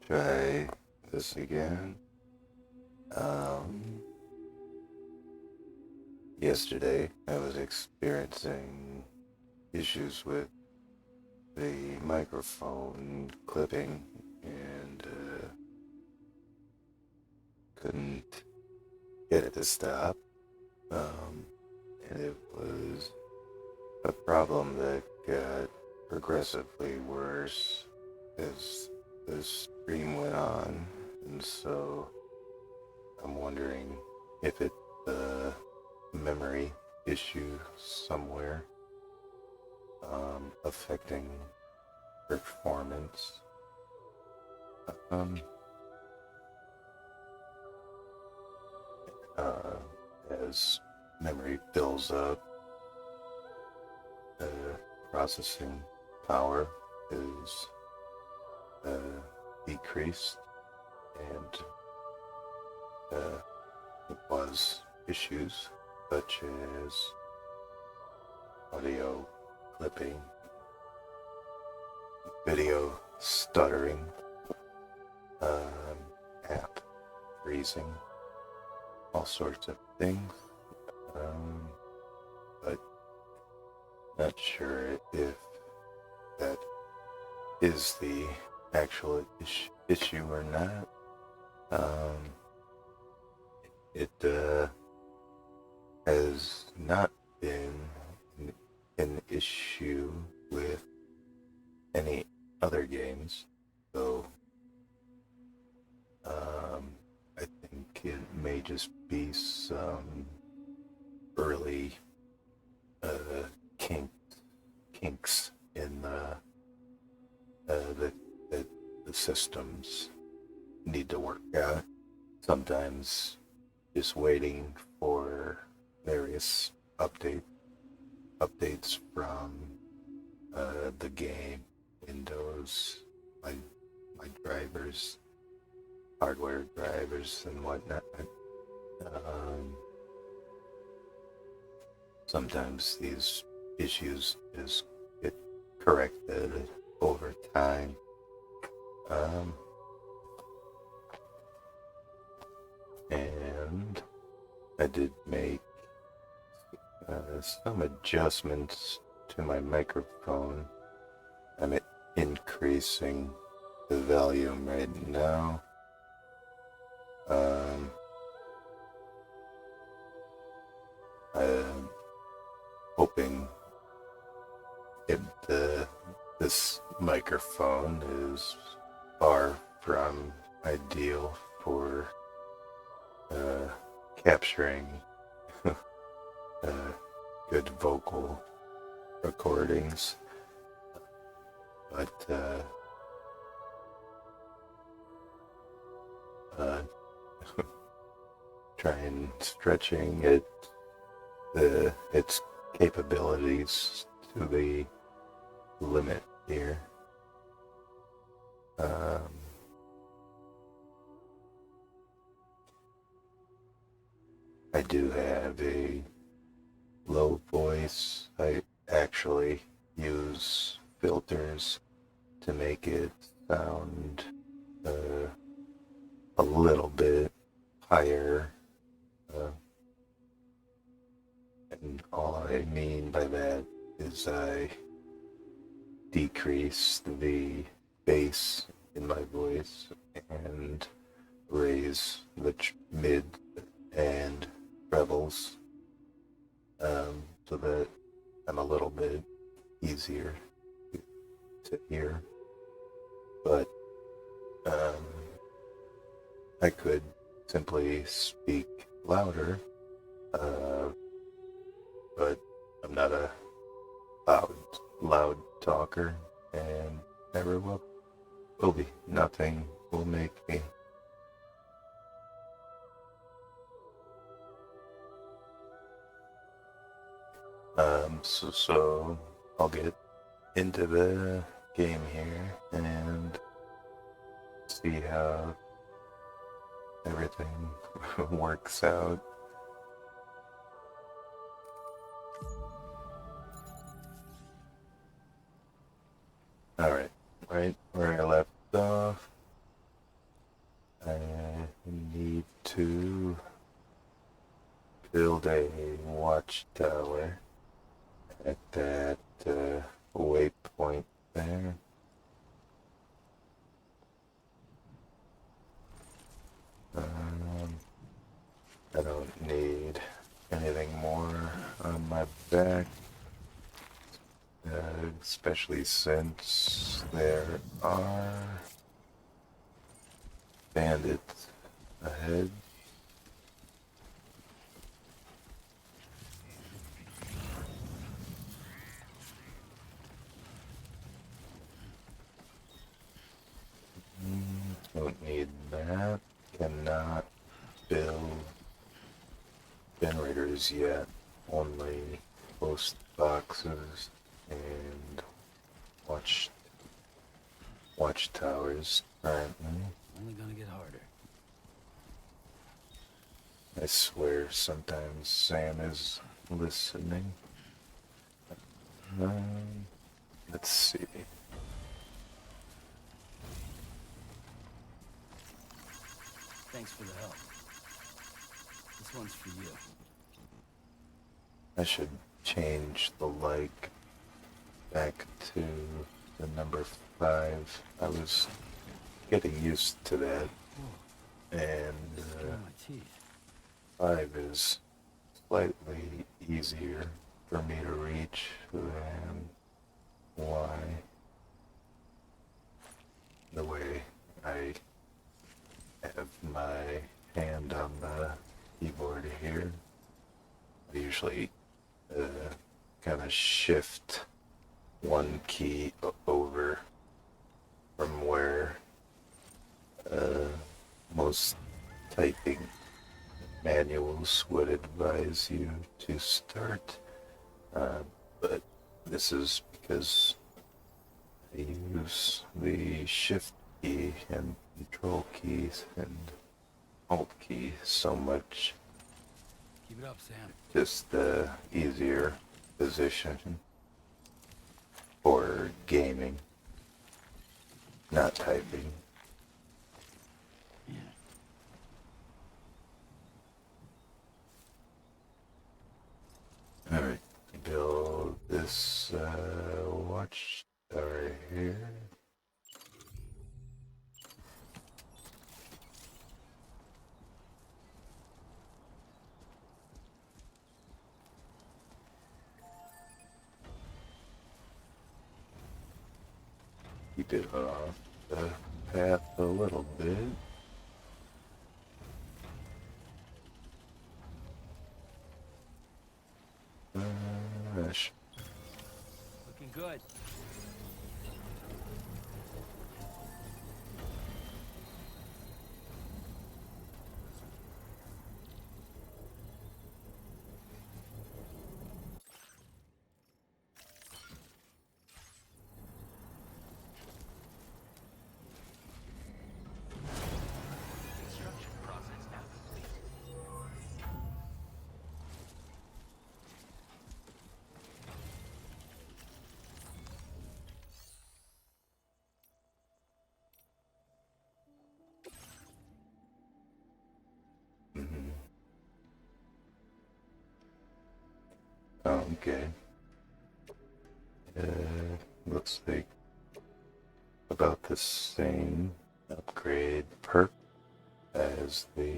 try this again. Um, Yesterday I was experiencing issues with the microphone clipping and couldn't get it to stop. Um, and it was a problem that got progressively worse as the stream went on. And so I'm wondering if it's a memory issue somewhere affecting performance. Um, uh, as memory fills up, the processing power is uh, decreased, and it was issues such as audio clipping, video stuttering, app freezing, all sorts of things. But not sure if that is the actual issue or not. It has not been an issue with any other games, so I think it may just be some early uh, kinks in the the systems need to work out. Sometimes just waiting for various updates from the game, Windows, my my drivers, hardware drivers, and whatnot. Um, Sometimes these issues just get corrected over time. Um, and I did make some adjustments to my microphone. I'm increasing the volume right now. I'm hoping it, this microphone is far from ideal for capturing good vocal recordings, but uh, trying stretching its capabilities to the limit here. I do have a low voice. I actually use filters to make it sound uh, a little bit higher. Uh, and all I mean by that is I decrease the bass in my voice and raise the mid and trebles, so that I'm a little bit easier to hear. But I could simply speak louder, but I'm not a loud talker, and never will be. Nothing will make me. So I'll get into the game here and see how everything works out. All right, right where I left off. build a watchtower at that waypoint there. I don't need anything more on my back, especially since there are bandits ahead. Don't need that. Cannot build generators yet. Only post boxes and watchtowers currently. Only gonna get harder. I swear sometimes Sam is listening. Let's see. Thanks for the help. This one's for you. I should change the like back to the number 5. I was getting used to that. And 5 is slightly easier for me to reach than Y. The way I have my hand on the keyboard here, I usually kind of shift one key over from where most typing manuals would advise you to start, but this is because I use the shift key and control keys and alt key so much. Keep it up, Sam. Just the easier position for gaming, not typing. Yeah. Alright, build this watchtower here. Keep it off the path a little bit. Looking good. Construction process now complete. Okay. Looks like about the same upgrade perk as the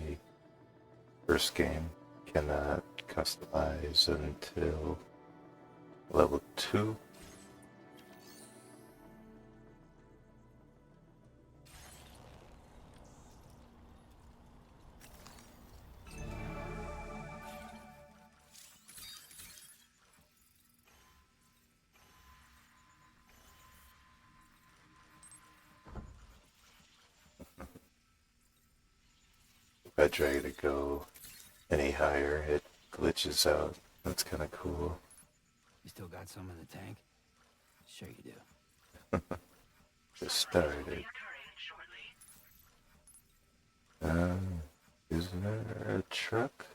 first game. Cannot customize until level 2. If I try to go any higher, it glitches out. That's kind of cool. You still got some in the tank? Sure you do. Just started. Is there a truck?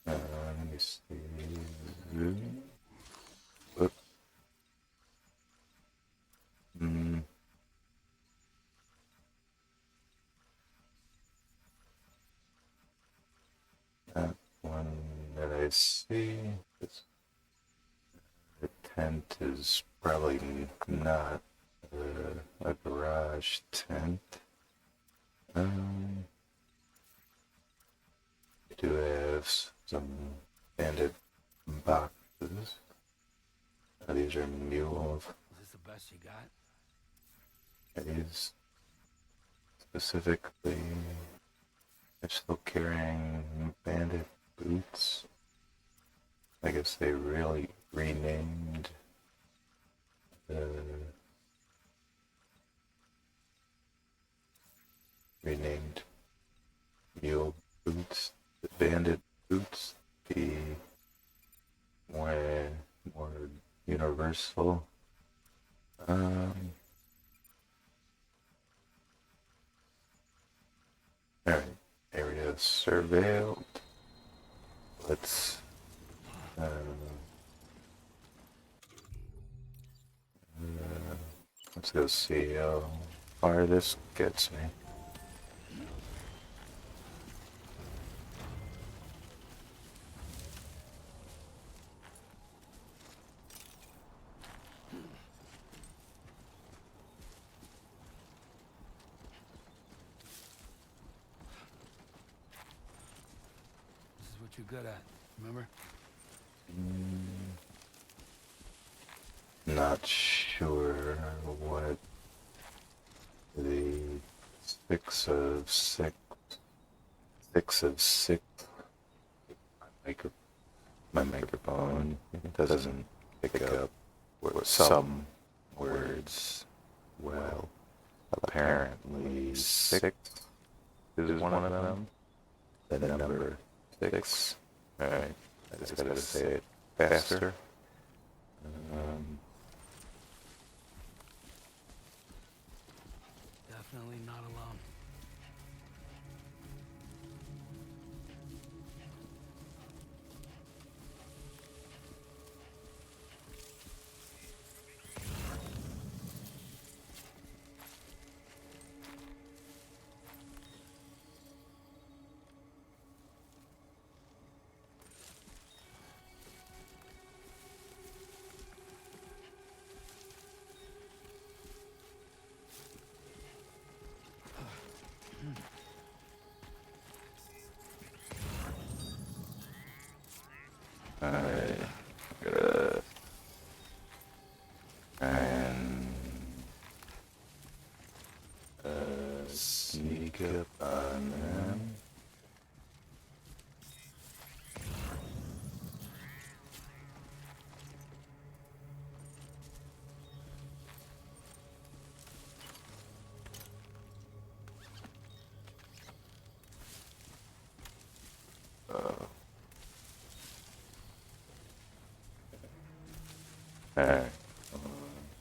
Let me see. Whoop. I see. The tent is probably not a garage tent. Um, we do have some banded boxes. These are mule. Is this the best you got? These specifically are still carrying bandit boots. I guess they really renamed the mule boots, the bandit boots, be more universal. Alright, area surveilled. Let's let's go see how far this gets me. This is what you're good at, remember? Not sure what the 6 of 6 my microphone doesn't pick up some words well. Apparently 6 is one of them. The number 6. Alright, I just gotta say it faster. Definitely not alone. I gotta and sneak up on them. Alright,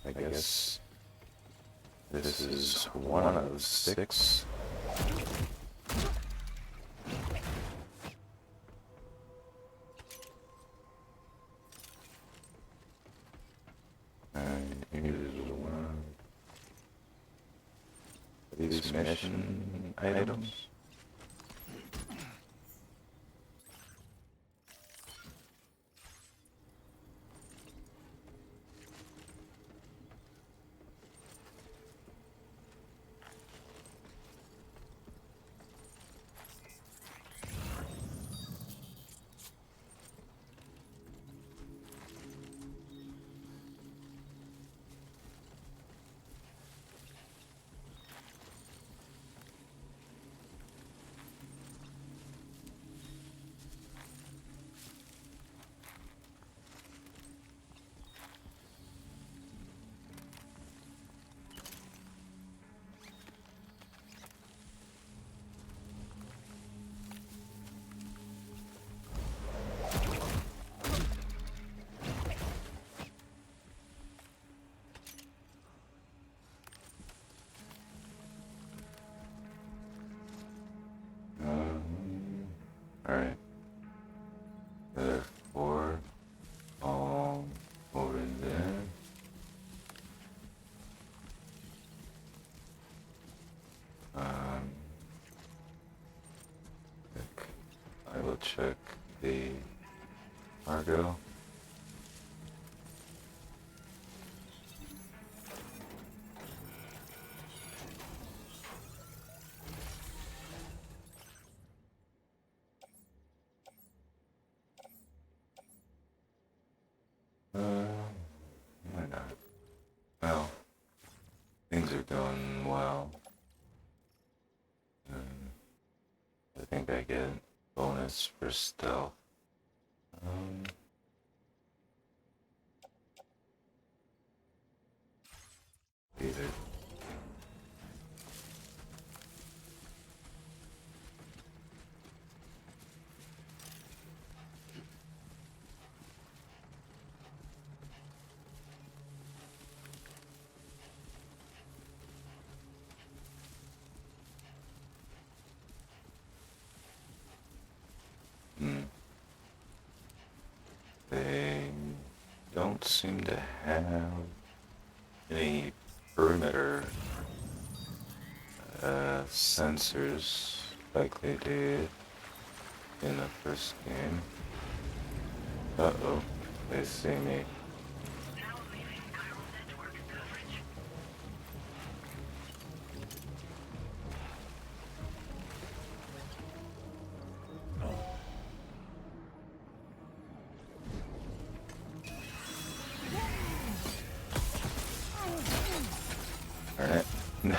I guess this is one of 6. And here's one of these mission items. Alright. Therefore, all over there. I will check the Cargo. Why not? Well, things are going well. I think I get bonus for stealth. Either. They don't seem to have any perimeter sensors like they did in the first game. Uh-oh, they see me. Now leaving chiral network coverage. Alright, no.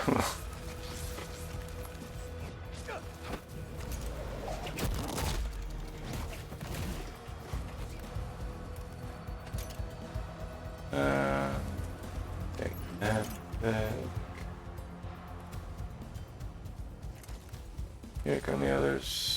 Take that back. Here come the others.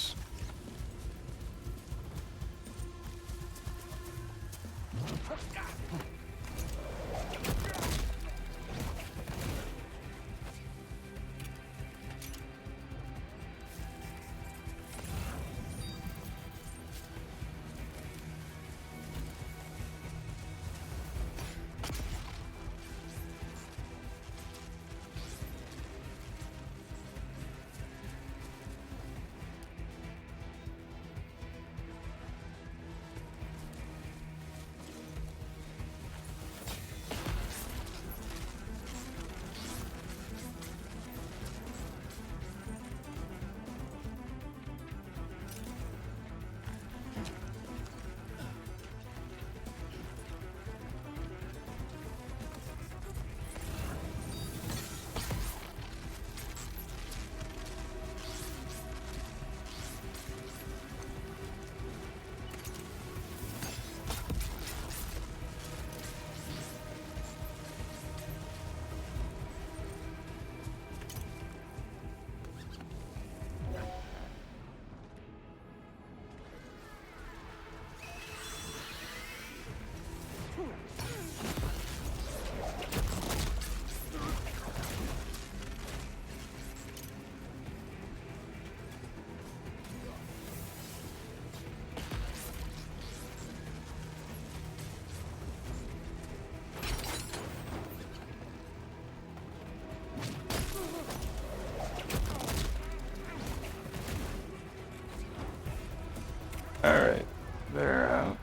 Alright, they're out.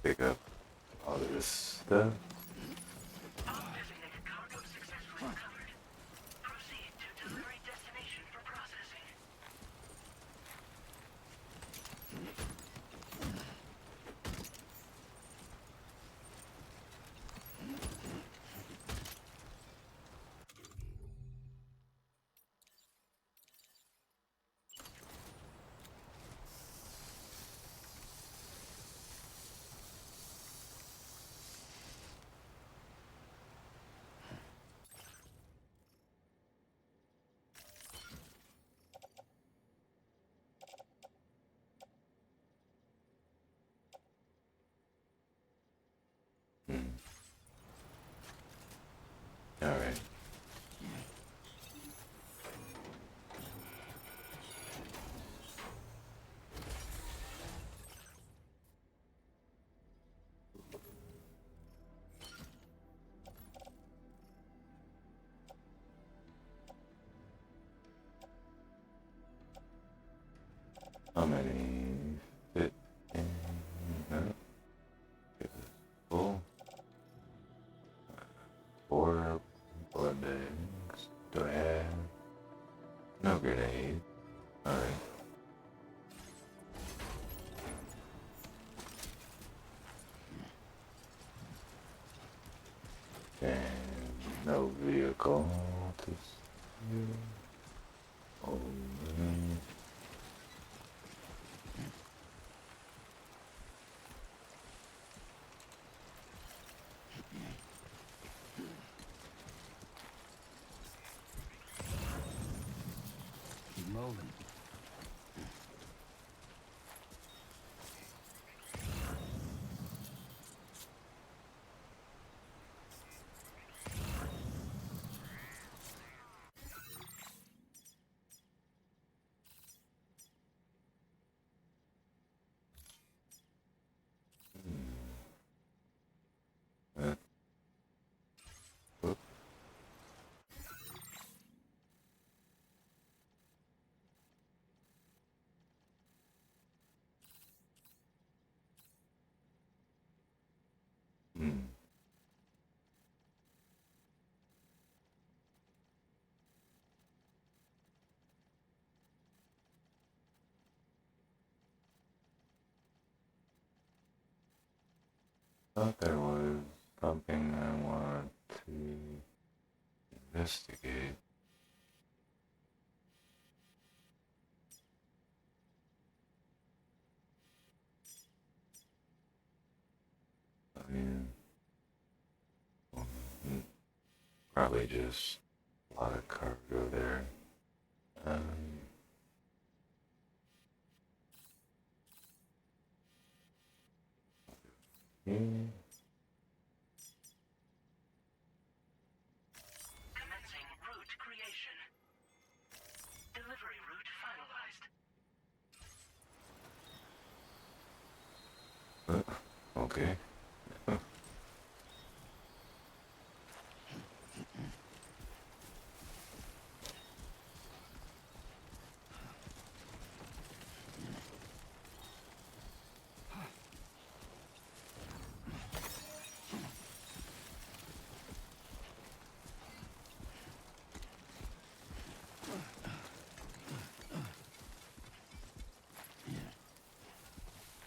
Pick up all of this stuff. Undesignated cargo successfully recovered. Proceed to delivery destination for processing. Alright. How many? grenade. Alright. And no vehicle. Oh, man. Keep moving. Whoop. Hmm. Thought there was something I want to investigate. I mean, probably just a lot of cargo there. Yeah. Commencing route creation. Delivery route finalized. Okay.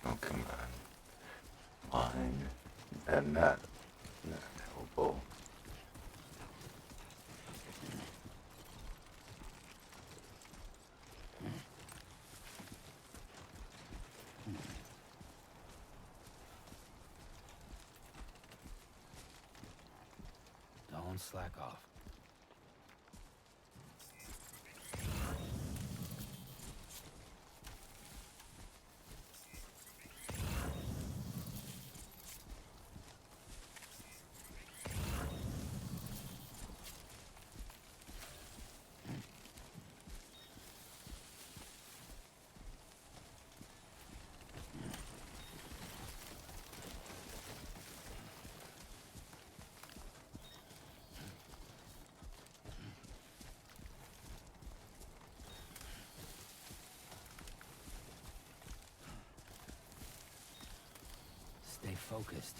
Oh, come on. Mine. And not helpful. Don't slack off. Stay focused.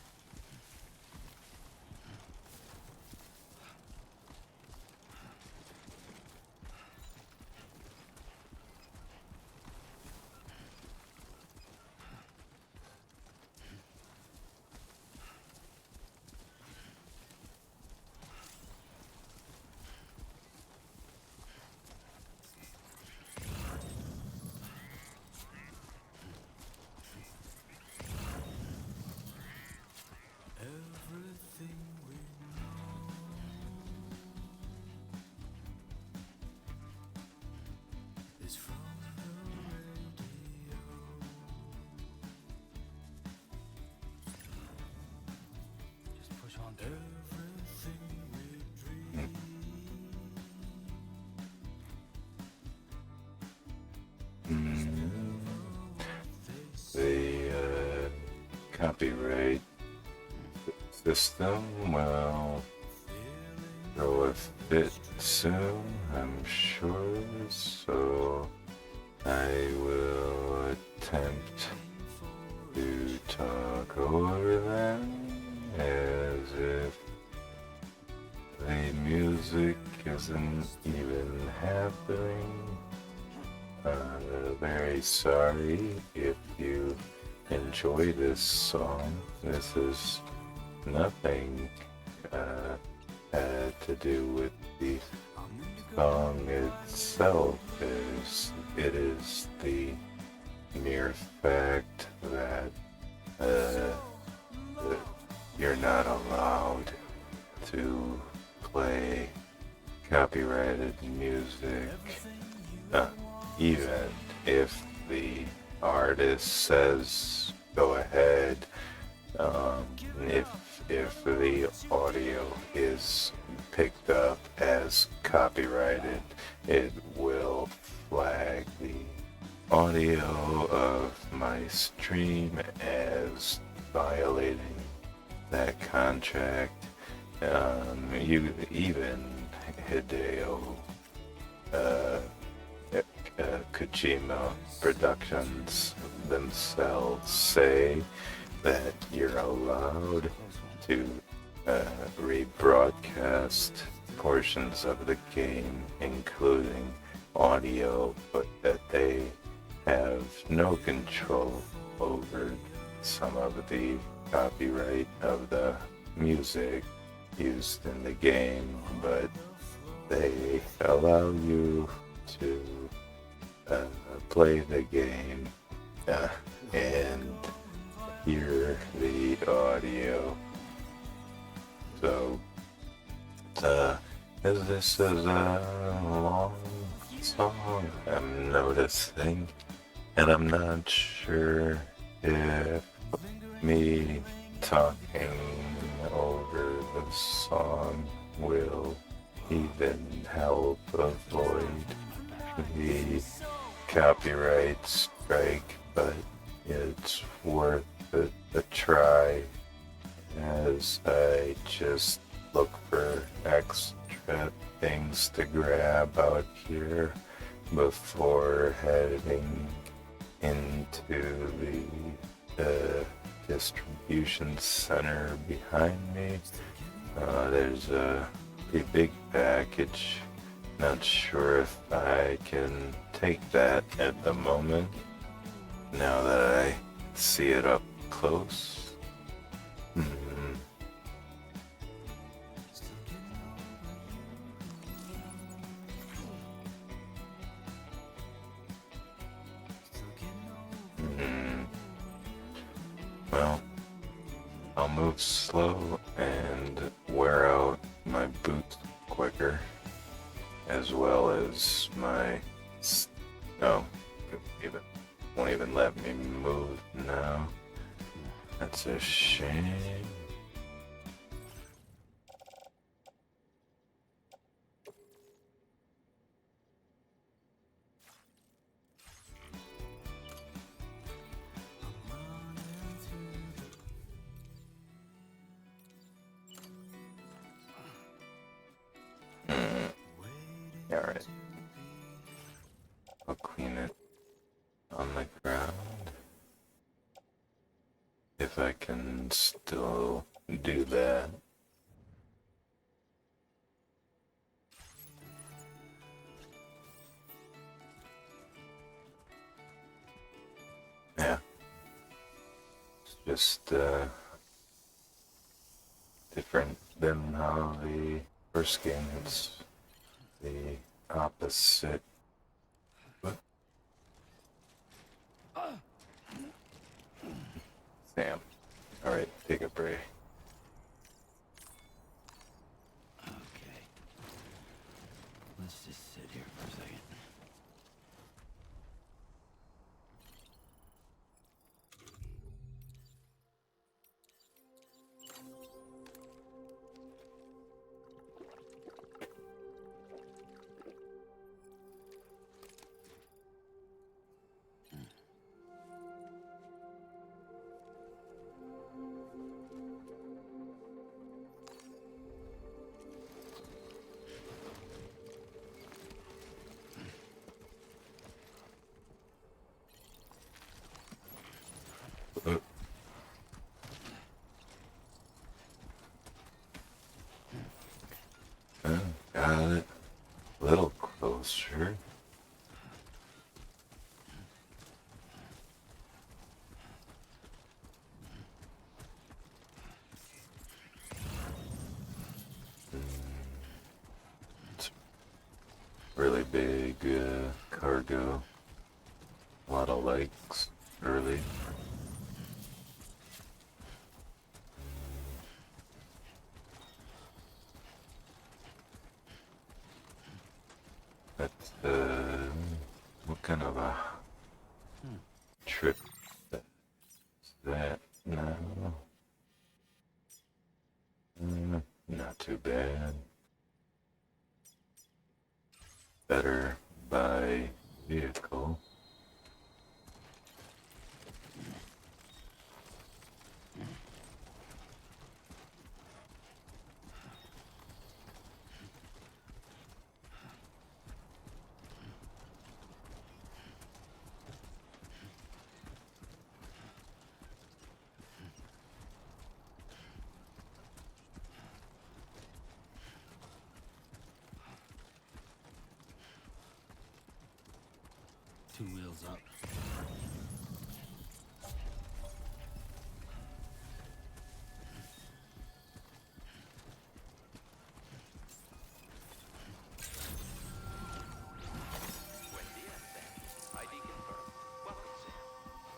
Everything we know is from the radio. Just push on through. Everything we dream The copyright system will go a bit soon, I'm sure, so I will attempt to talk over them as if the music isn't even happening. very sorry if you enjoy this song. This is nothing to do with the song itself. It is the mere fact that you're not allowed to play copyrighted music, even if the artist says go ahead. If the audio is picked up as copyrighted, it will flag the audio of my stream as violating that contract. You even Hideo Kojima Productions themselves say that you're allowed to rebroadcast portions of the game, including audio, but that they have no control over some of the copyright of the music used in the game, but they allow you to play the game and hear the audio. So, as this is a long song, I'm noticing, and I'm not sure if me talking over the song will even help avoid the copyright strike, but it's worth a try as I just look for extra things to grab out here before heading into the distribution center behind me. There's a pretty big package. Not sure if I can take that at the moment, now that I see it up close. Well, I'll move slow and wear out my boots quicker, as well as my... Oh, won't even let me move now. That's a shame. Alright. I'll clean it on the ground. If I can still do that. Yeah. It's just different than how the first game, it's the opposite. But Sam. Alright, take a break. Okay. Let's just sit here for a second. Got it. A little closer. really big cargo. A lot of likes early. That's what kind of a trip is that? No. Not too bad. Better buy vehicle. Two wheels up.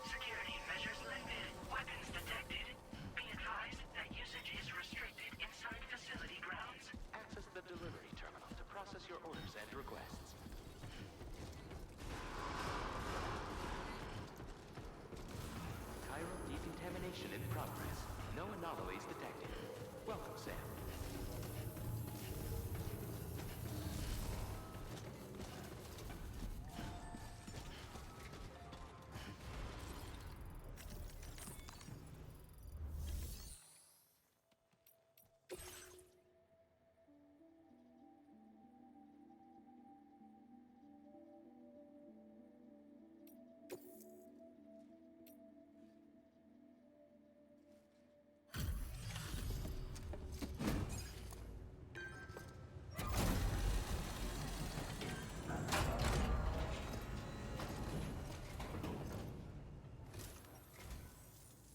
Security measures lifted. Weapons detected. Be advised that usage is restricted inside facility grounds. Access the delivery terminal to process your orders and requests. Chiral decontamination in progress. No anomalies detected. Welcome, Sam.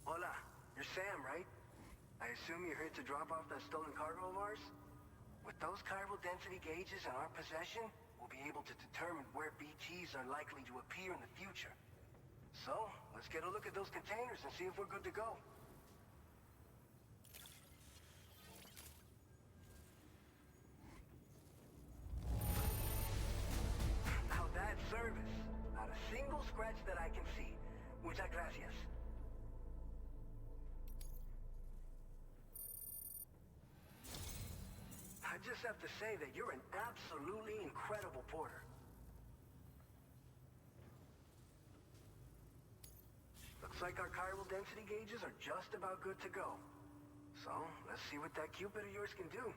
Hola, you're Sam, right? I assume you're here to drop off that stolen cargo of ours? With those chiral density gauges in our possession, we'll be able to determine where BTs are likely to appear in the future. So, let's get a look at those containers and see if we're good to go. Now that's service. Not a single scratch that I can see. Muchas gracias. I just have to say that you're an absolutely incredible porter. Looks like our chiral density gauges are just about good to go. So, let's see what that Cupid of yours can do.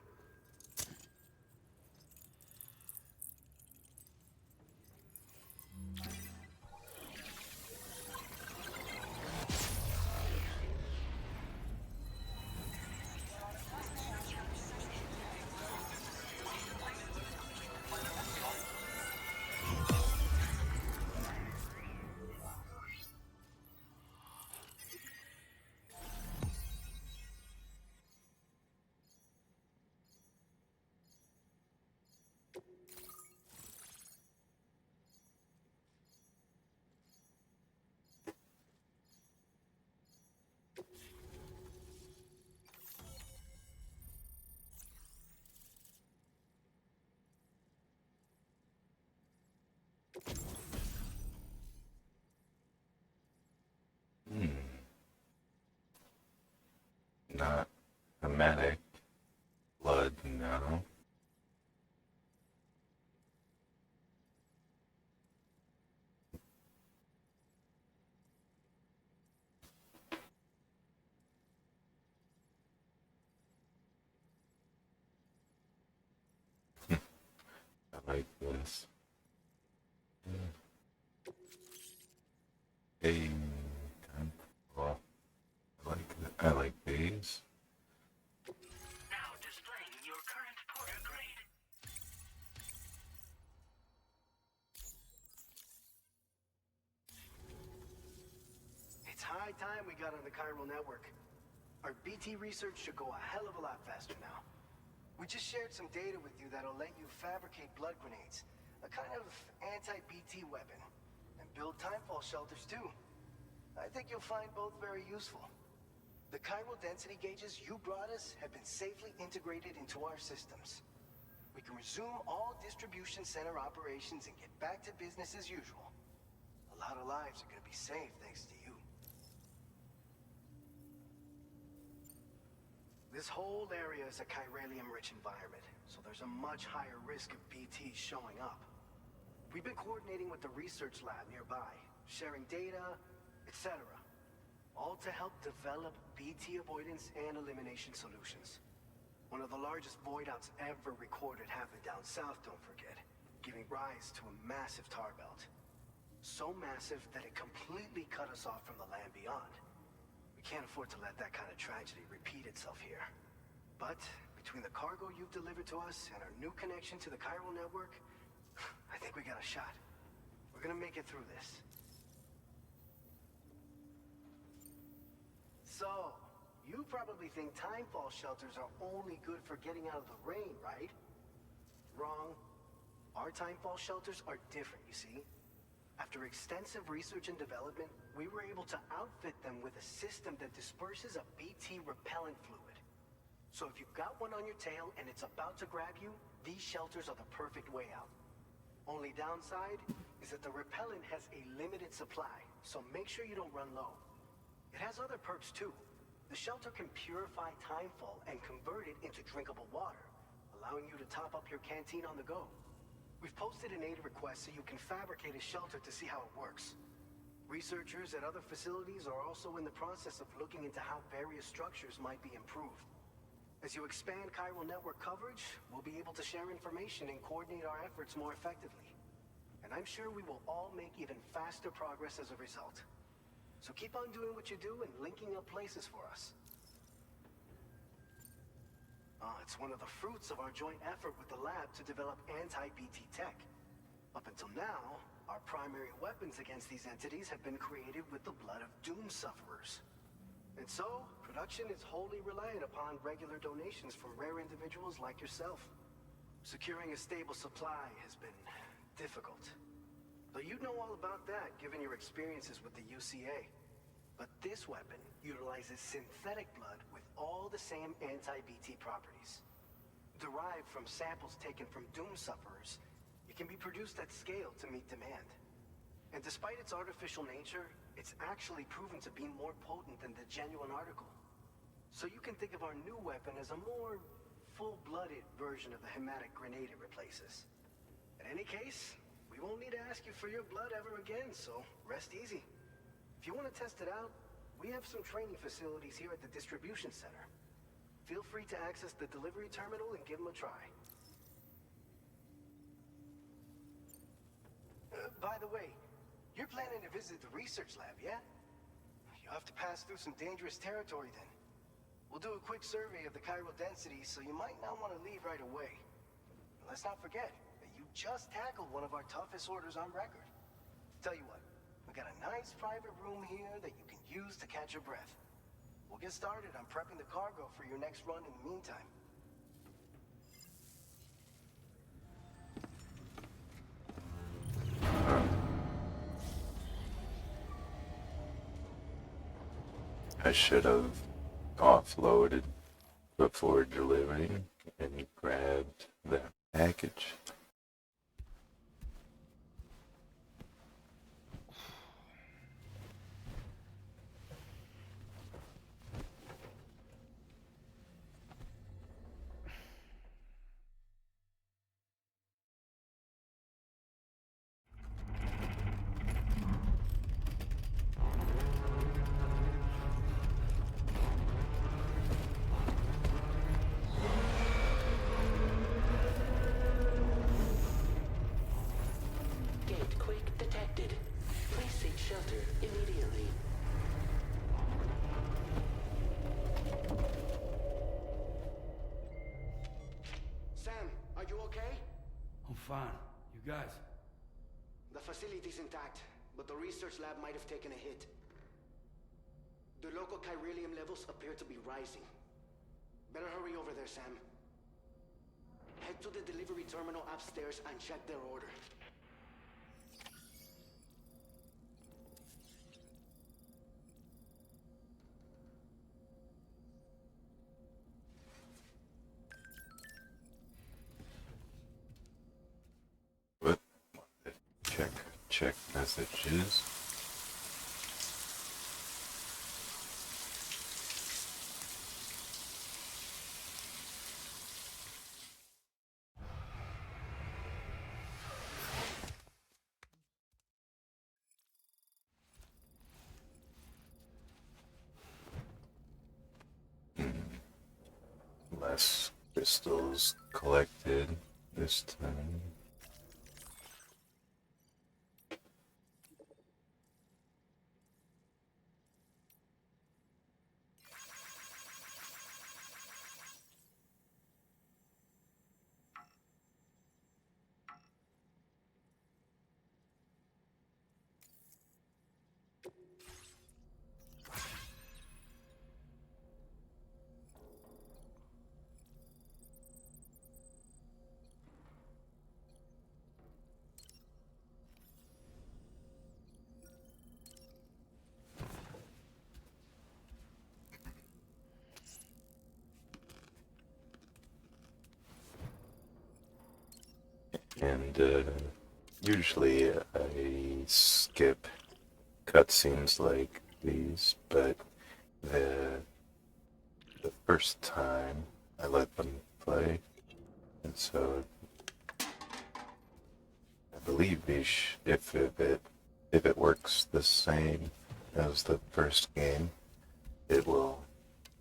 Not hermetic. Blood, no. I like this. Hey, time for I like these. Now displaying your current porter grade. It's high time we got on the chiral network. Our BT research should go a hell of a lot faster now. We just shared some data with you that'll let you fabricate blood grenades. a kind of anti-BT weapon, and build timefall shelters too. I think you'll find both very useful. The chiral density gauges you brought us have been safely integrated into our systems. We can resume all distribution center operations and get back to business as usual. A lot of lives are going to be saved thanks to you. This whole area is a chiralium-rich environment, so there's a much higher risk of BTs showing up. We've been coordinating with the research lab nearby, sharing data, etc. All to help develop BT avoidance and elimination solutions. One of the largest void outs ever recorded happened down south, don't forget, giving rise to a massive tar belt. So massive that it completely cut us off from the land beyond. We can't afford to let that kind of tragedy repeat itself here. But between the cargo you've delivered to us and our new connection to the chiral network, I think we got a shot. We're gonna make it through this. So, you probably think timefall shelters are only good for getting out of the rain, right? Wrong. Our timefall shelters are different, you see. After extensive research and development, we were able to outfit them with a system that disperses a BT repellent fluid. So if you've got one on your tail and it's about to grab you, these shelters are the perfect way out. Only downside is that the repellent has a limited supply, so make sure you don't run low. It has other perks too. The shelter can purify timefall and convert it into drinkable water, allowing you to top up your canteen on the go. We've posted an aid request so you can fabricate a shelter to see how it works. Researchers at other facilities are also in the process of looking into how various structures might be improved. As you expand chiral network coverage, we'll be able to share information and coordinate our efforts more effectively. And I'm sure we will all make even faster progress as a result. So keep on doing what you do and linking up places for us. It's one of the fruits of our joint effort with the lab to develop anti-BT tech. Up until now, our primary weapons against these entities have been created with the blood of doom sufferers. And so, production is wholly reliant upon regular donations from rare individuals like yourself. Securing a stable supply has been difficult. Though you know all about that, given your experiences with the UCA. But this weapon utilizes synthetic blood with all the same anti-BT properties. Derived from samples taken from doom sufferers, it can be produced at scale to meet demand. And despite its artificial nature, it's actually proven to be more potent than the genuine article. So you can think of our new weapon as a more full-blooded version of the hematic grenade it replaces. In any case, we won't need to ask you for your blood ever again, so rest easy. If you want to test it out, we have some training facilities here at the distribution center. Feel free to access the delivery terminal and give them a try. By the way, you're planning to visit the research lab, yeah? You'll have to pass through some dangerous territory then. We'll do a quick survey of the chiral density, so you might not want to leave right away. Let's not forget that you just tackled one of our toughest orders on record. Tell you what, we got a nice private room here that you can use to catch your breath. We'll get started on prepping the cargo for your next run in the meantime. I should have offloaded before delivering and grabbed that package. Gate quake detected. Please seek shelter immediately. Sam, are you okay? I'm fine. You guys? The facility's intact, but the research lab might have taken a hit. The local chiralium levels appear to be rising. Better hurry over there, Sam. Head to the delivery terminal upstairs and check their order. What? Check messages. Less crystals collected this time. And usually I skip cutscenes like these, but the the first time I let them play, and so I believe if it works the same as the first game, it will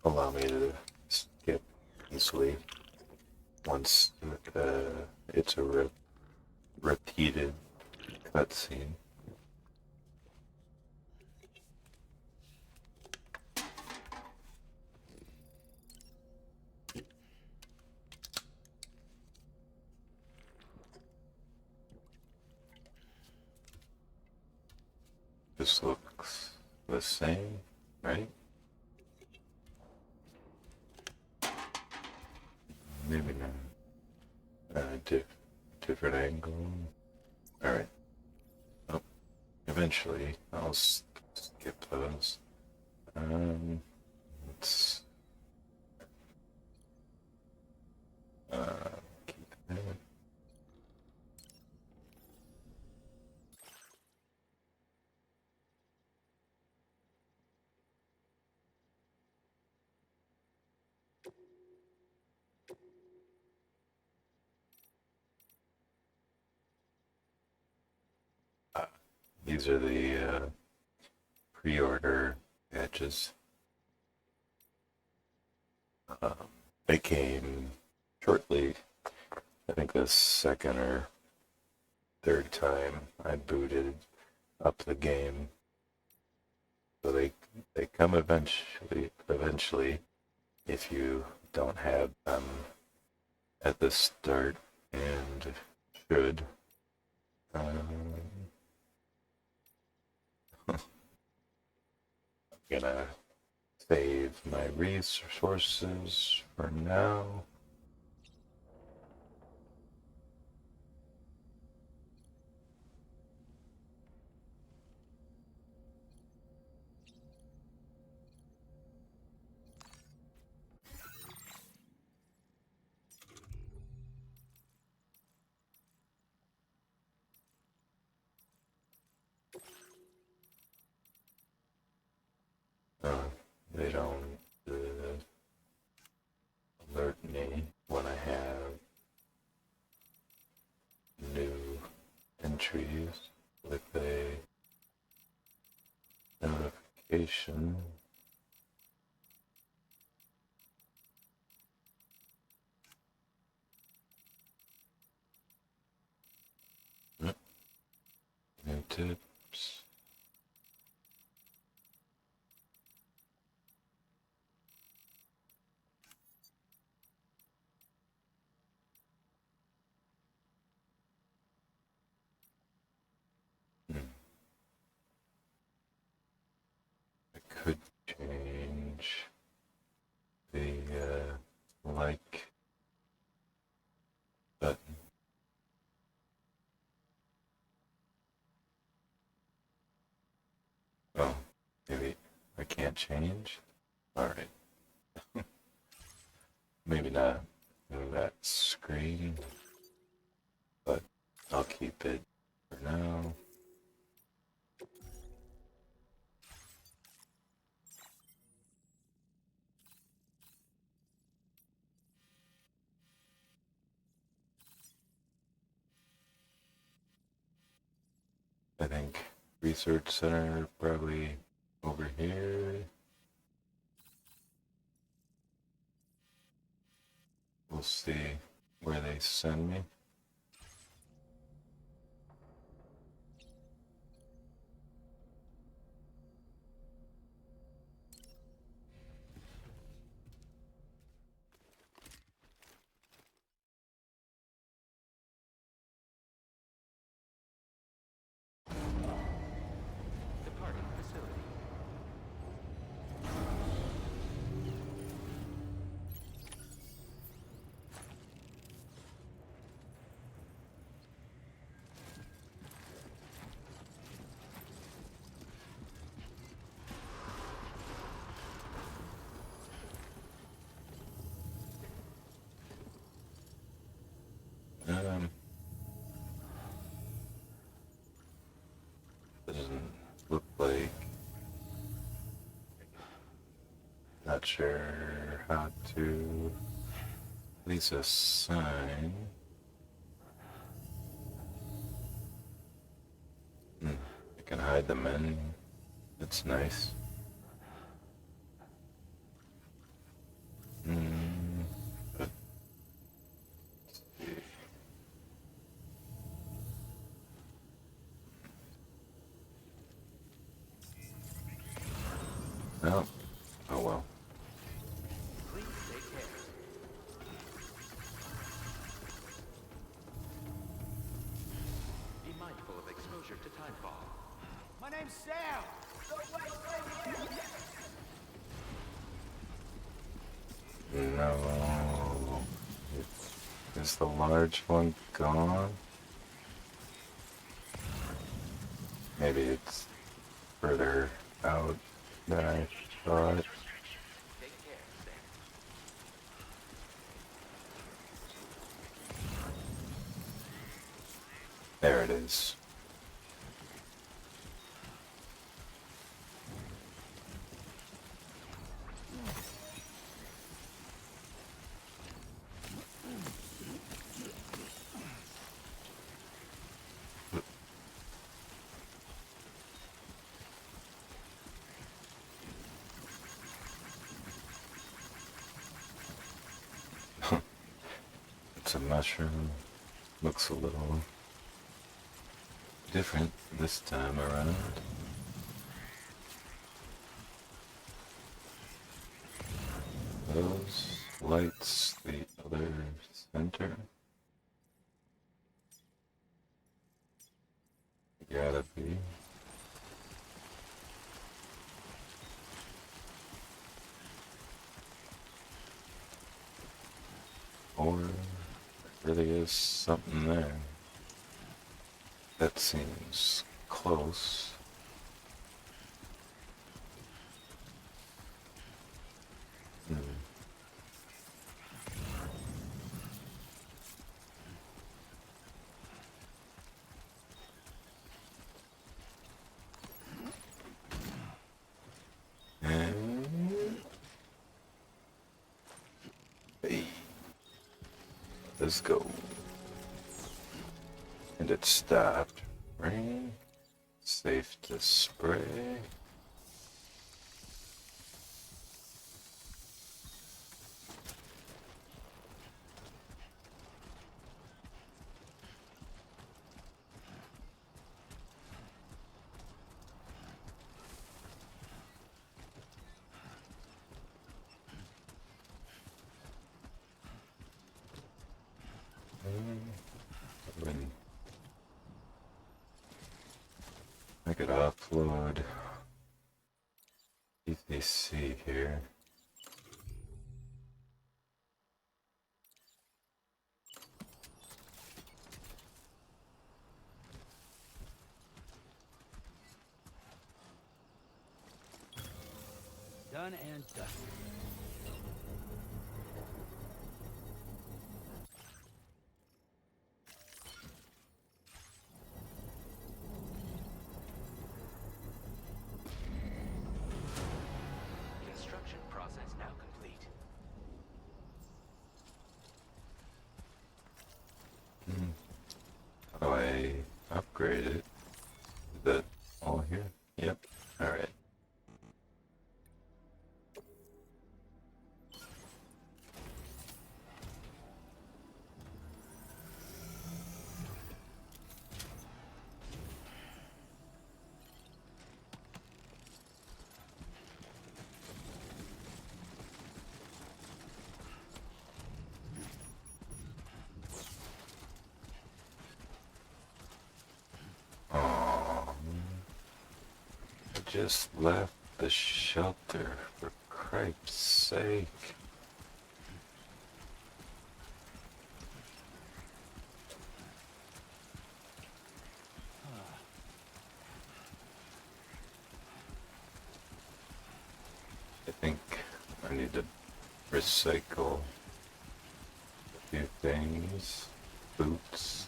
allow me to skip easily once it's a repeated cutscene. This looks the same, right? Maybe not. Different angle. All right. Oh, eventually, I'll skip those. Let's keep that. These are the pre-order patches. They came shortly. I think the second or third time I booted up the game. So they come eventually if you don't have them at the start, and should. I'm gonna save my resources for now. They don't alert me when I have new entries with a notification. New tips. I could change the like changed? Alright. Maybe not that screen, but I'll keep it for now. I think research center probably over here. We'll see where they send me. Departing facility. Doesn't look like. Not sure how to place a sign. I can hide the menu. That's nice. But let's see. No. Oh well. Please take care. Be mindful of exposure to timefall. My name's Sam. No. Is the large one gone? Maybe it's further out than I thought. Take care, Sam. There it is. It's a mushroom. Looks a little different this time around. Those lights, the other center. Gotta be. Or there really is something there. That seems close. And hey, let's go. And it stopped. Rain. Safe to spray. When I could upload ETC here. done and dusted. Construction process now complete. How do I upgrade it? Is that all here? Yep. Alright. Oh, I just left the shelter, for Christ's sake. I think I need to recycle a few things. Boots.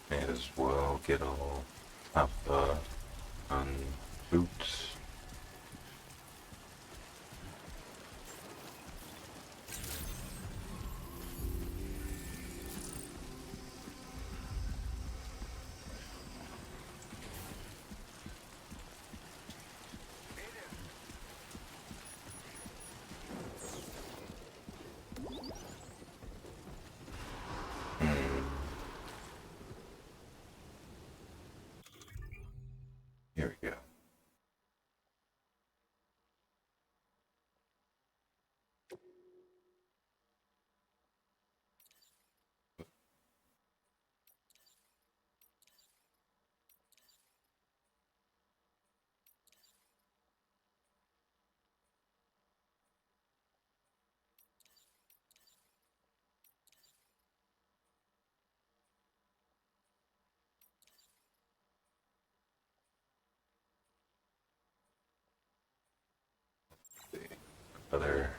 May as well get all top on boots. Here we go. Other,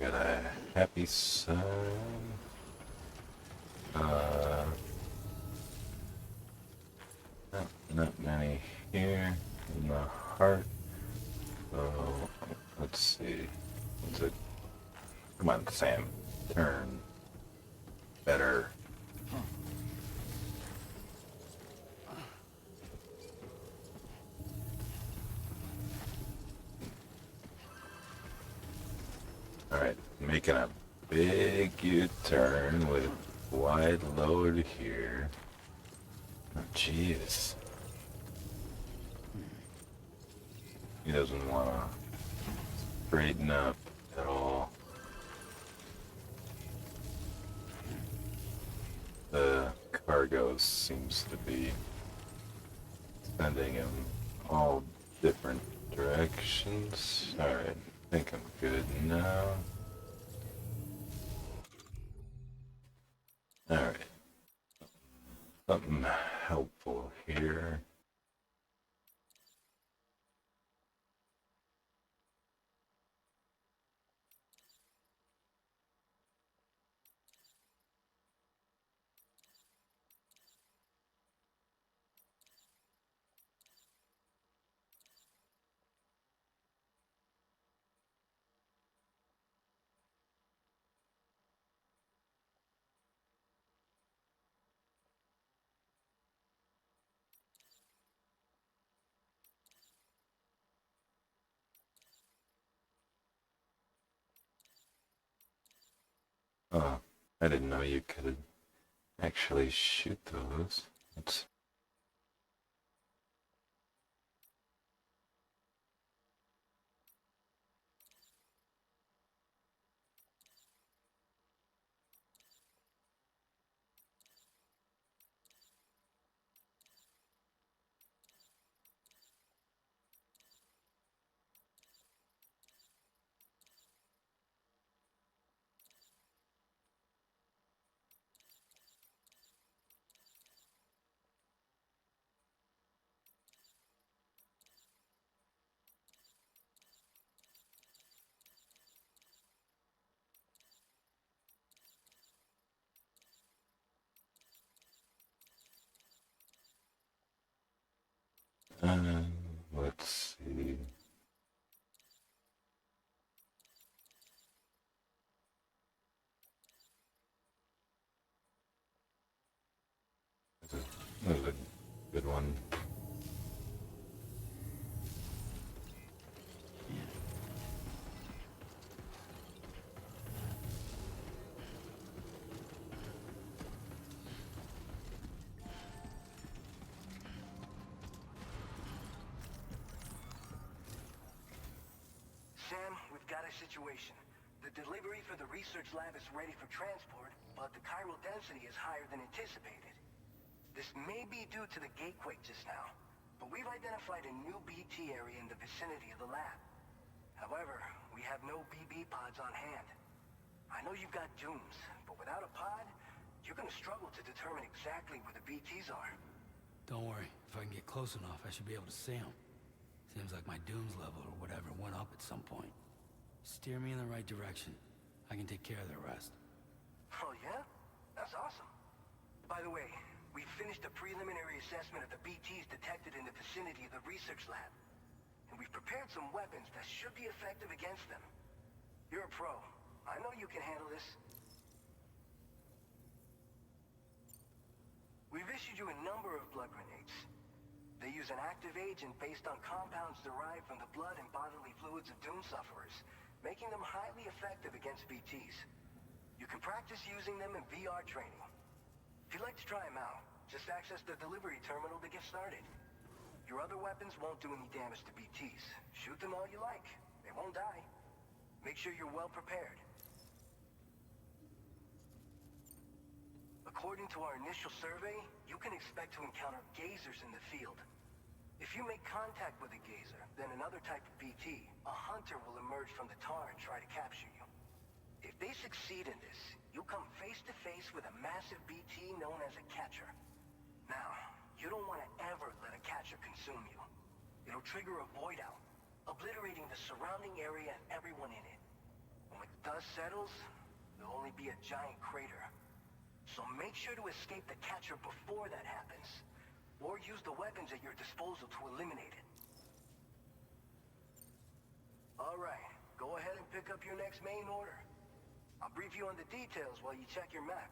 got a happy sign. Not many here in the heart. So let's see. What's it? Come on, Sam. Turn. Better. Alright, making a big U-turn with wide load here. Oh, jeez. He doesn't want to straighten up at all. The cargo seems to be sending him all different directions. Alright, I think I'm good now. Alright. Something helpful here. Oh, I didn't know you could actually shoot those. That's That was a good one. Sam, we've got a situation. The delivery for the research lab is ready for transport, but the chiral density is higher than anticipated. This may be due to the gatequake just now, but we've identified a new BT area in the vicinity of the lab. However, we have no BB pods on hand. I know you've got dooms, but without a pod, you're gonna struggle to determine exactly where the BTs are. Don't worry. If I can get close enough, I should be able to see them. Seems like my dooms level or whatever went up at some point. Steer me in the right direction. I can take care of the rest. Oh yeah? That's awesome. By the way, we finished a preliminary assessment of the BTs detected in the vicinity of the research lab. And we've prepared some weapons that should be effective against them. You're a pro. I know you can handle this. We've issued you a number of blood grenades. They use an active agent based on compounds derived from the blood and bodily fluids of Doom sufferers, making them highly effective against BTs. You can practice using them in VR training. If you'd like to try them out, just access the delivery terminal to get started. Your other weapons won't do any damage to BTs. Shoot them all you like. They won't die. Make sure you're well prepared. According to our initial survey, you can expect to encounter gazers in the field. If you make contact with a gazer, then another type of BT, a hunter will emerge from the tar and try to capture you. If they succeed in this, you'll come face to face with a massive BT known as a catcher. Now, you don't want to ever let a catcher consume you. It'll trigger a void out, obliterating the surrounding area and everyone in it. When the dust settles, there'll only be a giant crater. So make sure to escape the catcher before that happens, or use the weapons at your disposal to eliminate it. Alright, go ahead and pick up your next main order. I'll brief you on the details while you check your map.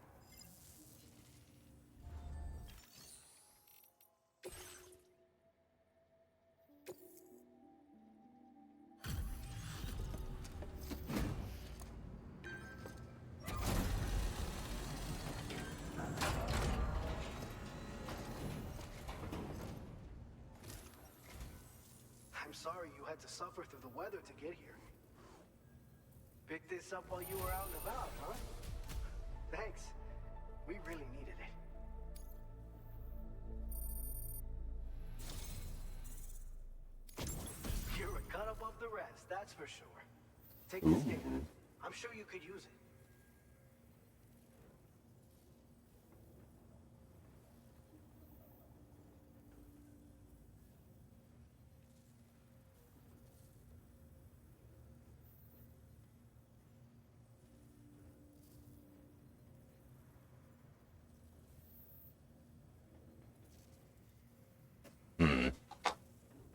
I'm sorry you had to suffer through the weather to get here. Picked this up while you were out and about, huh? Thanks. We really needed it. You're a cut above the rest, that's for sure. Take this data. I'm sure you could use it.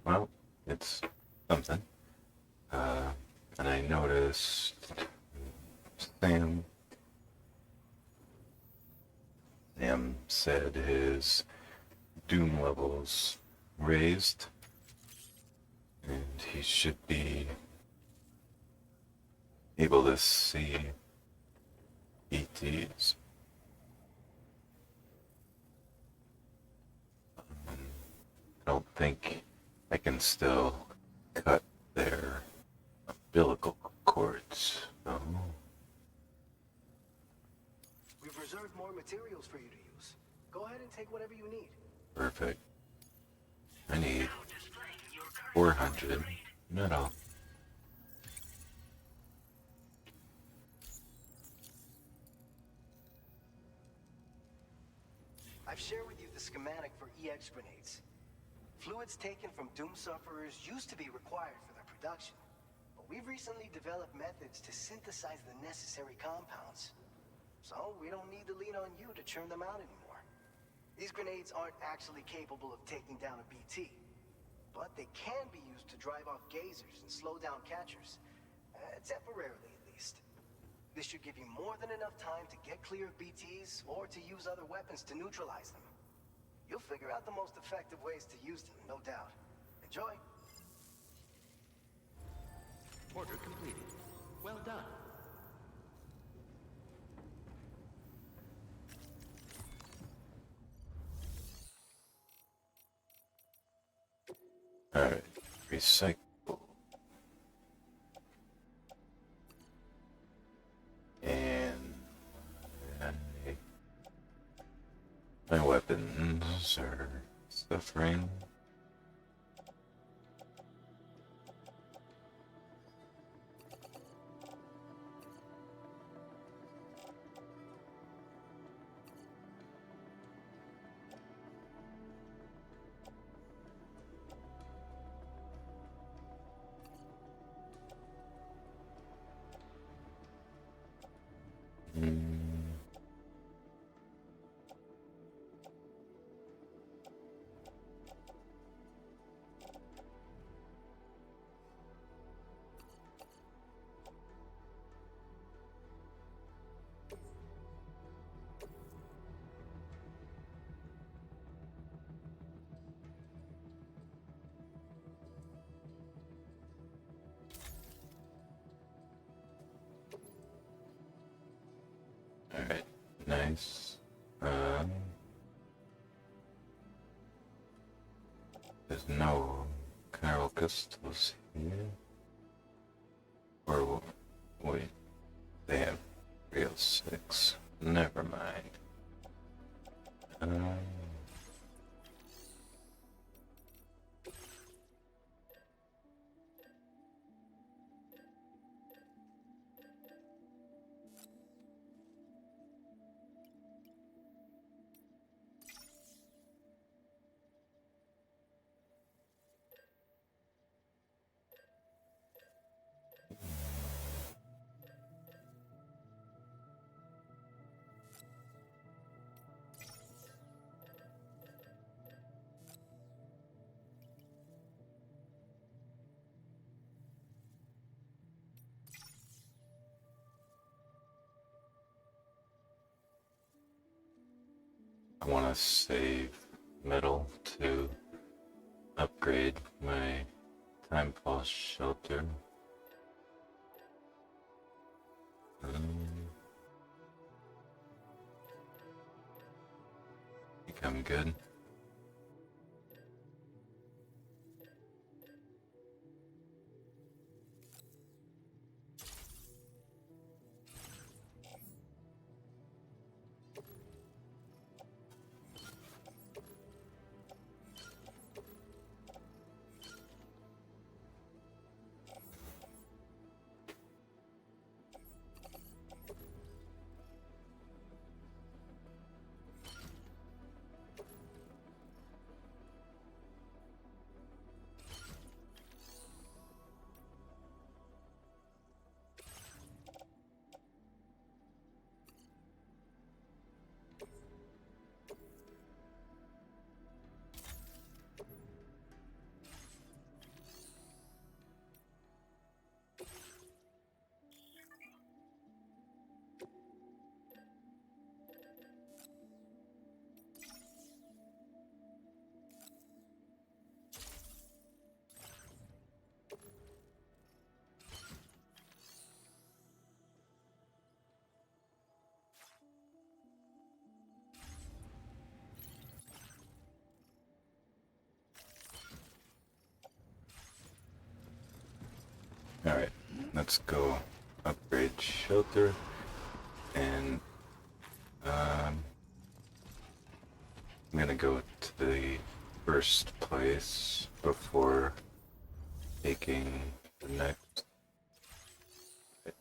Well, it's something. And I noticed Sam said his Doom levels raised, and he should be able to see ETs. I don't think I can still cut their umbilical cords. Oh, We've reserved more materials for you to use. Go ahead and take whatever you need. perfect. I need Now displaying your current 400 metal. I've shared with you the schematic for EX grenades. Fluids taken from Doom sufferers used to be required for their production, but we've recently developed methods to synthesize the necessary compounds. So we don't need to lean on you to churn them out anymore. These grenades aren't actually capable of taking down a BT, but they can be used to drive off gazers and slow down catchers. Temporarily, at least. This should give you more than enough time to get clear of BTs or to use other weapons to neutralize them. You'll figure out the most effective ways to use them, no doubt. Enjoy. Order completed. Well done. Alright, recycle. And my weapons are suffering. Alright, nice. There's no Chiral crystals here. Or, wait, they have real 6. Never mind. I want to save metal to upgrade my time pulse shelter. Become good. Alright, let's go upgrade shelter and I'm gonna go to the first place before taking the next.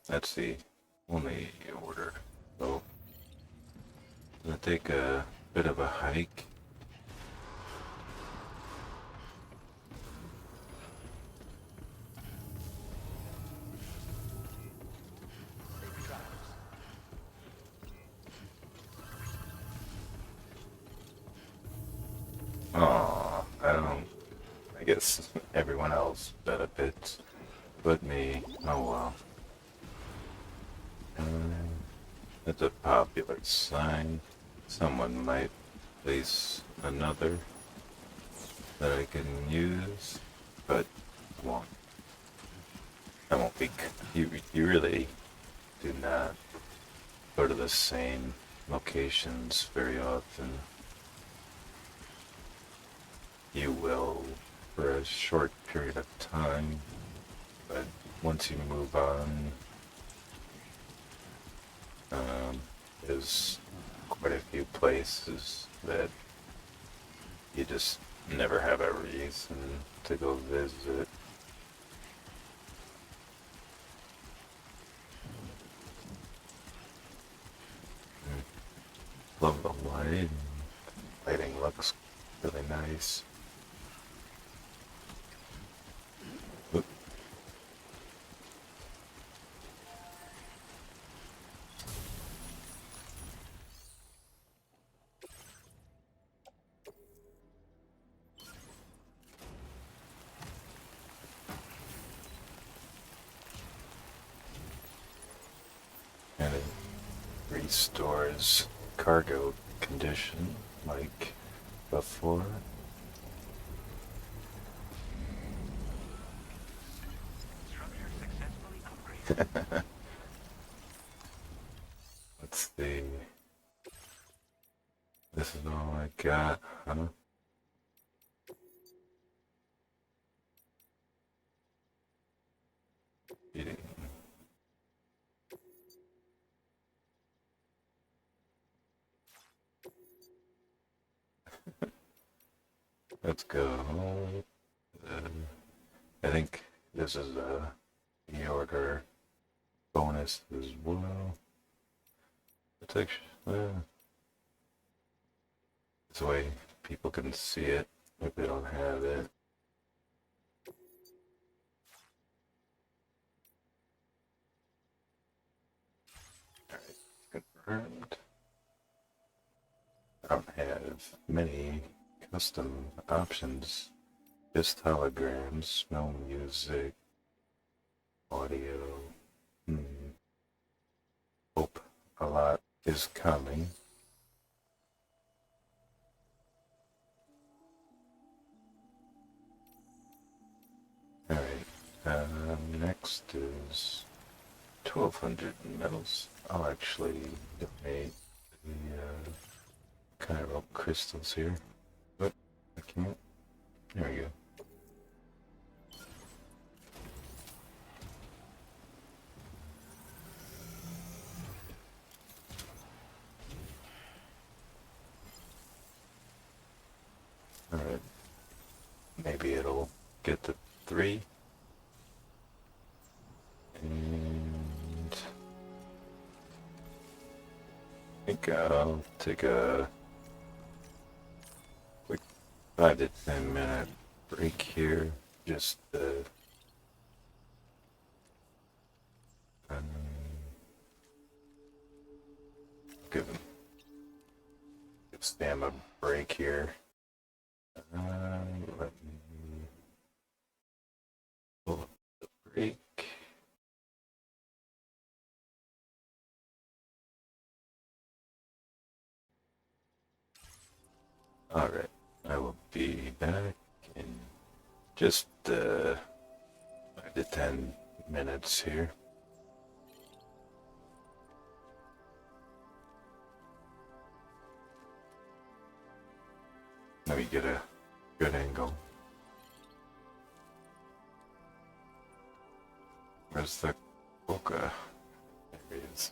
That's the only order. So I'm gonna take a bit of a hike. Oh, I guess everyone else benefits, but me. Oh well. That's a popular sign. Someone might place another that I can use, but won't. I won't be. You really do not go to the same locations very often. You will for a short period of time, but once you move on, there's quite a few places that you just never have a reason to go visit. Love the light. Lighting looks really nice. Oop. And it restores cargo condition like before. Structure successfully upgraded. Let's see. This is all I got, huh? Eating. Let's go. I think this is a reorder bonus as well. Protection. This way people can see it if they don't have it. Alright, confirmed. I don't have many custom options. Just holograms, no music, audio. Hope a lot is coming. Alright, next is 1,200 metals. I'll actually donate the chiral crystals here. But I can't. There we go. Alright. Maybe it'll get to 3. And I think I'll take a quick 5 to 10 minute break here. Just give Sam a break here. Let me pull up the break. Alright, I will be back in just 5 to 10 minutes here. Let me get a good angle. Where's the Boca? There he is.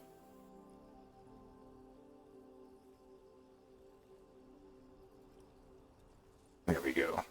There we go.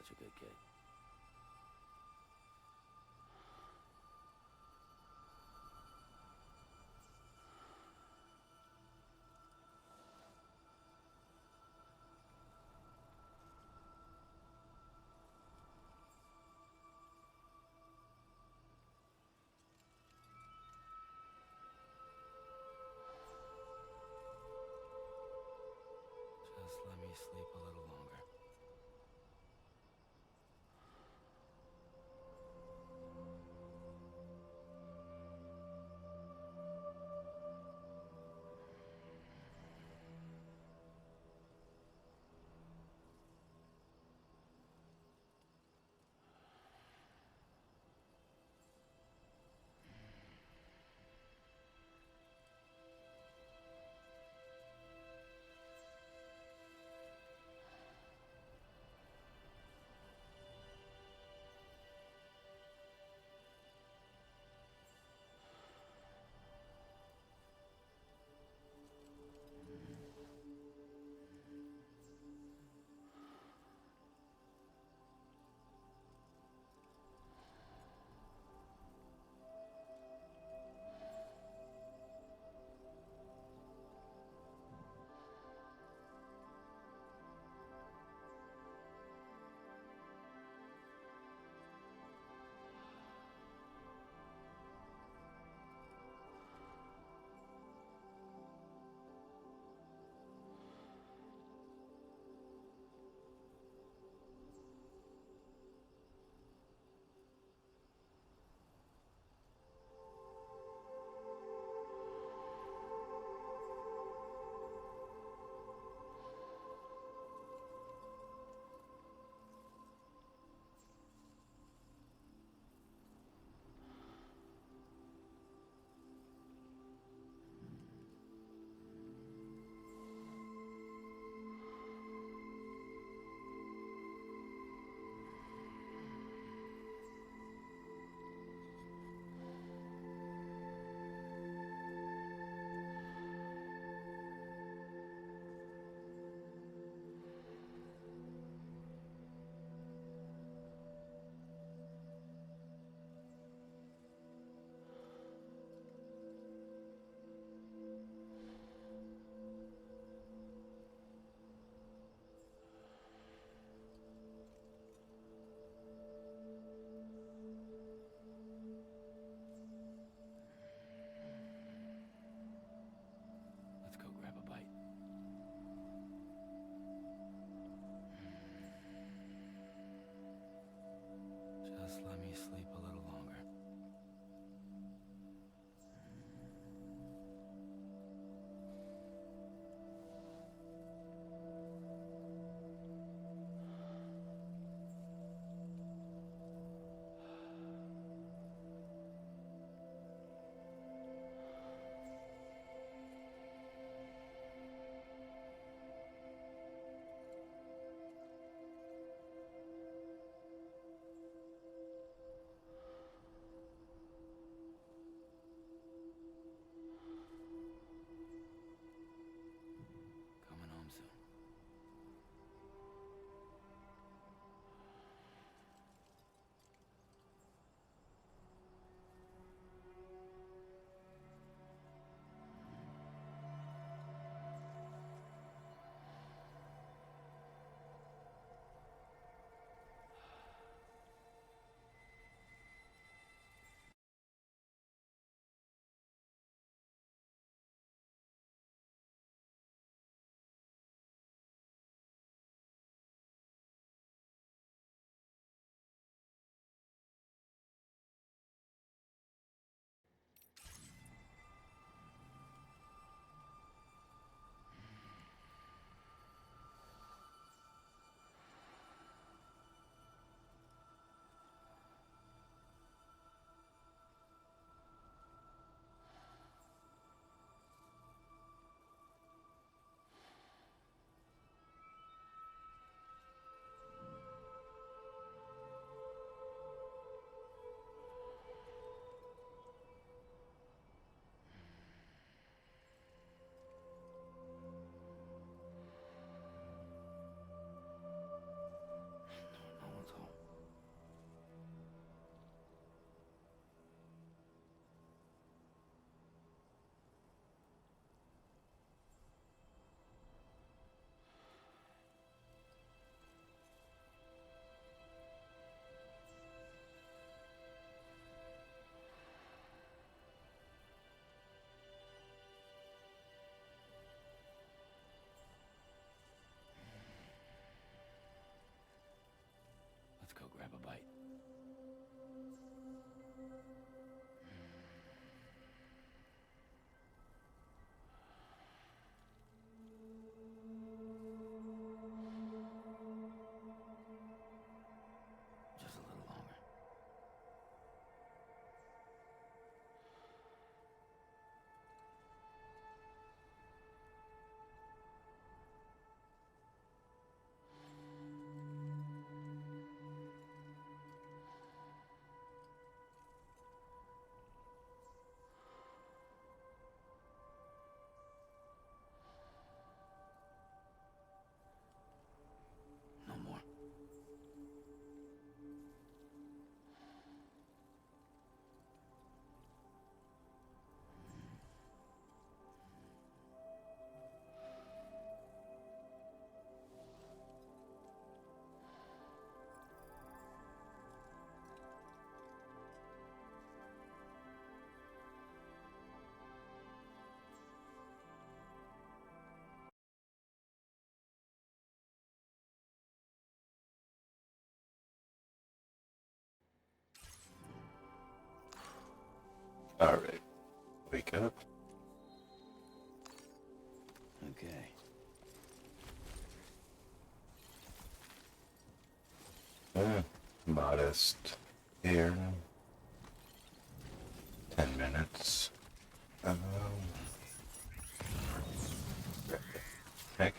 such a good kid. Just let me sleep a little longer. Alright. Wake up. Okay. Modest here. 10 minutes. Heck.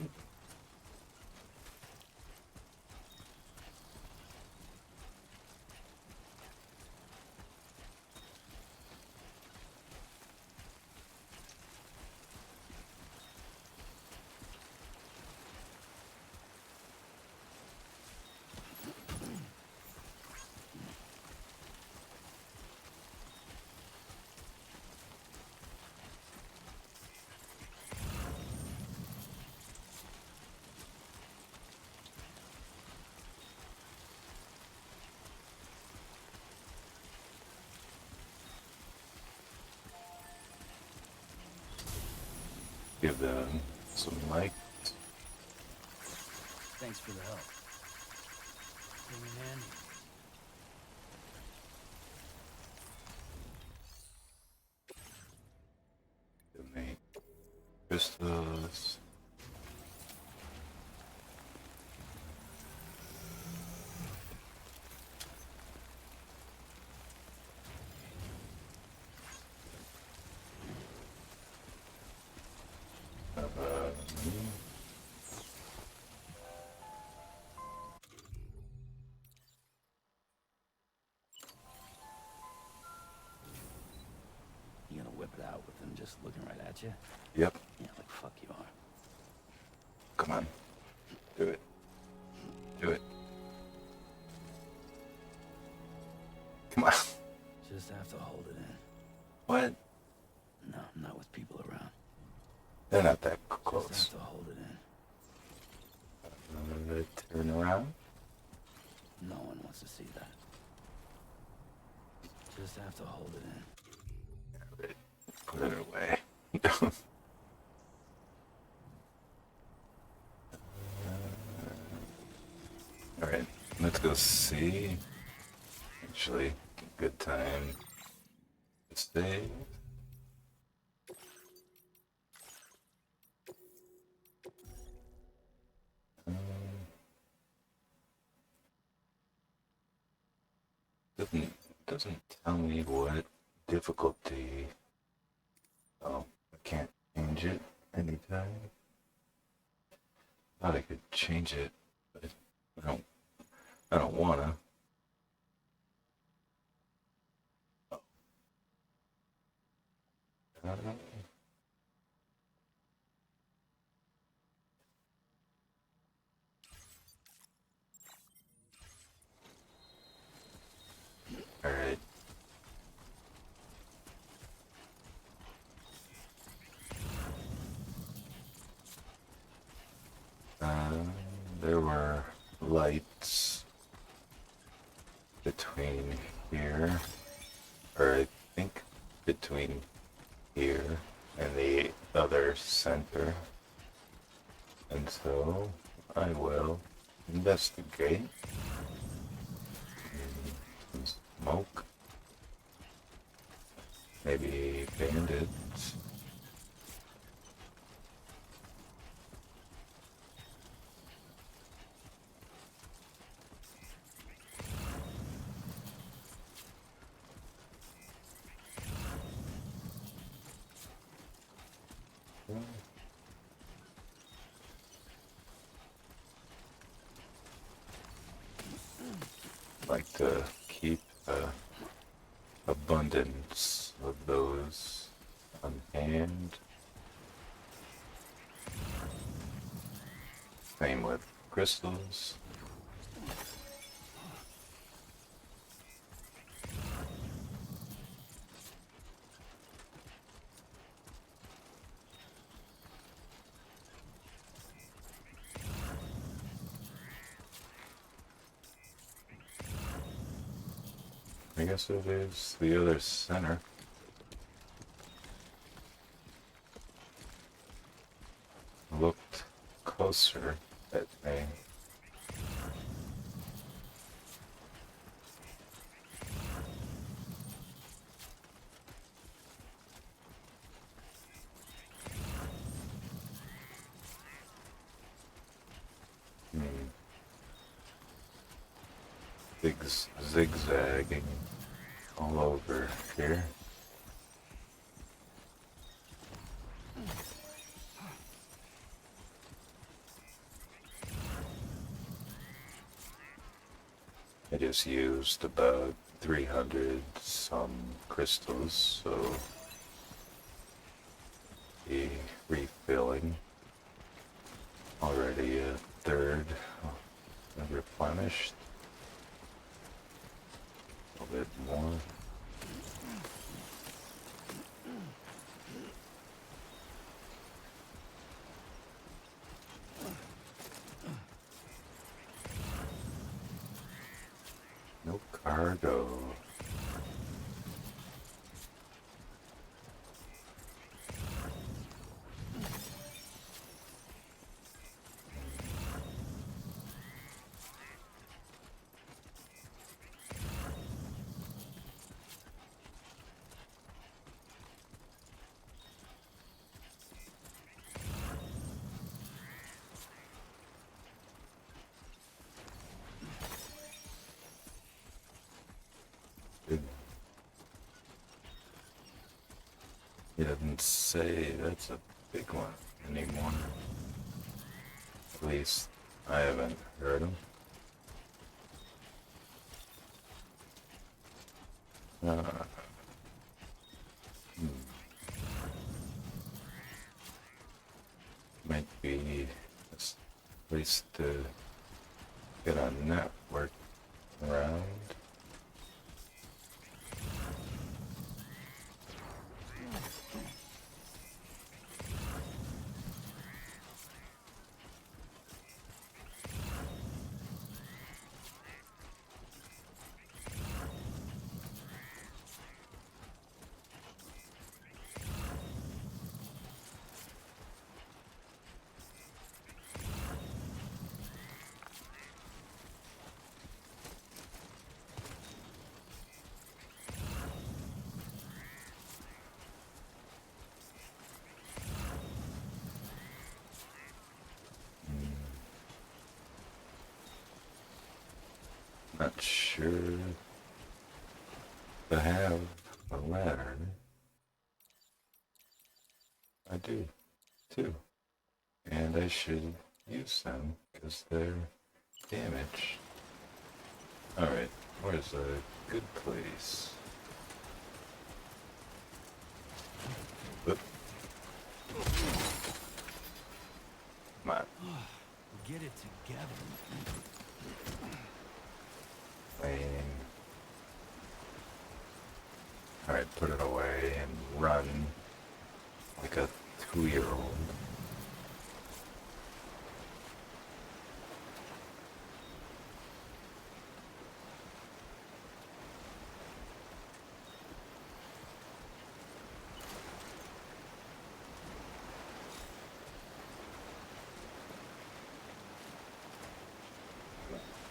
Give them some light. Thanks for the help. Came in handy. Give me crystals. You gonna whip it out with them just looking right at you? Yep. Yeah, like fuck you are. Come on. Do it. Do it. Come on. Just have to hold it in. What? No, not with people around. They're not that Just close. have to hold it in. Turn around. No one wants to see that. Just have to hold it in. Put it away. Alright, let's go see. Actually, good time to save. Doesn't tell me what difficulty. Oh, I can't change it anytime. Thought I could change it, but I don't wanna. Alright. There were lights between here, or I think between here and the other center. And so I will investigate. Some smoke. Maybe bandits. Like to keep abundance of those on hand. Same with crystals. I guess it is the other center. Looked closer at me. Big zigzagging all over here. I just used about 300 some crystals, so be refilling. Already a third replenished. A little bit more. No cargo. He doesn't say that's a big one anymore. At least I haven't heard him. Might be a place to get a network around. Not sure to have a ladder. I do, too. And I should use them, because they're damaged. Alright, where's a good place? Oop. Come on. Get it together. Lame. Alright, put it away and run like a 2-year-old.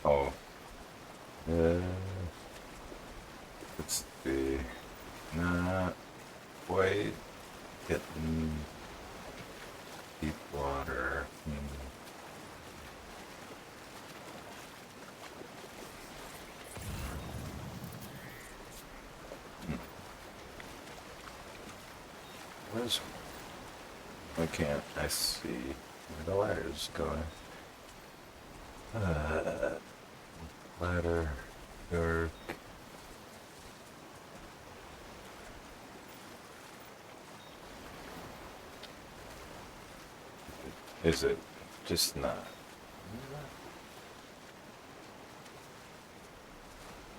Oh. Let's see. Not quite getting deep water. Where's... Why can't I see where the ladder's going? Ladder, dark. Is it just not?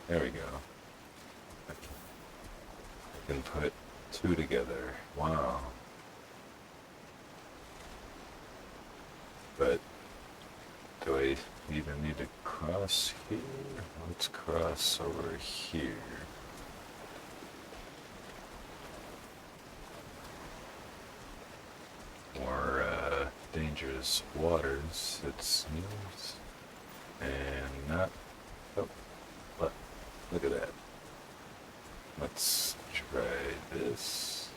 There we go. I can put two together. Wow. But do I even need to cross here? Let's cross over here. More dangerous waters, it seems. And not... Oh, look at that. Let's try this.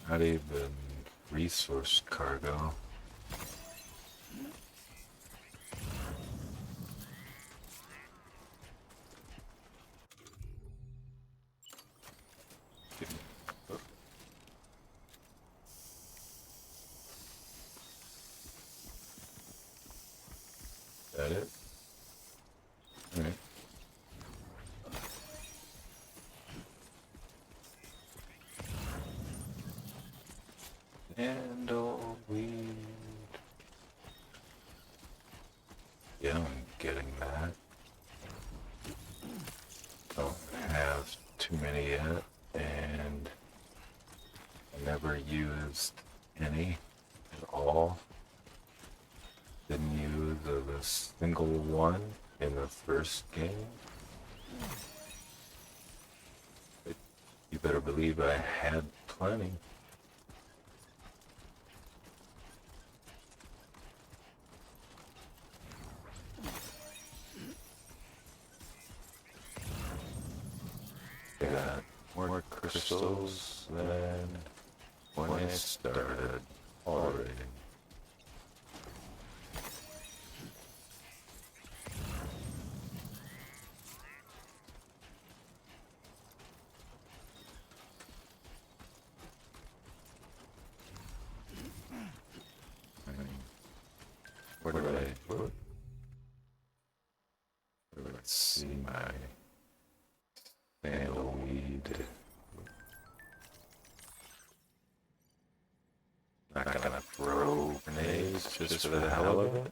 Not even resource cargo. That it? Alright. And all weed. Yeah, I'm getting that. Don't have too many yet, and I never used any at all. Didn't use a single one in the first game. But you better believe I had plenty. Got more crystals than when I started already. Where did I put? Let's see my sandalweed. Not gonna throw grenades just for the hell of it.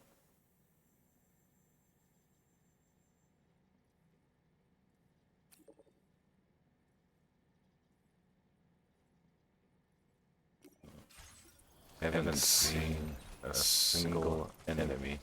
Haven't seen a single enemy.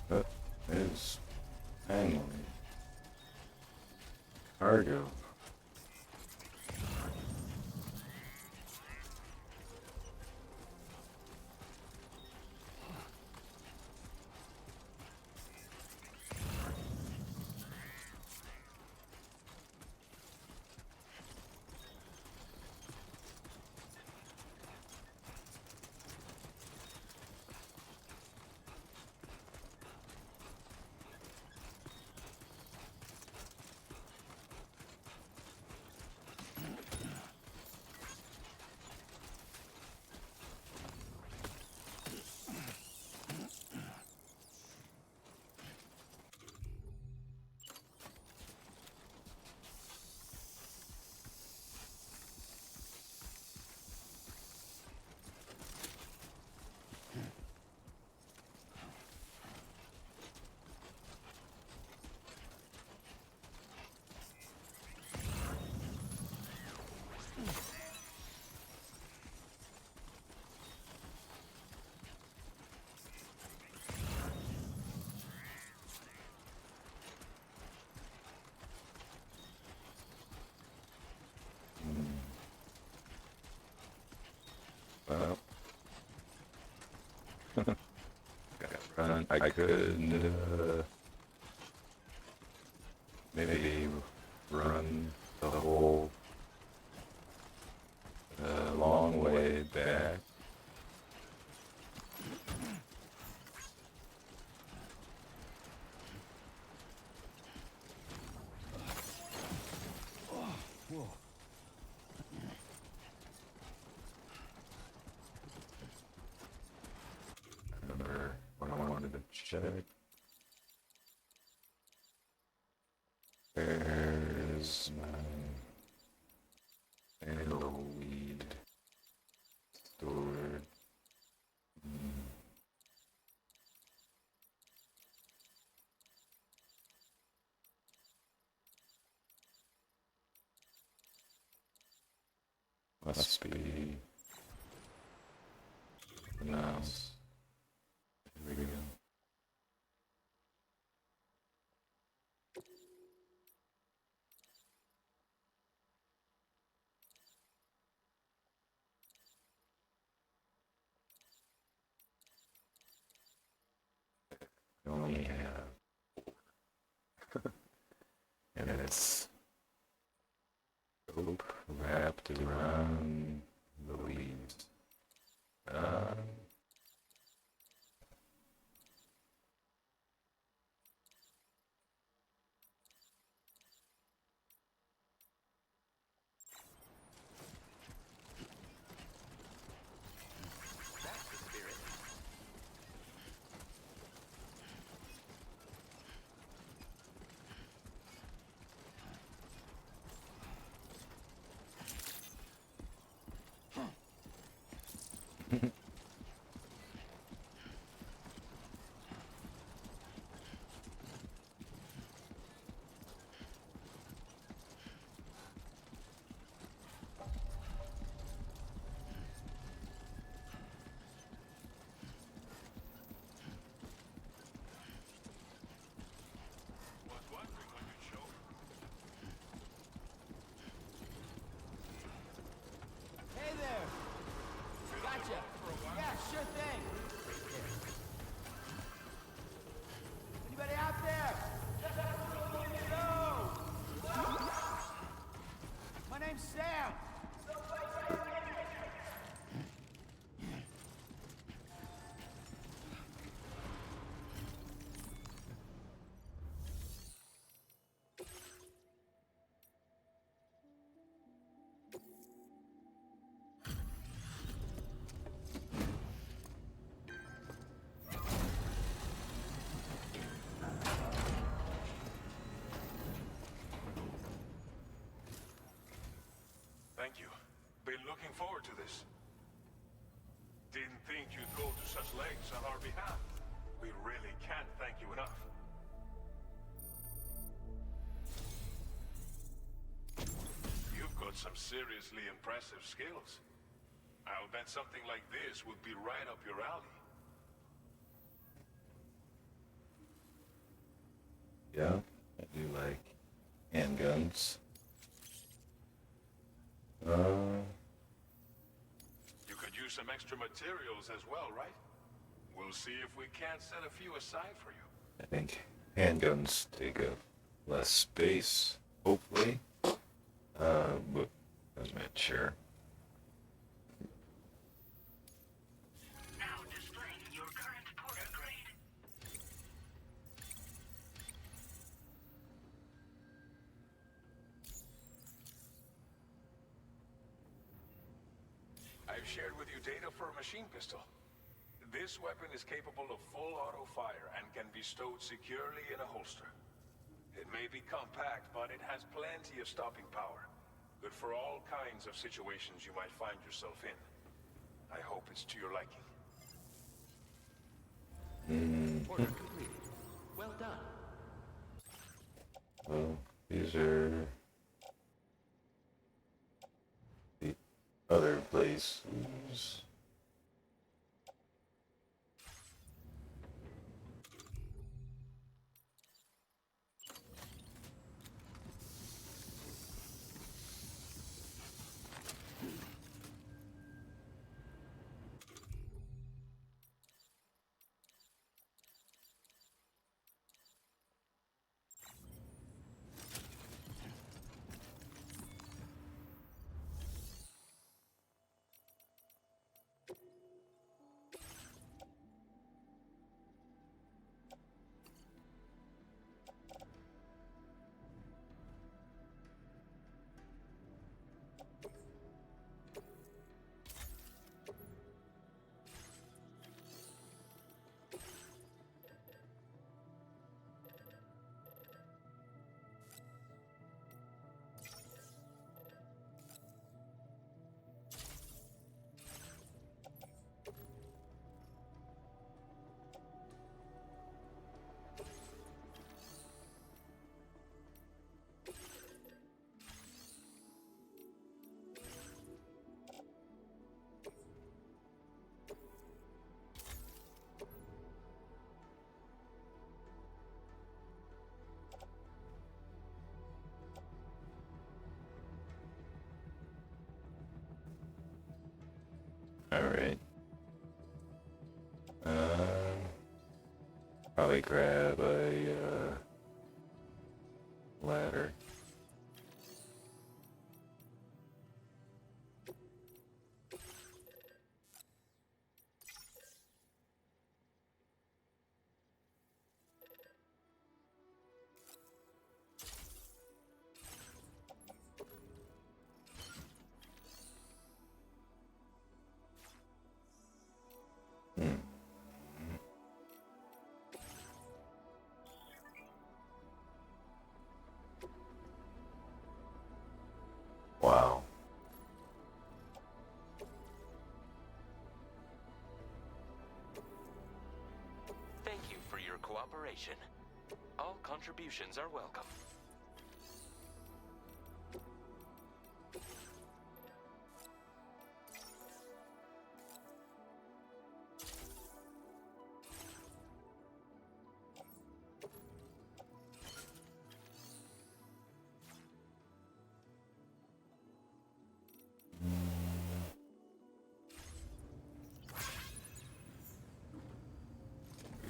That is hang on. Cargo. Well, I could maybe run the whole check. Where's my yellow weed stored? Must be now. Here we go. We only have, and it's rope wrapped around the leaves. Hey there! Gotcha! Yeah, sure thing! Anybody out there? Hello! My name's Sam! Thank you. Been looking forward to this. Didn't think you'd go to such lengths on our behalf. We really can't thank you enough. You've got some seriously impressive skills. I'll bet something like this would be right up your alley. Yeah, I do like handguns. You could use some extra materials as well, right? We'll see if we can't set a few aside for you. I think handguns take up less space, hopefully. But I'm not sure. Now displaying your current porter grade. I've shared with you data for a machine pistol. This weapon is capable of full auto fire and can be stowed securely in a holster. It may be compact, but it has plenty of stopping power. Good for all kinds of situations you might find yourself in. I hope it's to your liking. Order completed. Well done. Well, these are the other places. Alright. Probably grab a ladder. Wow. Thank you for your cooperation. All contributions are welcome.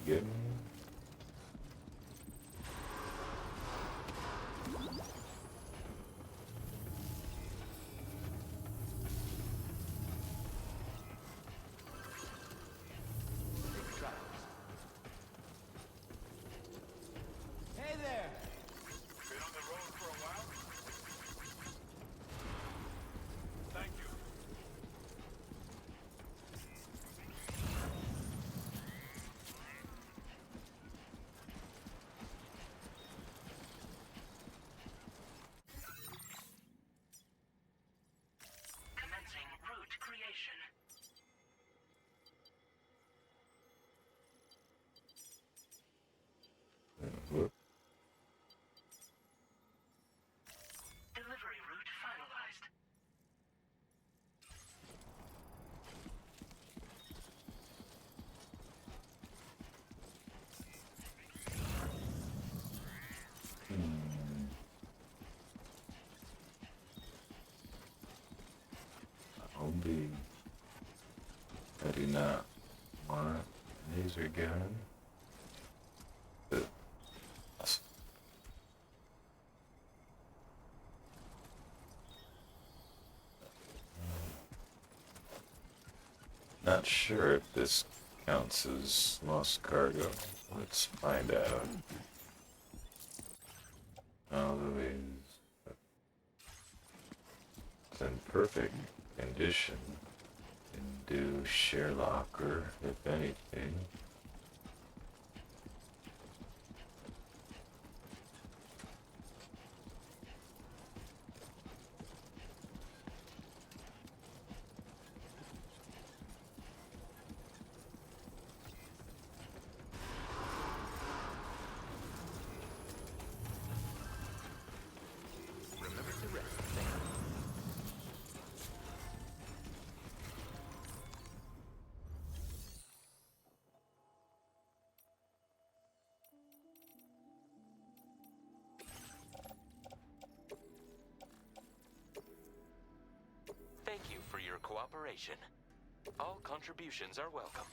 Good. Hey there! Been on the road for a while? Thank you. Commencing route creation. Whoop. Delivery route finalized. Only I do not want a laser gun. But not sure if this counts as lost cargo. Let's find out. Although it's in perfect condition. Can do share locker, if anything. Remember to rest, Sam. Thank you for your cooperation. All contributions are welcome.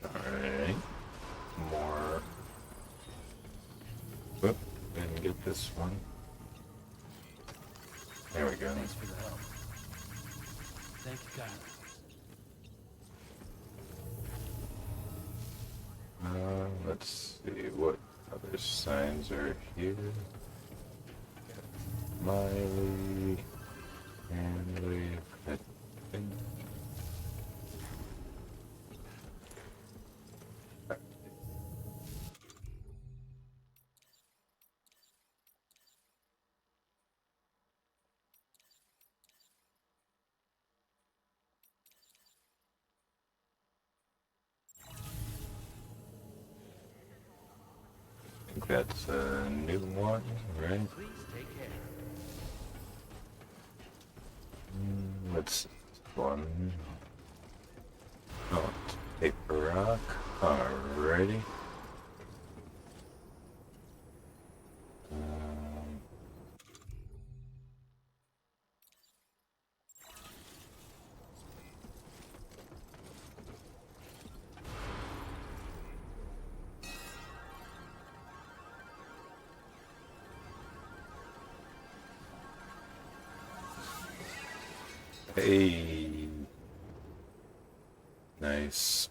Alright. More. Whoop. Didn't get this one. There we go. Thanks for the help. Thank you kindly. Let's see what other signs are here. Miley, Hanley, I think. I think that's a new one, right? Please take care. What's this one? Oh, it's paper rock. Alrighty. Hey. Nice.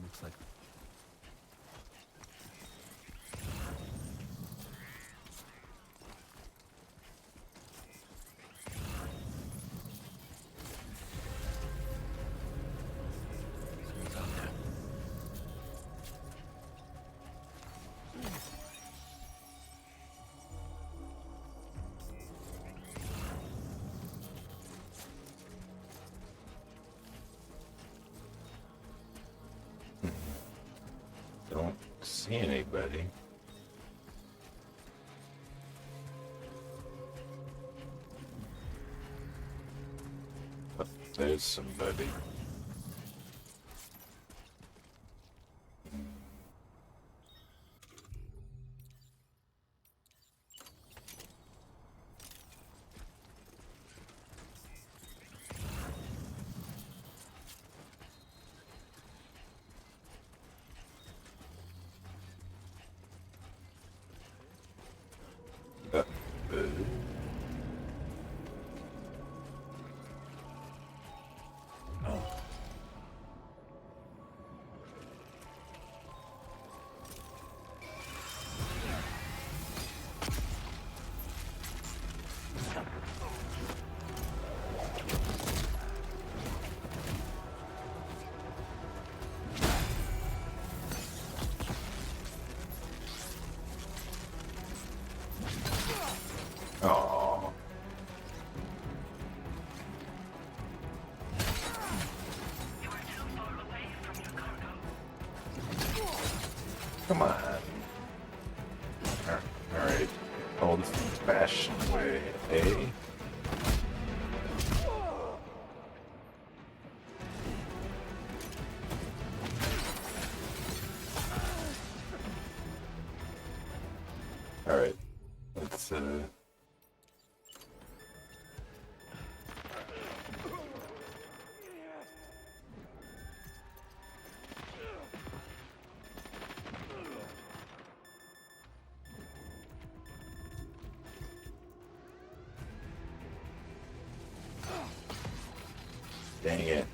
Looks like someone's out there. Don't see anybody. But there's somebody. Uh, uh, Oh, You are too far away from your cargo. come on. Alright. All the things bashed away. Hey. Alright. Let's dang it.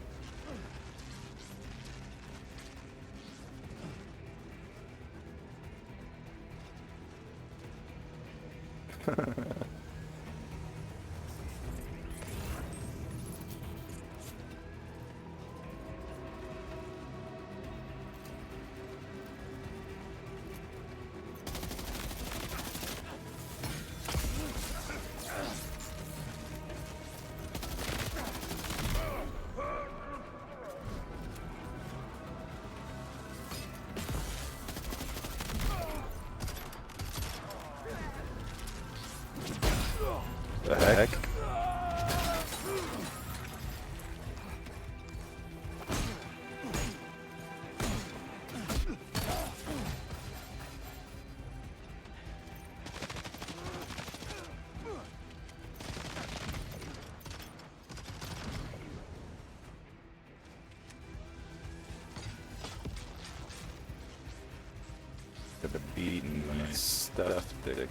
Could have beaten my stuff to the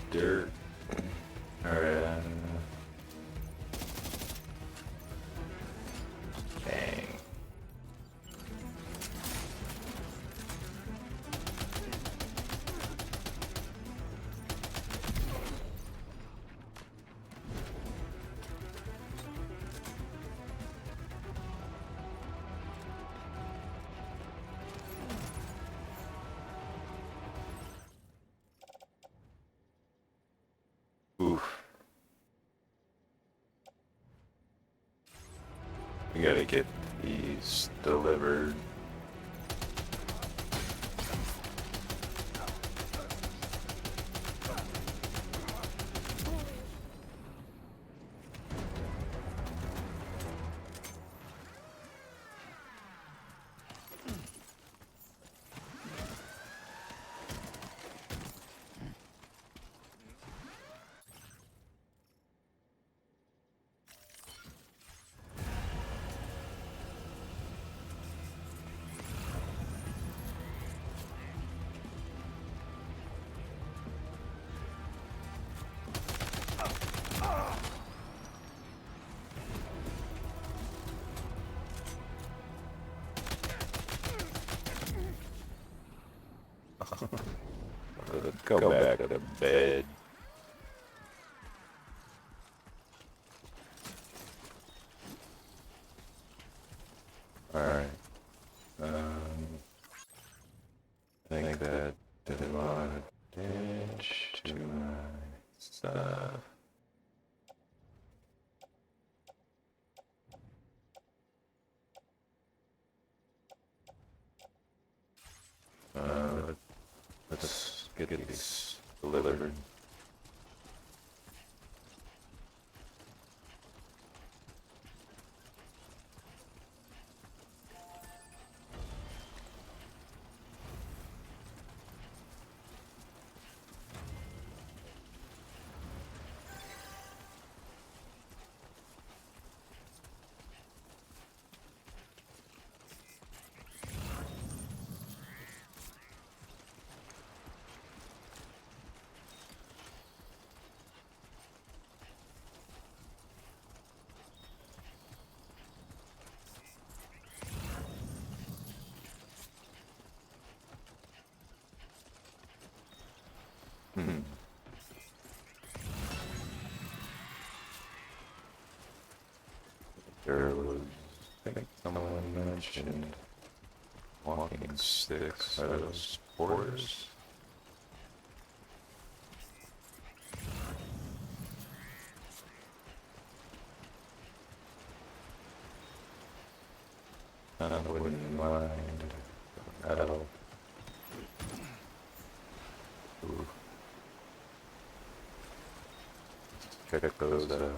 dirt. Alright. Dang. Oof. We gotta get these delivered. Go back to bed. Alright. I think that did a lot of damage to my stuff. Let's get these delivered. There was, I think someone mentioned walking sticks out of spores. I wouldn't mind at all. Ooh. Check those out.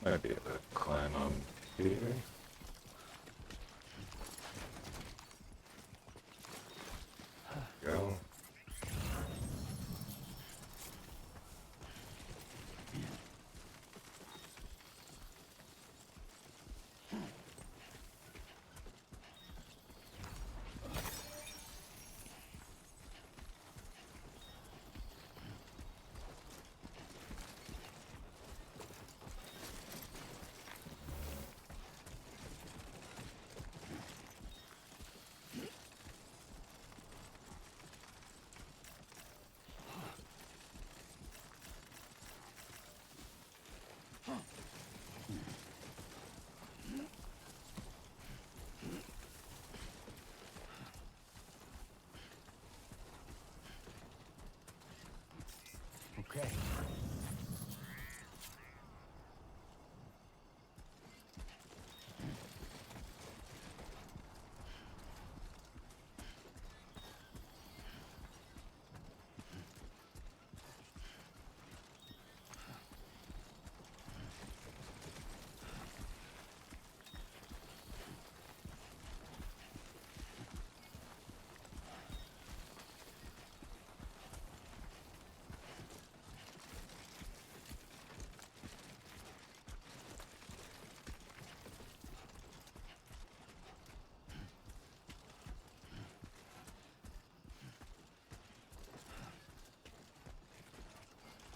Might be able to climb up here. Go. Okay.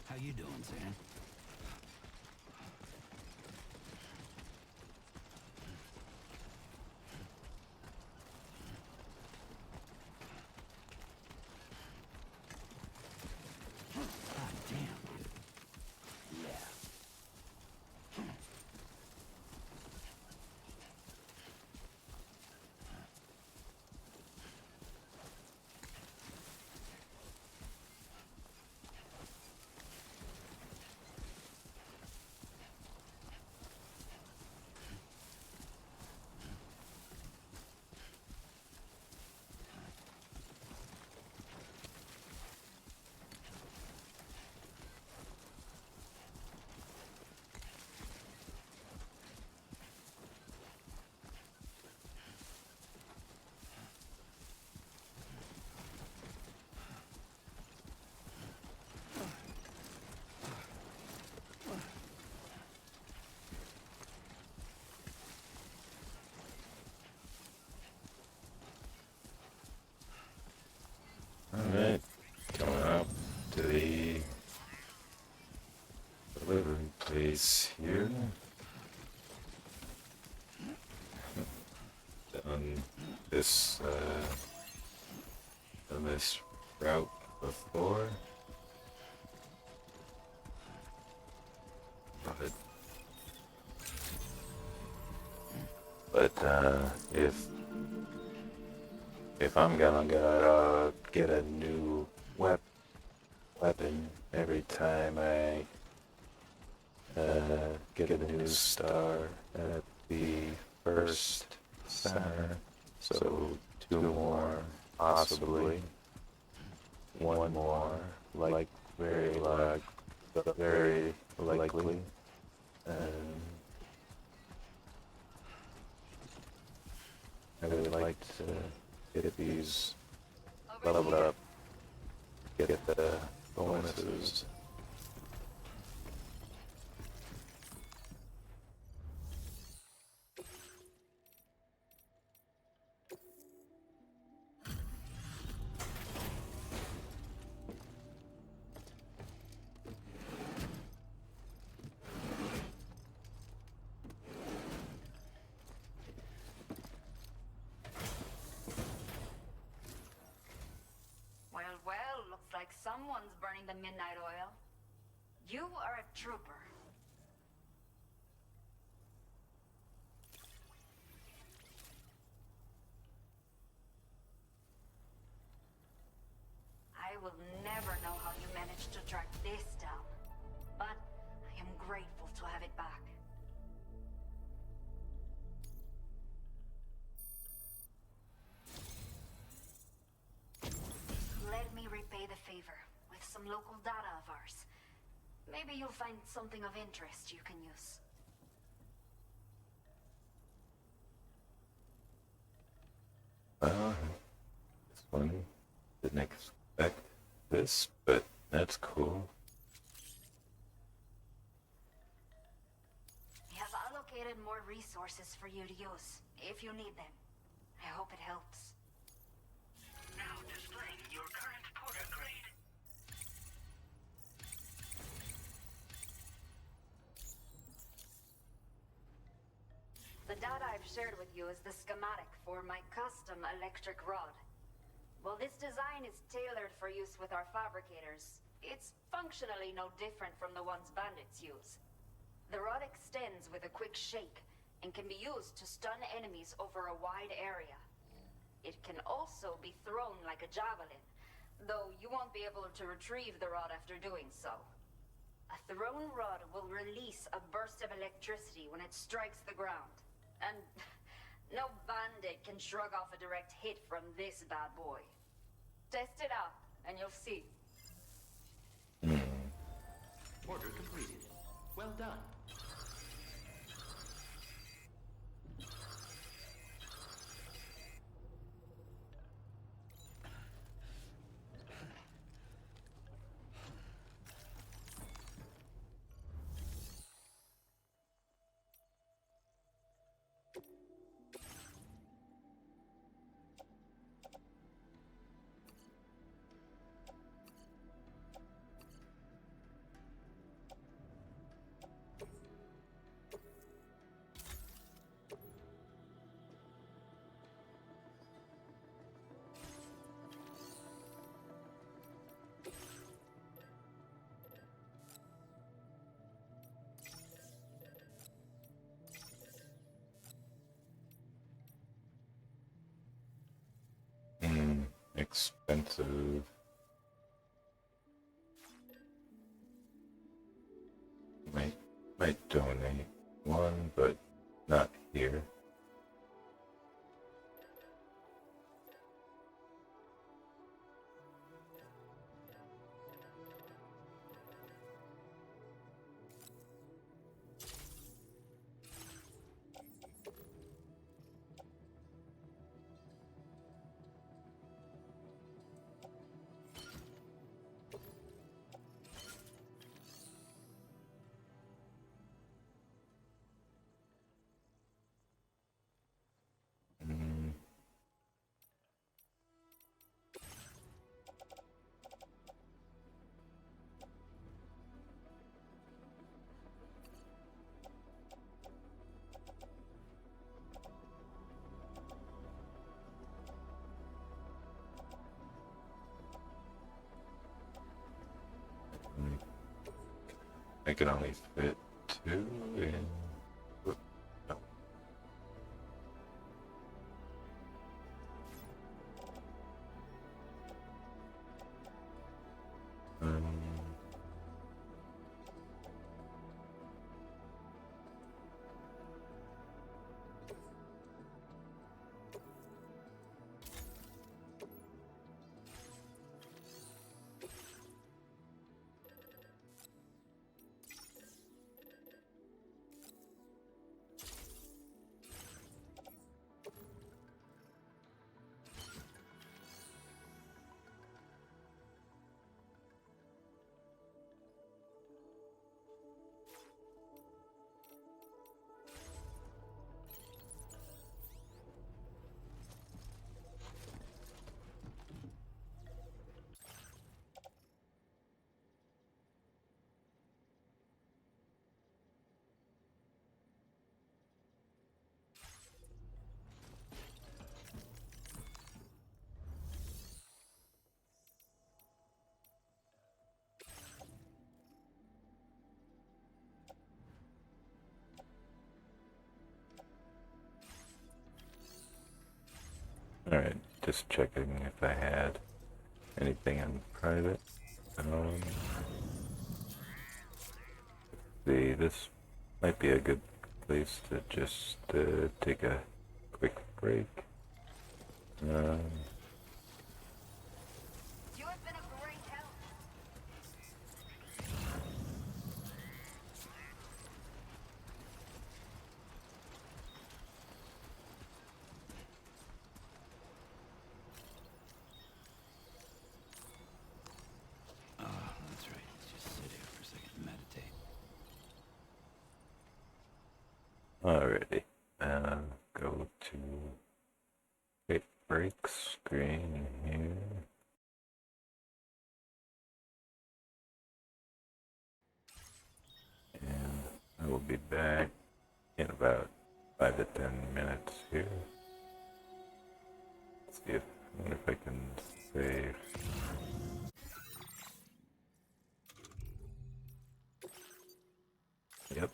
How you doing, Sam? God damn. Yeah. Alright, coming up to the delivery place here. Done this route before. But if I'm gonna get a new weapon every time I get a new star at the first center, so 2 more, possibly 1 more, very likely, and I would like to get these leveled up, get the bonuses. Well, looks like someone's burning the midnight oil. You are a trooper. I will never know how you managed to track this down, but I am grateful to have it back. Let me repay the favor with some local data of ours. Maybe you'll find something of interest you can use. one. Didn't expect this, but that's cool. We have allocated more resources for you to use, if you need them. I hope it helps. Now displaying your current porter grade. The data I've shared with you is the schematic for my custom electric rod. While this design is tailored for use with our fabricators, it's functionally no different from the ones bandits use. The rod extends with a quick shake and can be used to stun enemies over a wide area. It can also be thrown like a javelin, though you won't be able to retrieve the rod after doing so. A thrown rod will release a burst of electricity when it strikes the ground. And no bandit can shrug off a direct hit from this bad boy. Test it out, and you'll see. Order completed. Well done. Expensive. Might donate one, but not here. I can only fit 2 in. No. Alright, just checking if I had anything in private. See, this might be a good place to just take a quick break. You have been a great help. Alrighty. Go to it break screen here. And I will be back in about 5 to 10 minutes here. Let's see if, I wonder if I can save. Yep.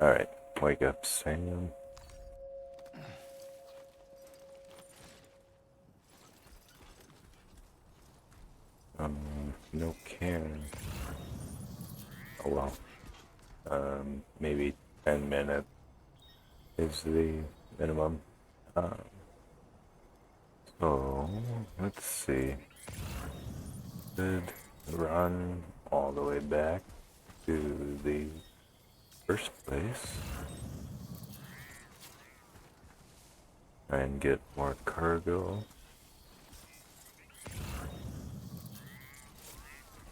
Alright, wake up, Sam. No can. Oh well. Maybe 10 minutes is the minimum. So, let's see. Could run all the way back to the first place and get more cargo.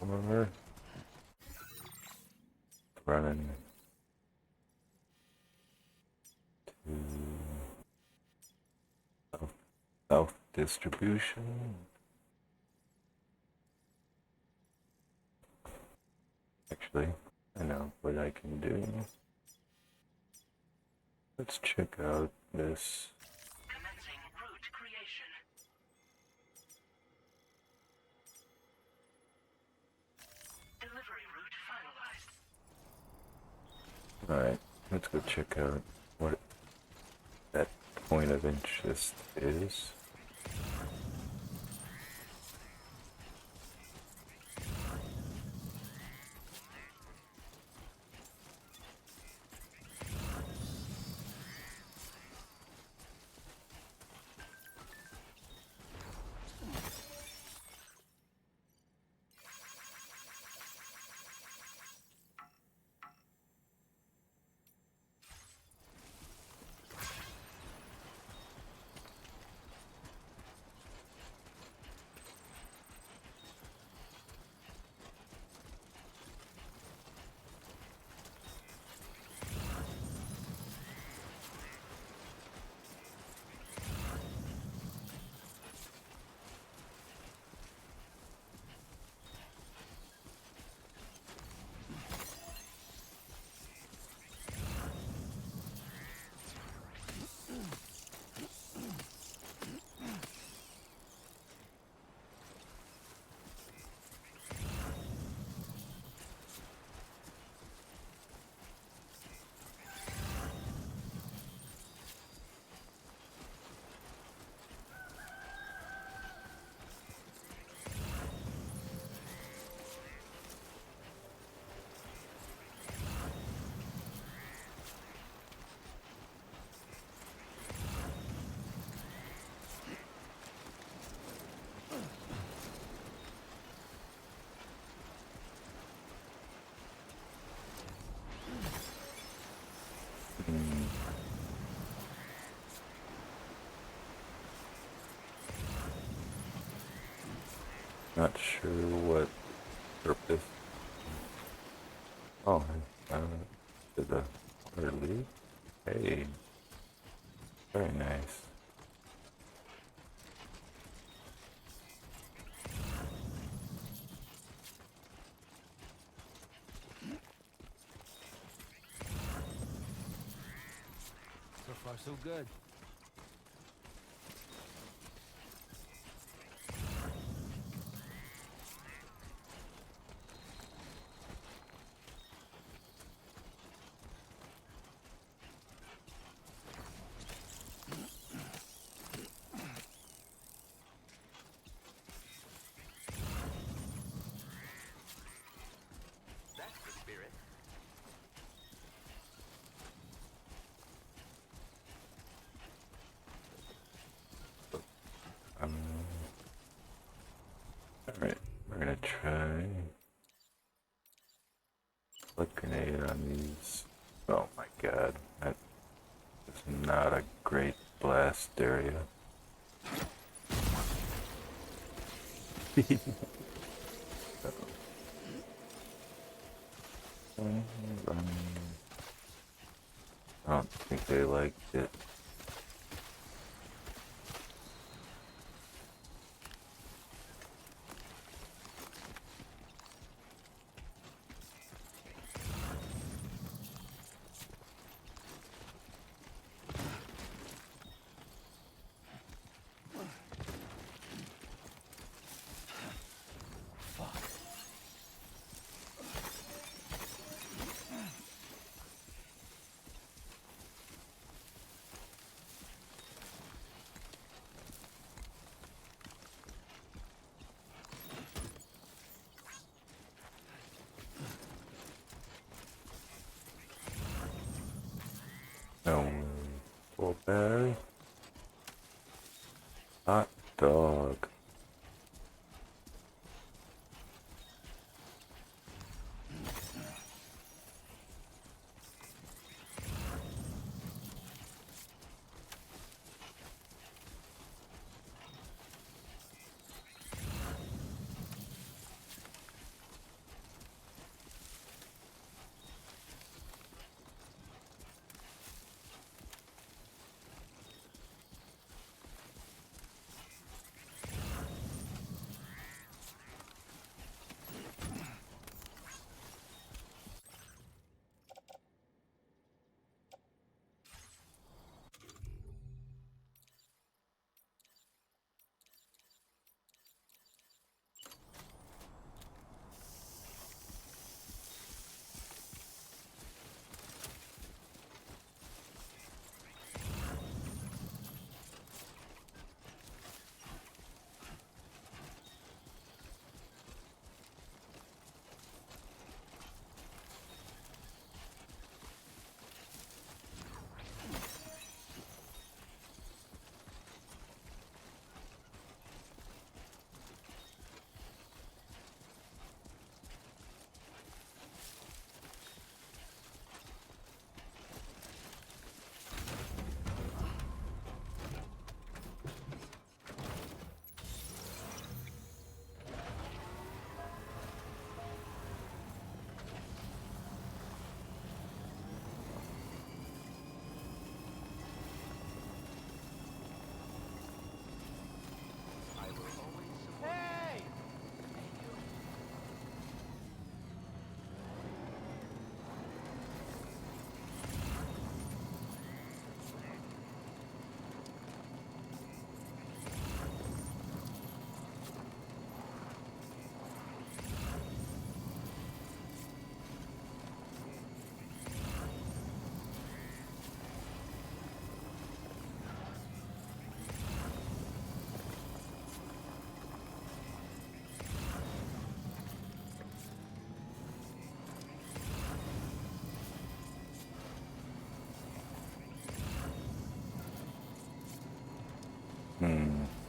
Or running to south distribution. Actually, I know what I can do. Let's check out this. Commencing route creation. Delivery route finalized. Alright, let's go check out what that point of interest is. Not sure what purpose. Oh, did the water leave? Hey, very nice. So far, so good. That's the spirit. Alright, we're gonna try flood grenade on these. Oh my god, that is not a great blast area. I don't think they liked it. Barry. Hot dog. Hey!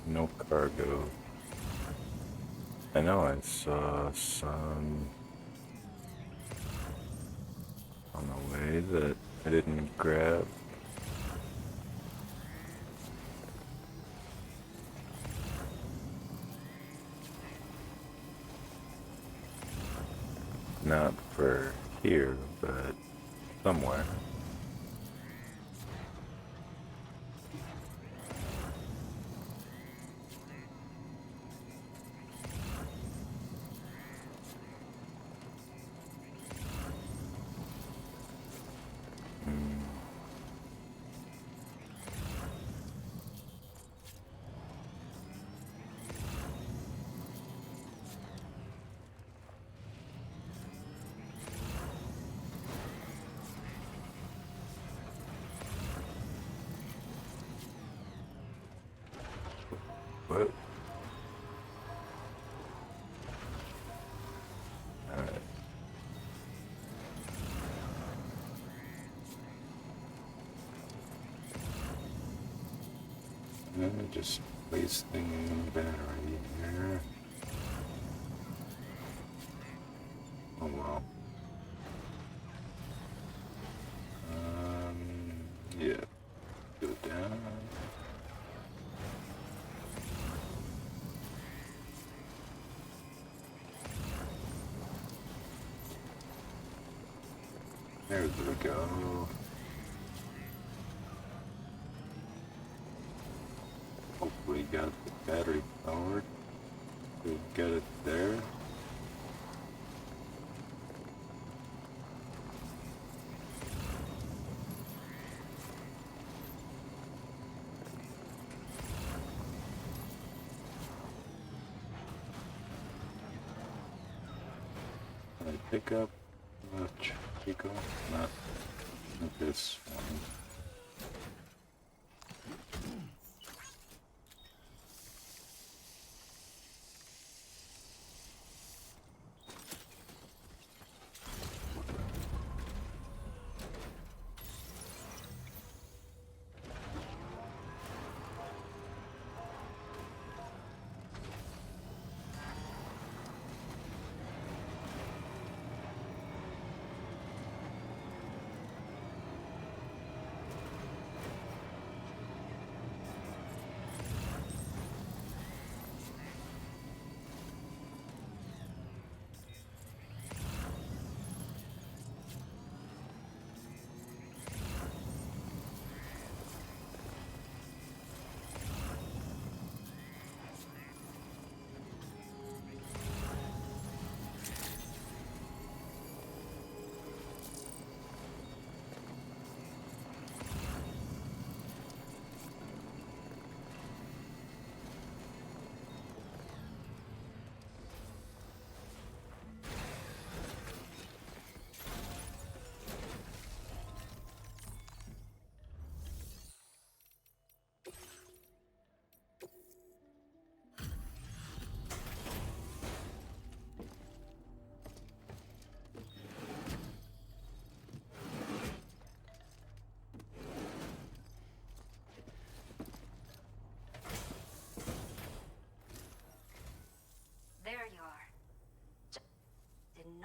No cargo. I know I saw some on the way that I didn't grab. Not for here, but somewhere. What? Alright. Let me just wasting battery here. Oh well. Yeah. Go down. There we go. Hopefully got the battery powered. We got it there. Can I pick up the Chico? Not this one.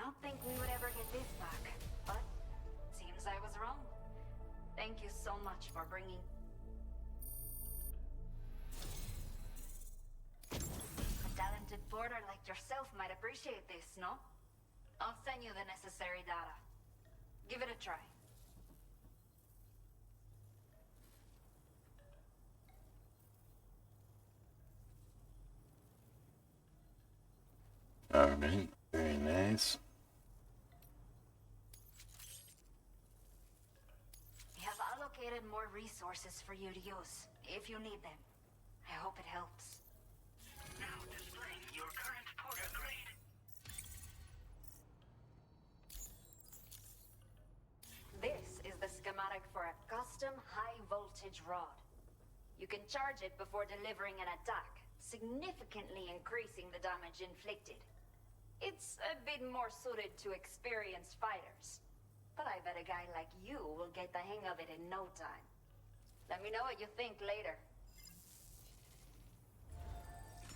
not think we would ever get this back, but seems I was wrong. Thank you so much for bringing... A talented porter like yourself might appreciate this, no? I'll send you the necessary data. Give it a try. Alright, very nice. We have allocated more resources for you to use, if you need them. I hope it helps. Now displaying your current porter grade. This is the schematic for a custom high-voltage rod. You can charge it before delivering an attack, significantly increasing the damage inflicted. It's a bit more suited to experienced fighters, but I bet a guy like you will get the hang of it in no time. Let me know what you think later.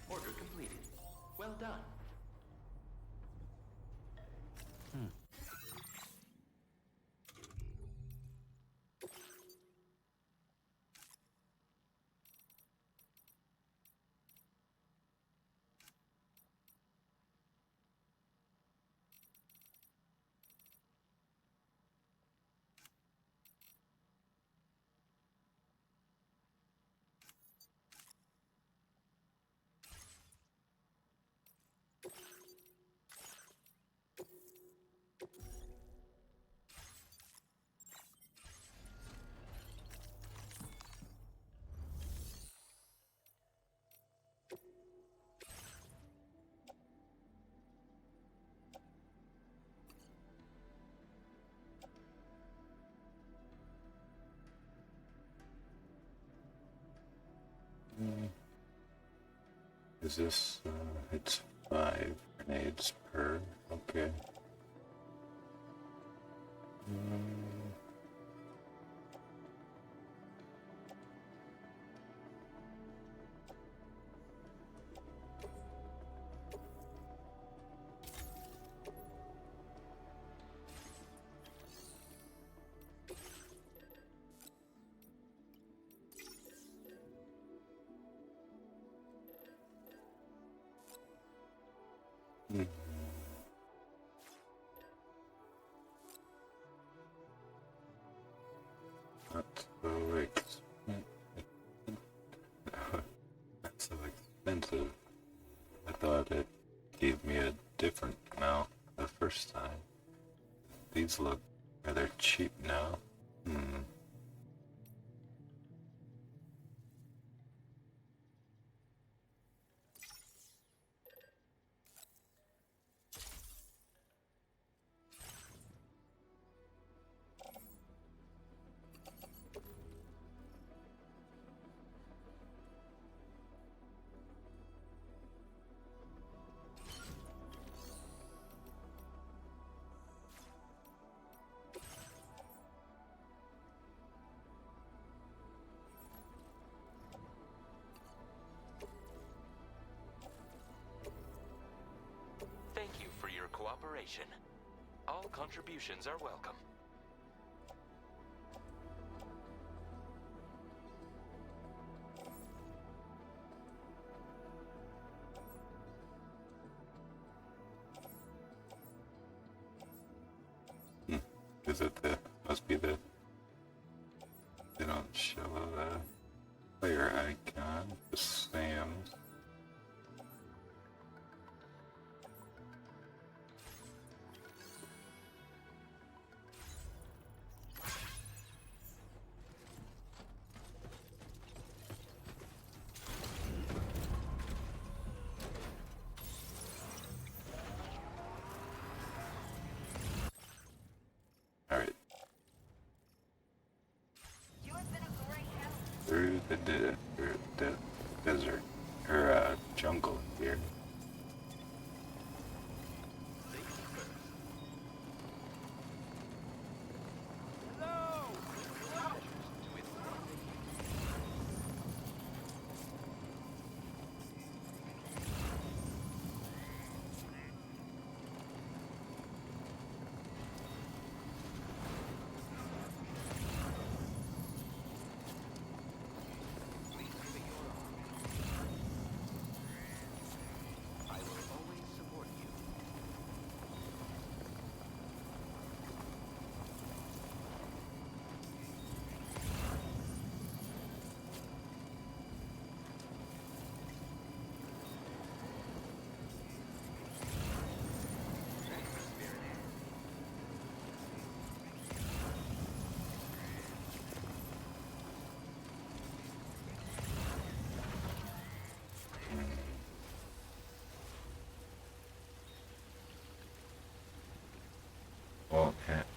Order completed. Well done. Is this, it's 5 grenades per, okay. Not so expensive. That's so expensive. I thought it gave me a different amount the first time. These look rather cheap now. Thank you for your cooperation. All contributions are welcome. Is it the, must be the, they don't show the player icon, the Sam's. Alright. You have been a great help. Through the desert.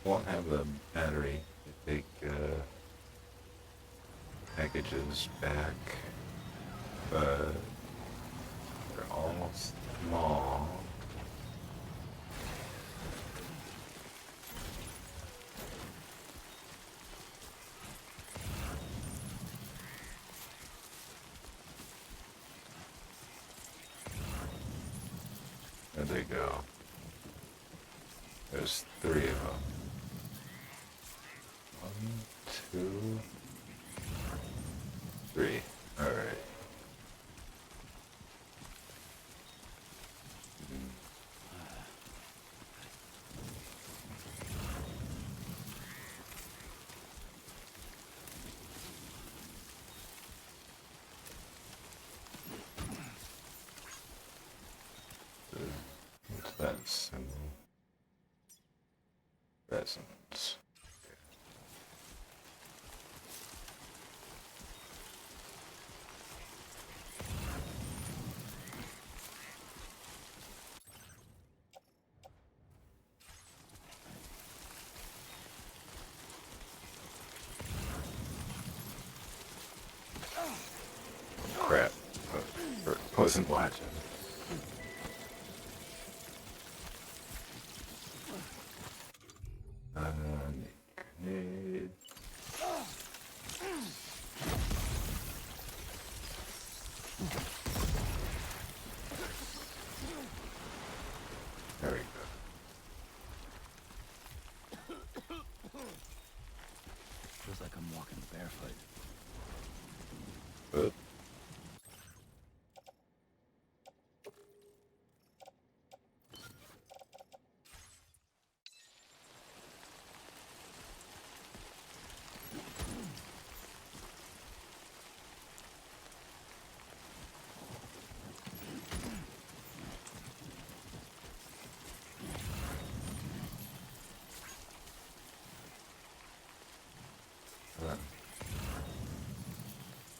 won't have the battery to take packages back, but they're all small. There they go. There's 3 of them. 1, 2, 3. All right. What's that symbol? Resonance. Crap. Wasn't watching. Grenade. There we go. Feels like I'm walking barefoot. Oop.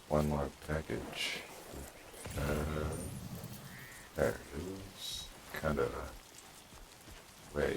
One more package. There it is. Kind of way.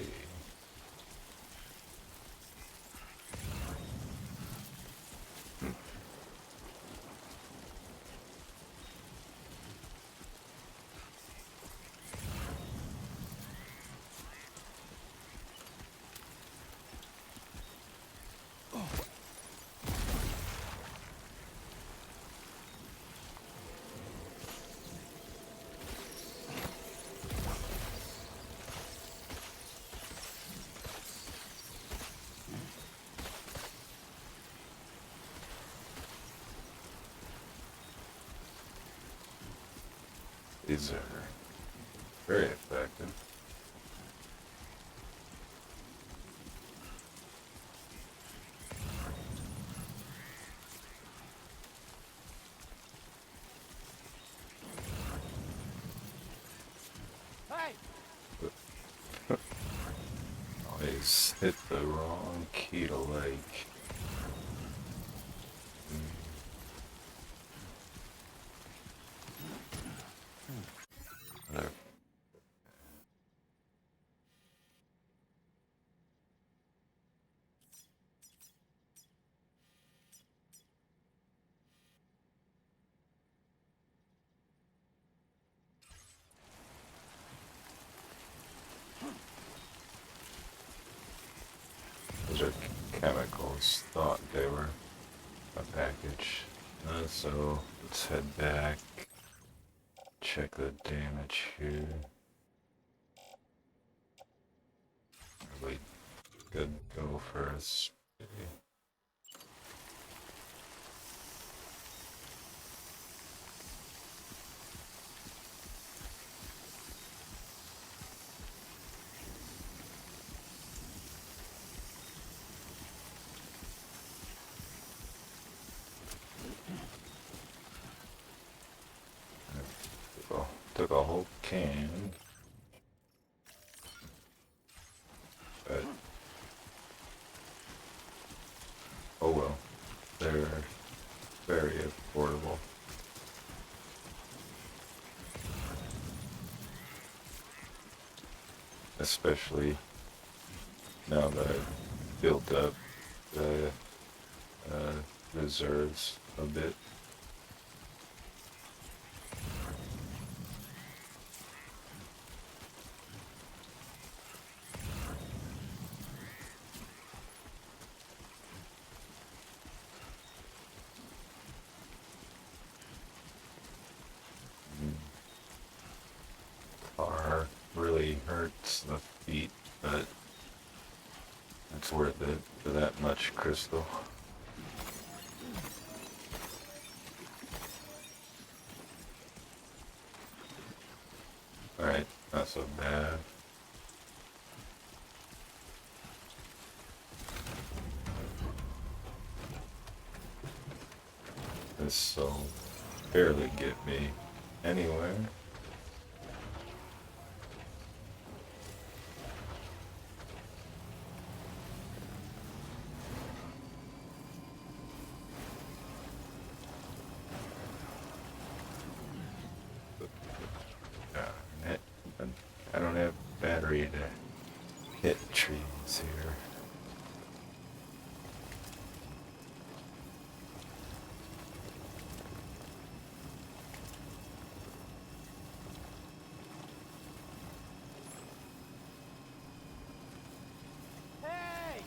These are very effective. Hey! Always hit the wrong key to like. Whatever. Those are chemicals. Thought they were a package. So let's head back. Check the damage here. Are we good to go first? Took a whole can, but oh well, they're very affordable. Especially now that built up the reserves a bit. Car really hurts the feet, but it's worth it for that much crystal. Alright, not so bad. This will barely get me anywhere. I don't have battery to hit trees here. Hey!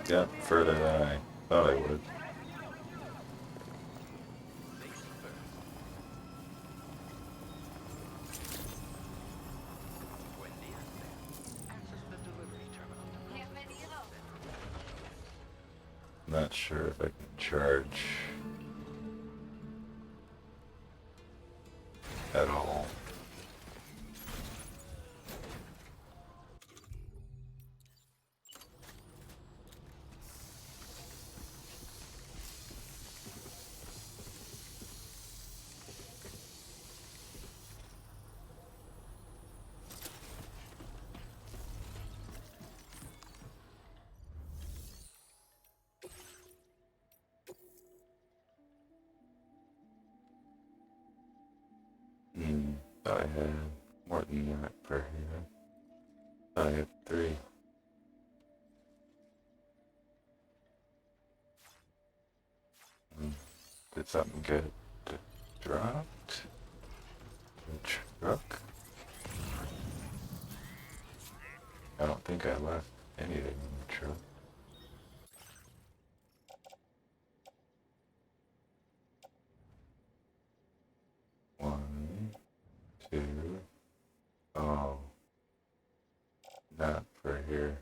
Yeah, further than I thought I would. Not sure if I can charge at all. I have more than that per here. I have 3. Did something get dropped? The truck? I don't think I left anything in the truck. One, two. Oh, not for here.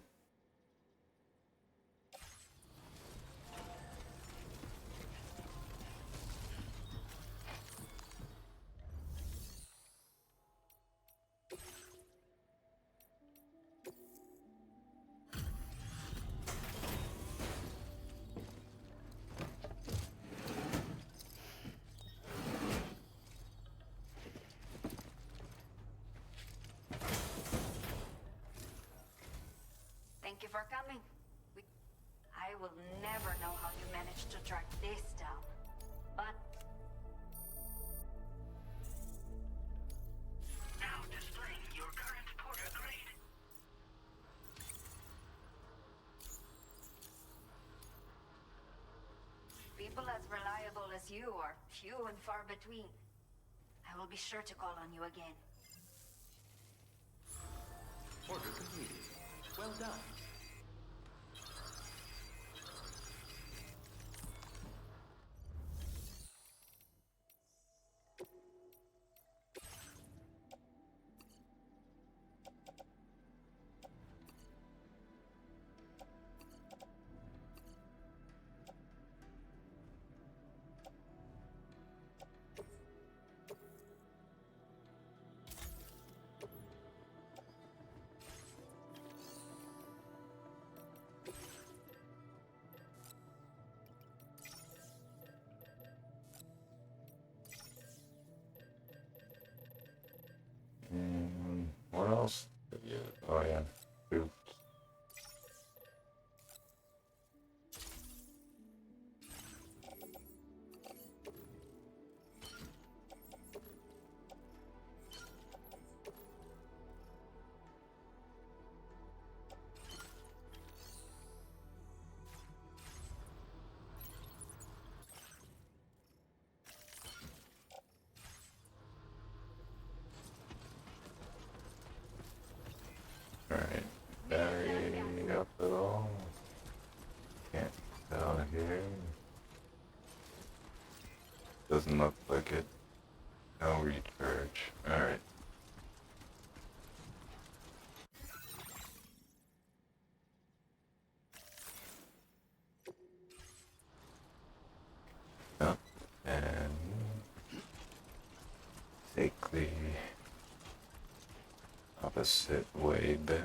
Thank you for coming. I will never know how you managed to track this down. But Now displaying your current porter grade. people as reliable as you are few and far between. I will be sure to call on you again. Order completed. Well done. else? Yeah. Oh yeah. Oops. Alright, battery up at all? Can't tell here. Doesn't look like it. No recharge. Alright. Up and take the opposite way back.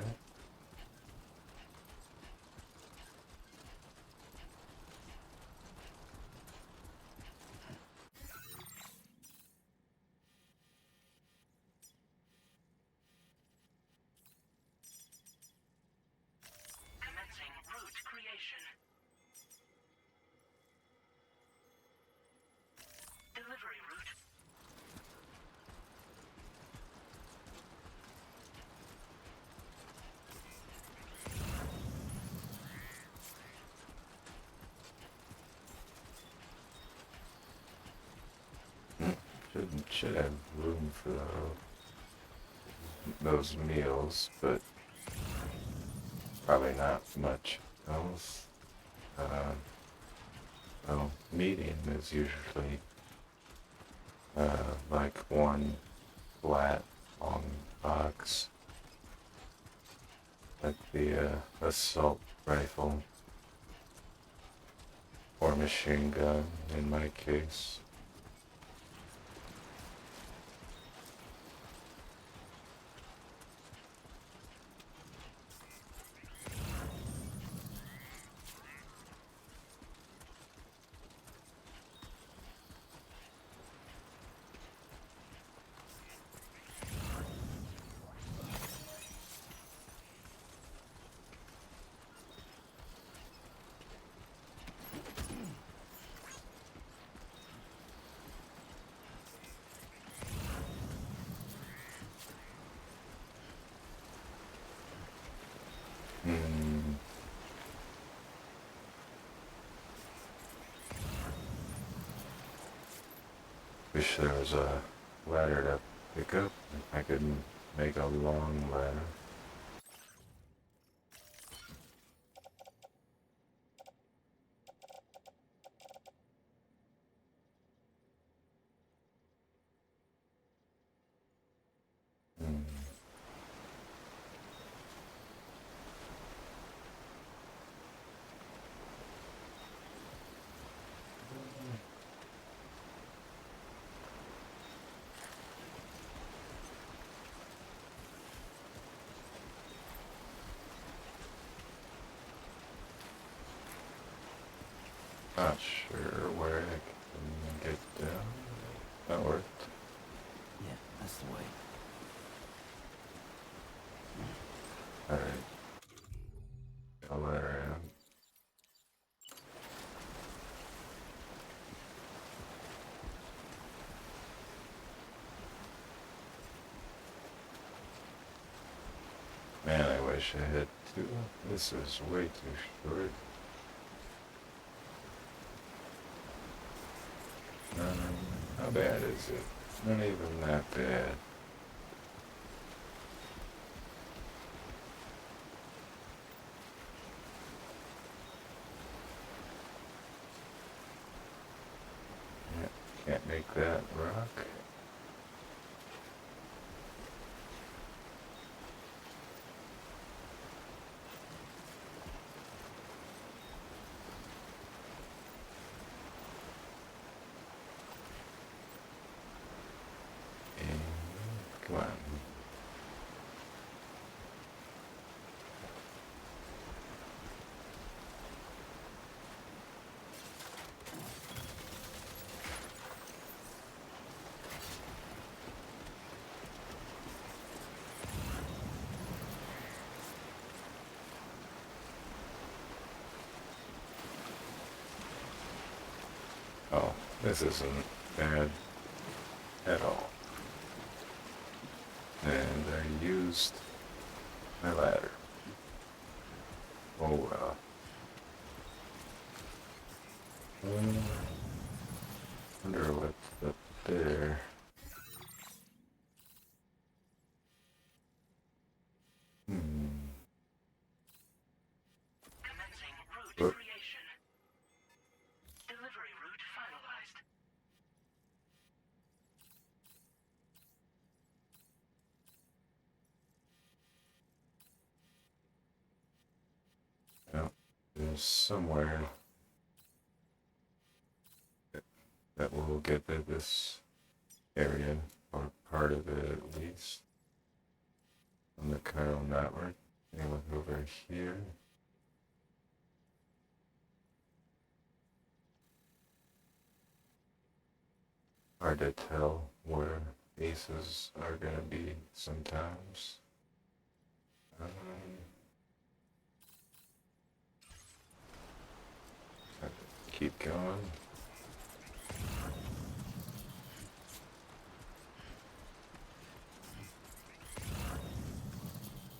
Commencing route creation. Delivery route. Should have room for those meals, but probably not much else. Well, medium is usually like one flat long box, like the assault rifle or machine gun in my case. Wish there was a ladder to pick up. I could make a long ladder. Not sure where I can get down. That worked. Yeah, that's the way. Alright. I'll let her in. Man, I wish I had two. This is way too short. How bad is it? Not even that bad. Yeah, can't make that rock. Come on. Oh, this isn't bad at all. And I used my ladder. Oh well. Wonder what's up there. Commencing route creation. Delivery route finalized. Well, there's somewhere that will get to this area, or part of it at least, on the chiral network. And look over here. Hard to tell where bases are going to be sometimes. Keep going.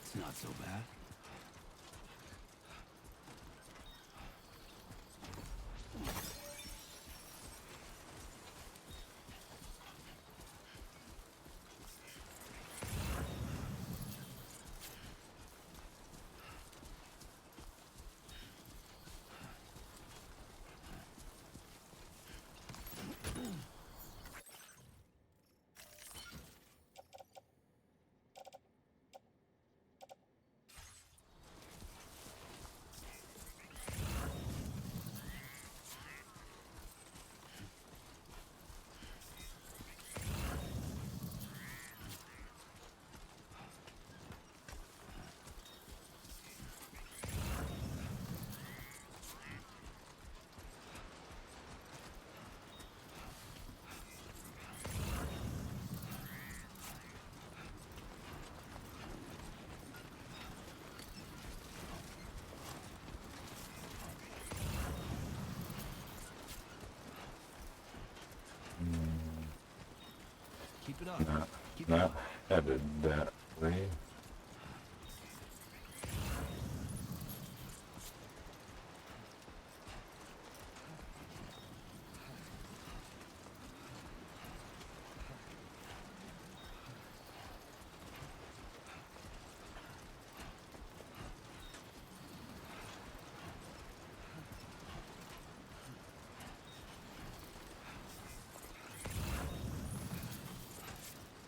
It's not so bad. Keep it up. Keep it Not up. headed that way.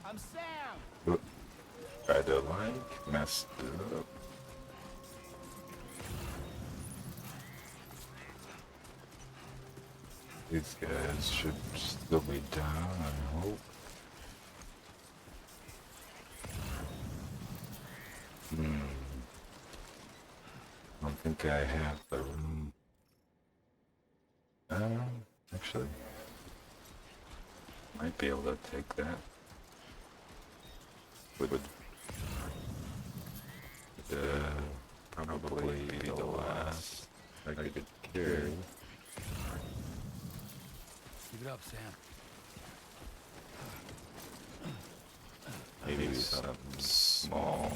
I'm Sam. Oop. Tried to messed it up. These guys should still be down, I hope. I don't think I have the room. Actually, might be able to take that. Would probably be the last I could carry. Keep it up, Sam. Maybe something small.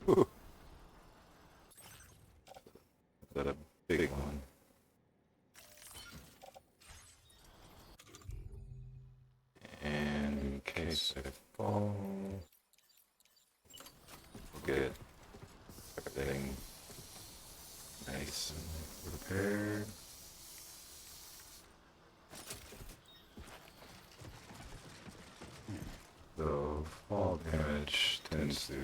Ooh. Is that a big one? And in case I fall, we'll get everything nice and prepared. So fall damage tends to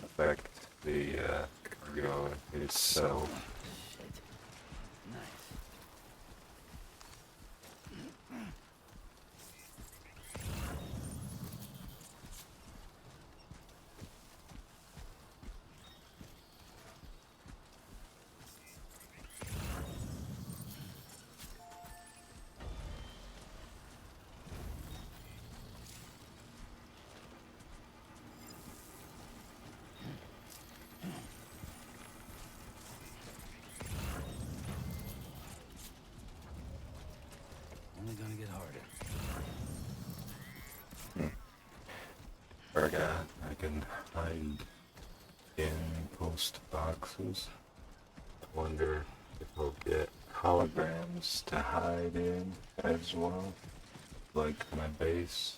affect the cargo itself. Nice. can hide in post boxes. I wonder if I'll get holograms to hide in as well, like my base.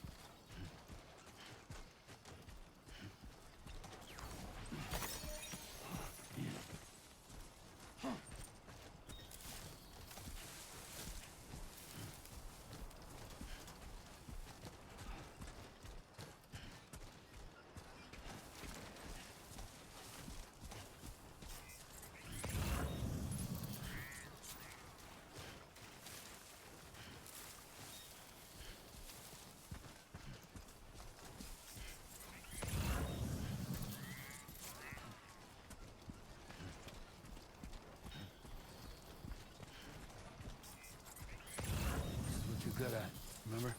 What you good at, remember?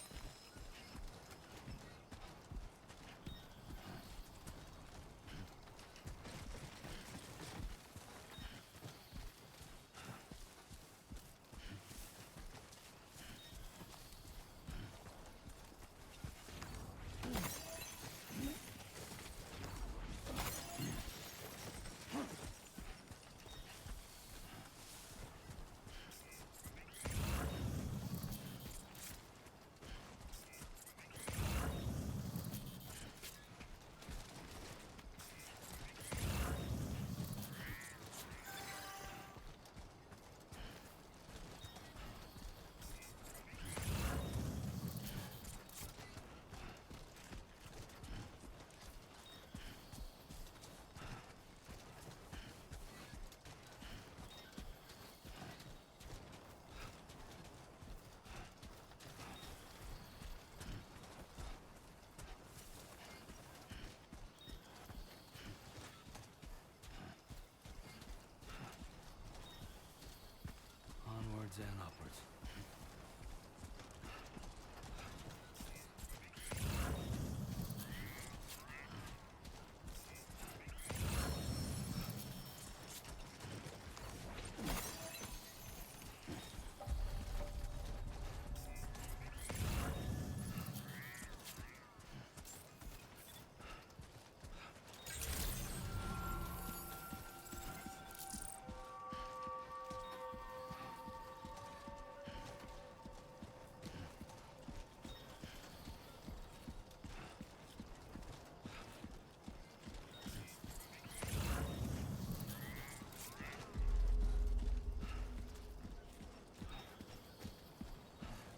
Onwards and upwards.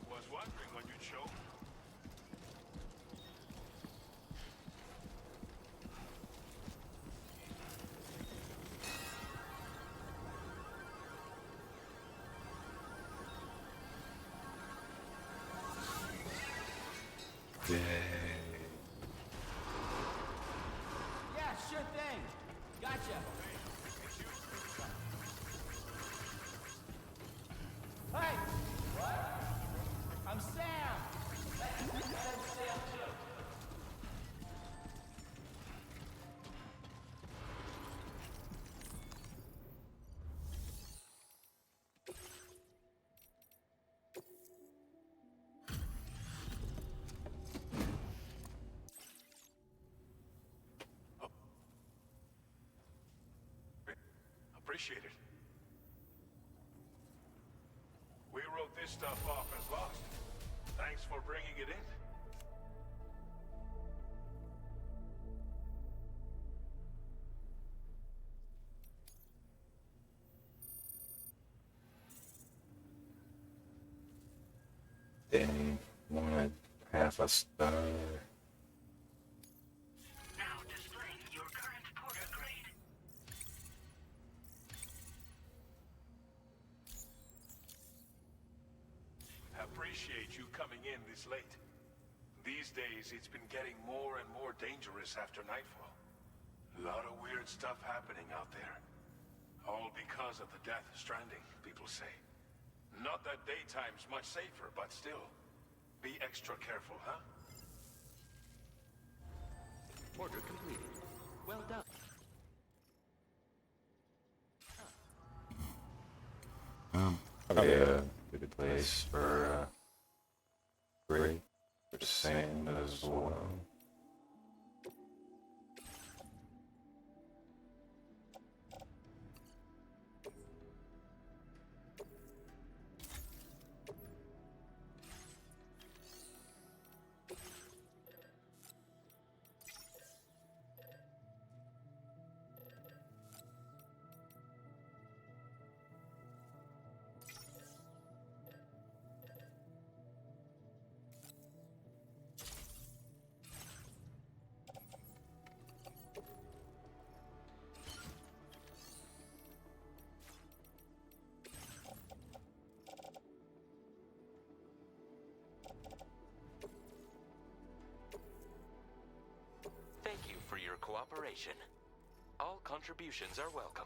Was wondering when you'd show. Yay. Yeah, sure thing. Gotcha. Hey! What? I'm Sam! Appreciate it. We wrote this stuff off as lost. Thanks for bringing it in. Dang, wanted half a star. Now displaying your current porter grade. Appreciate you coming in this late. These days, it's been getting more and more dangerous after nightfall. A lot of weird stuff happening out there. All because of the death of Stranding, people say. Not that daytime's much safer, but still. Be extra careful, huh? Order completed. Well done. Probably a good place for break for sand as well. your cooperation. All contributions are welcome.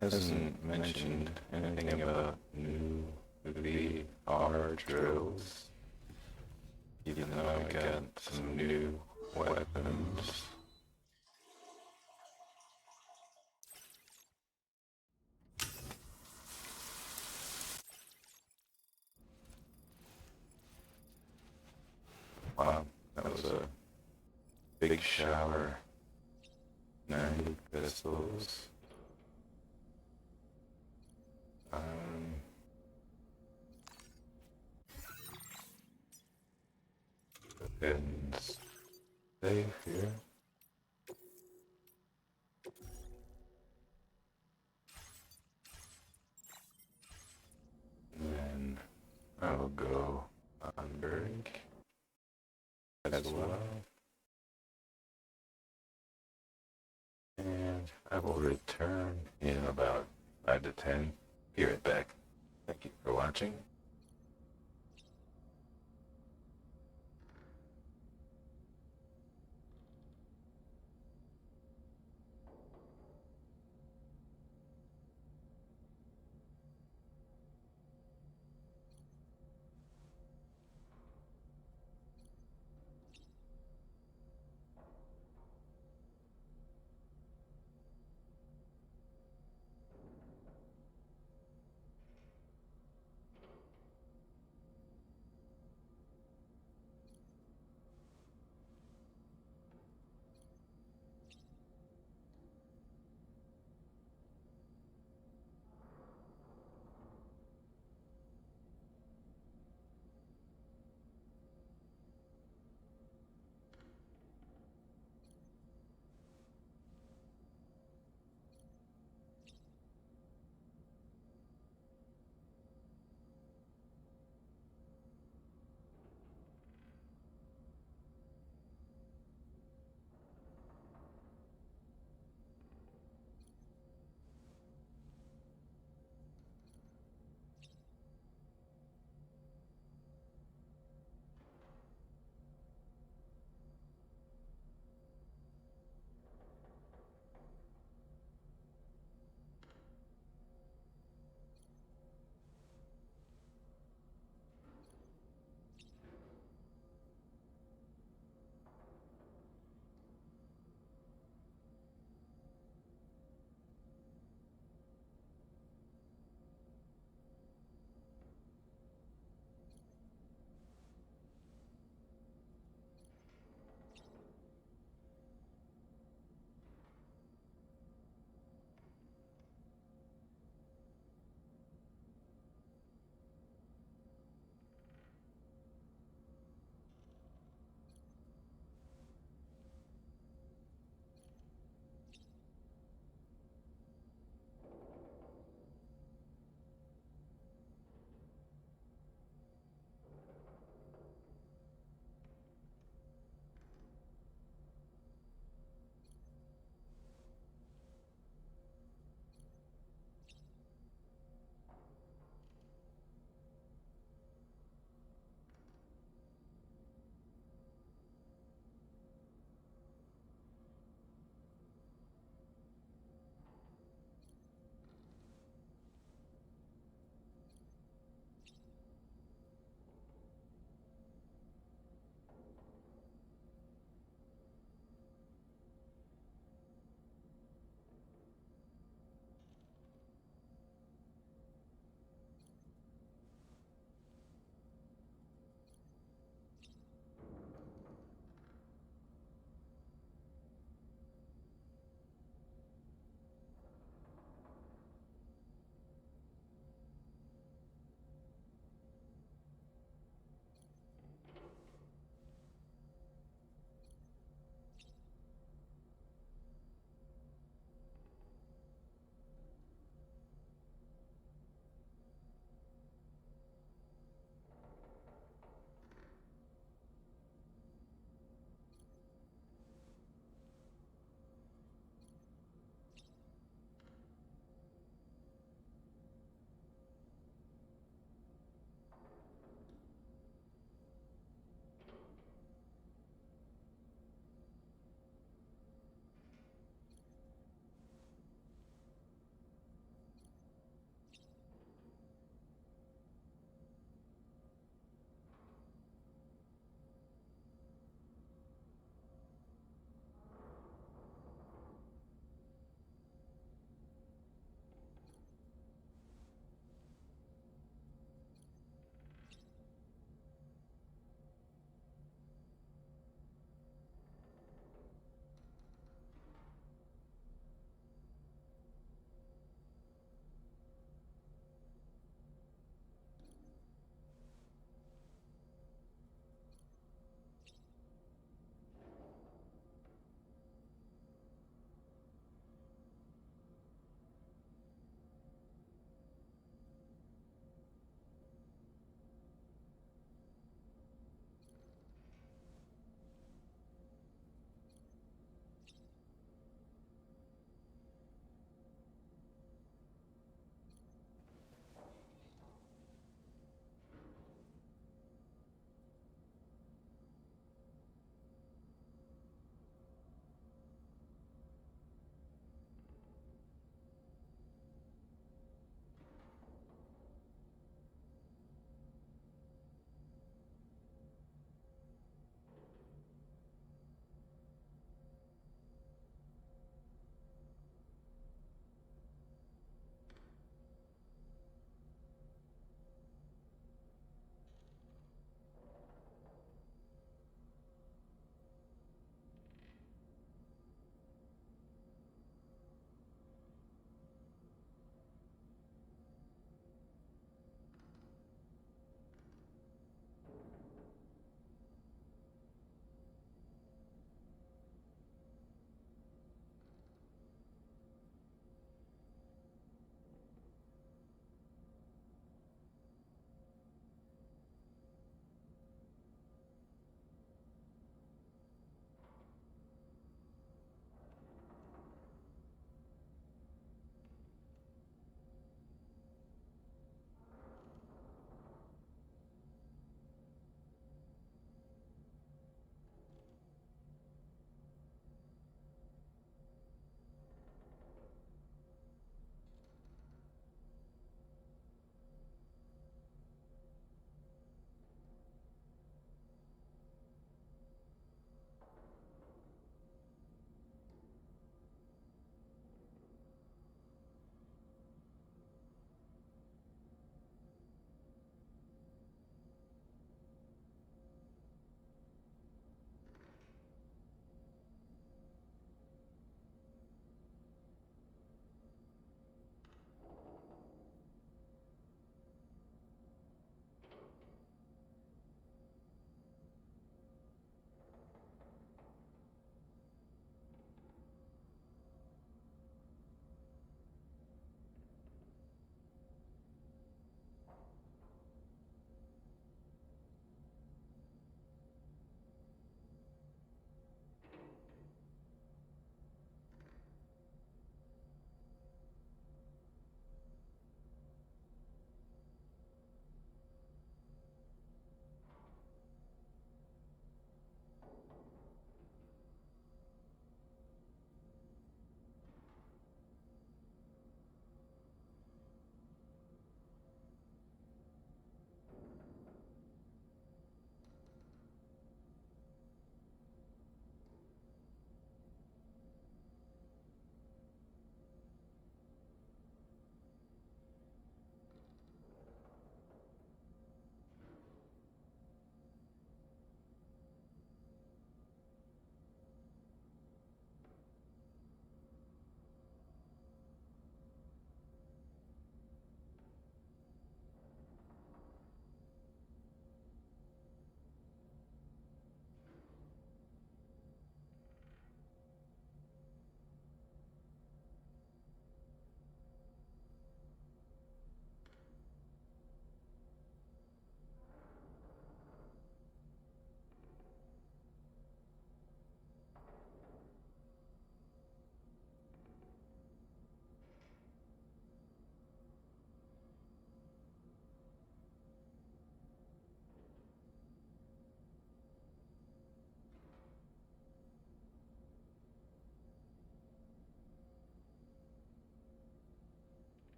Hasn't mentioned anything about new VR drills, even though I got some new weapons. Wow, that was a big shower. 90 pistols. And stay here. And then I'll go on break as well. And I will return in about 5 to 10. Be right back. Thank you for watching.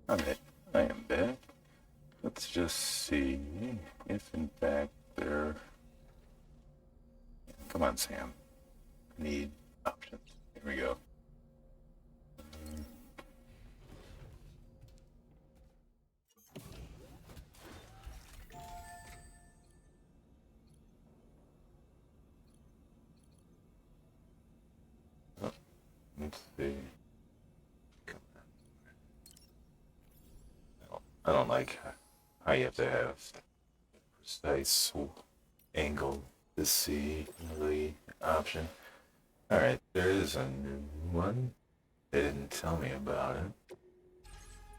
Alright, I am back. Let's just see if in fact there... Come on, Sam. I need options. Here we go. Oh, let's see. I don't like how you have to have precise angle to see the option. Alright, there is a new one. They didn't tell me about it.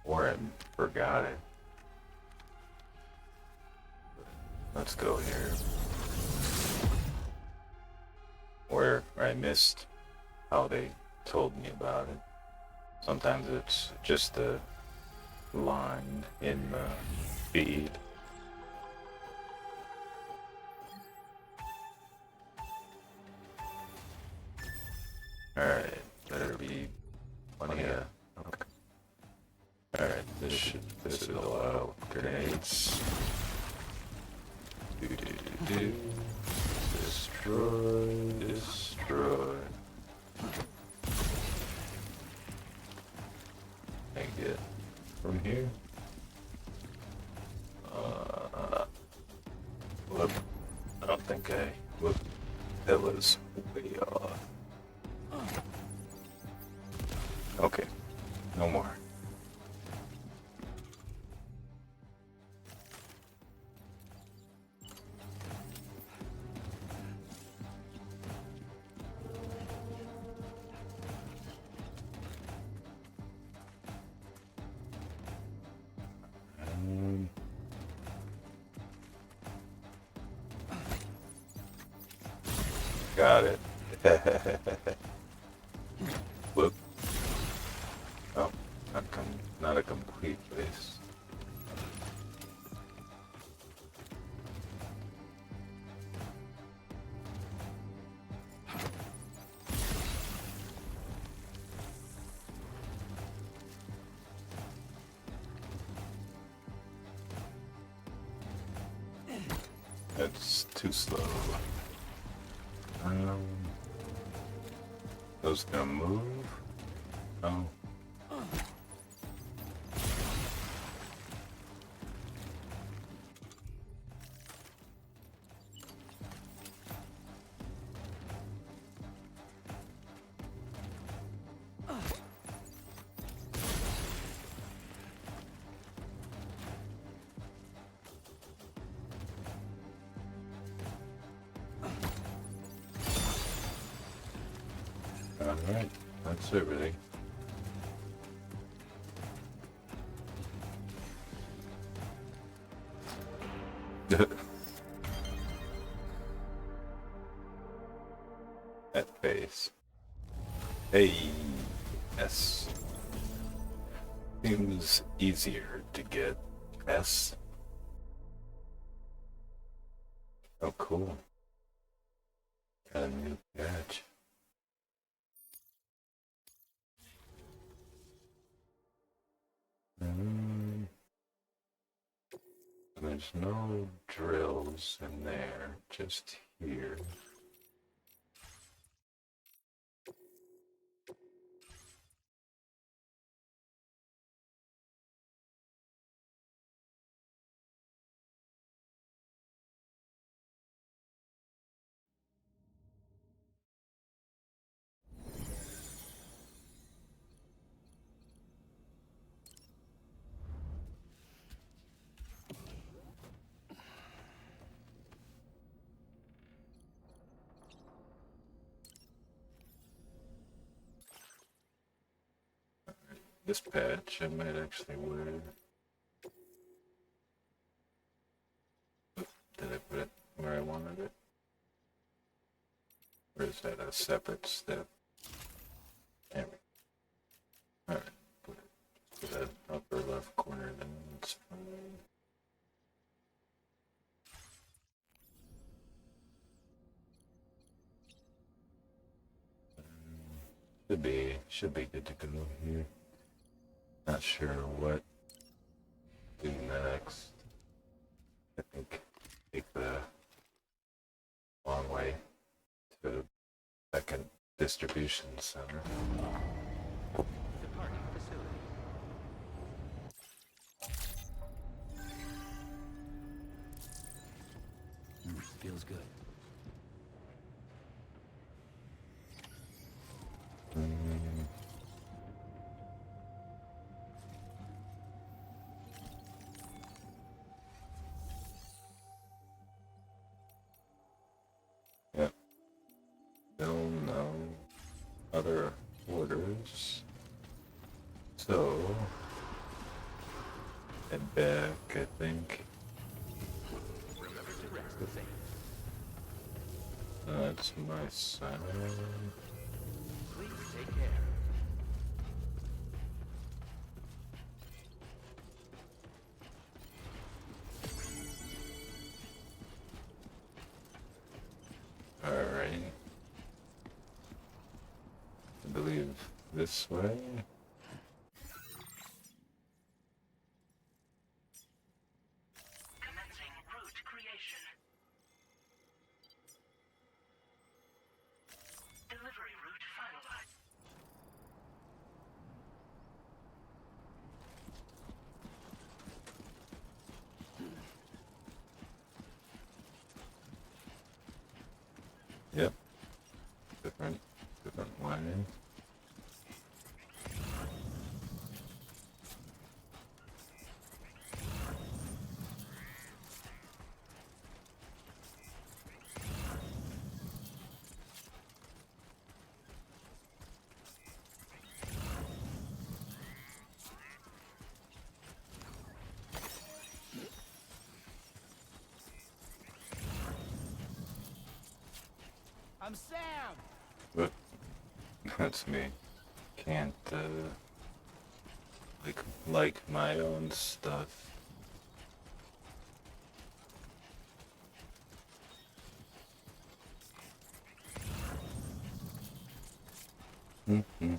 Or I forgot it. Let's go here. Or I missed how they told me about it. Sometimes it's just a line in the feed. Alright, better be plenty of... Okay. Alright, this is a lot of grenades. Do. Destroy. Can I get from here? Whoop. I don't think I... Whoop. That was way off. Okay. No more. Got it. Whoop. Oh, not a complete place. That's too slow. Those gonna move? Oh. Alright, that's everything. That face. Hey, S. Seems easier to get S. Oh, cool. Got a new badge. There's no drills in there, just here. This patch I might actually wear. Did I put it where I wanted it? Or is that a separate step? There we go. Alright, put it to that upper left corner, then it's fine. Should be good to go here. Not sure what distribution center. Departing facility. Feels good. Yep. Still no other orders. So, head back, I think. Remember to rest safe. That's my side. Please take care. Alright. I believe this way. Commencing route creation. Delivery route finalized. Yep. Different way. I'm Sam! But that's me. Can't like my own stuff. Mm-hmm.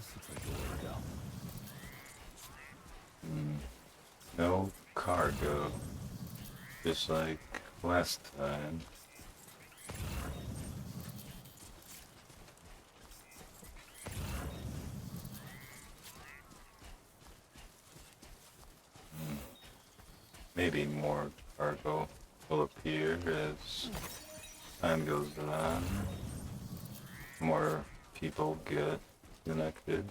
This looks like the way to go. No cargo. Just like last time. Maybe more cargo will appear as time goes on. More people get connected.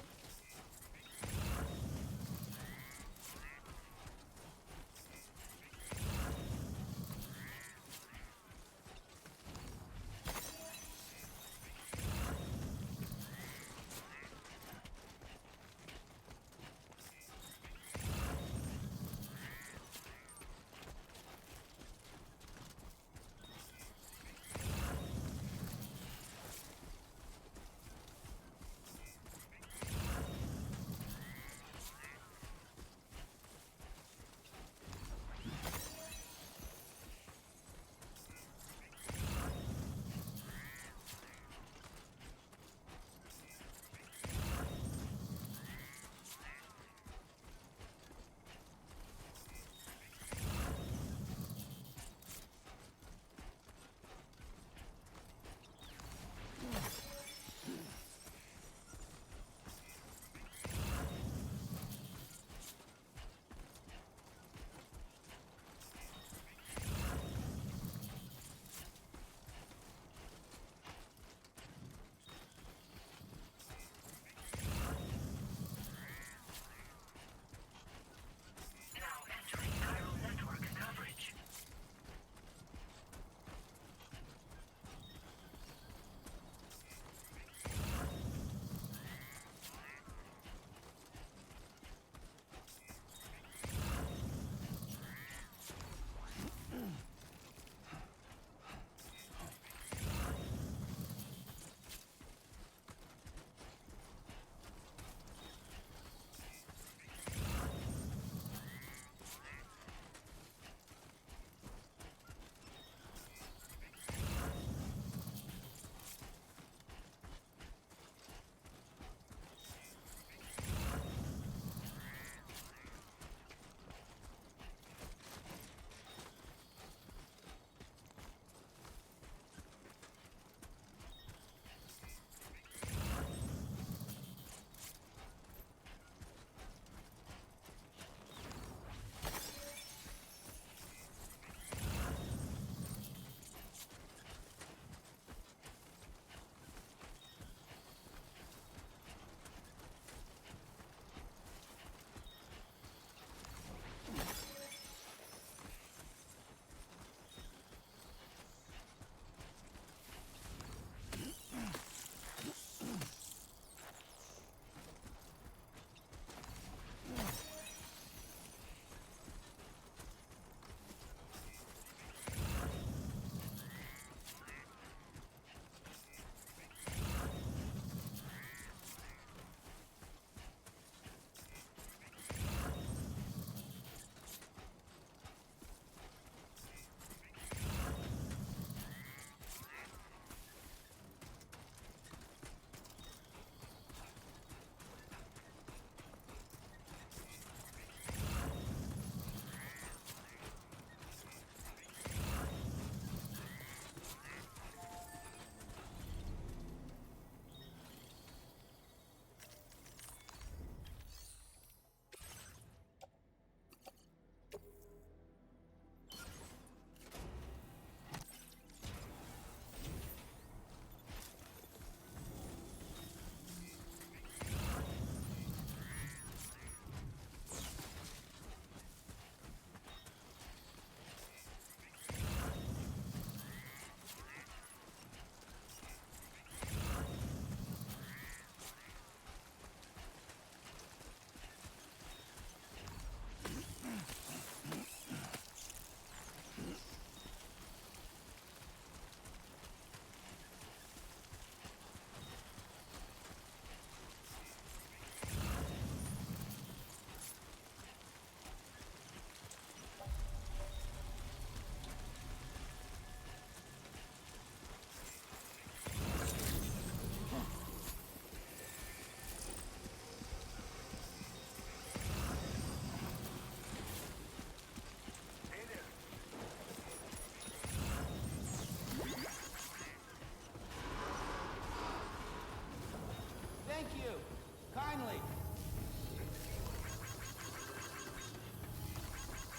Finally!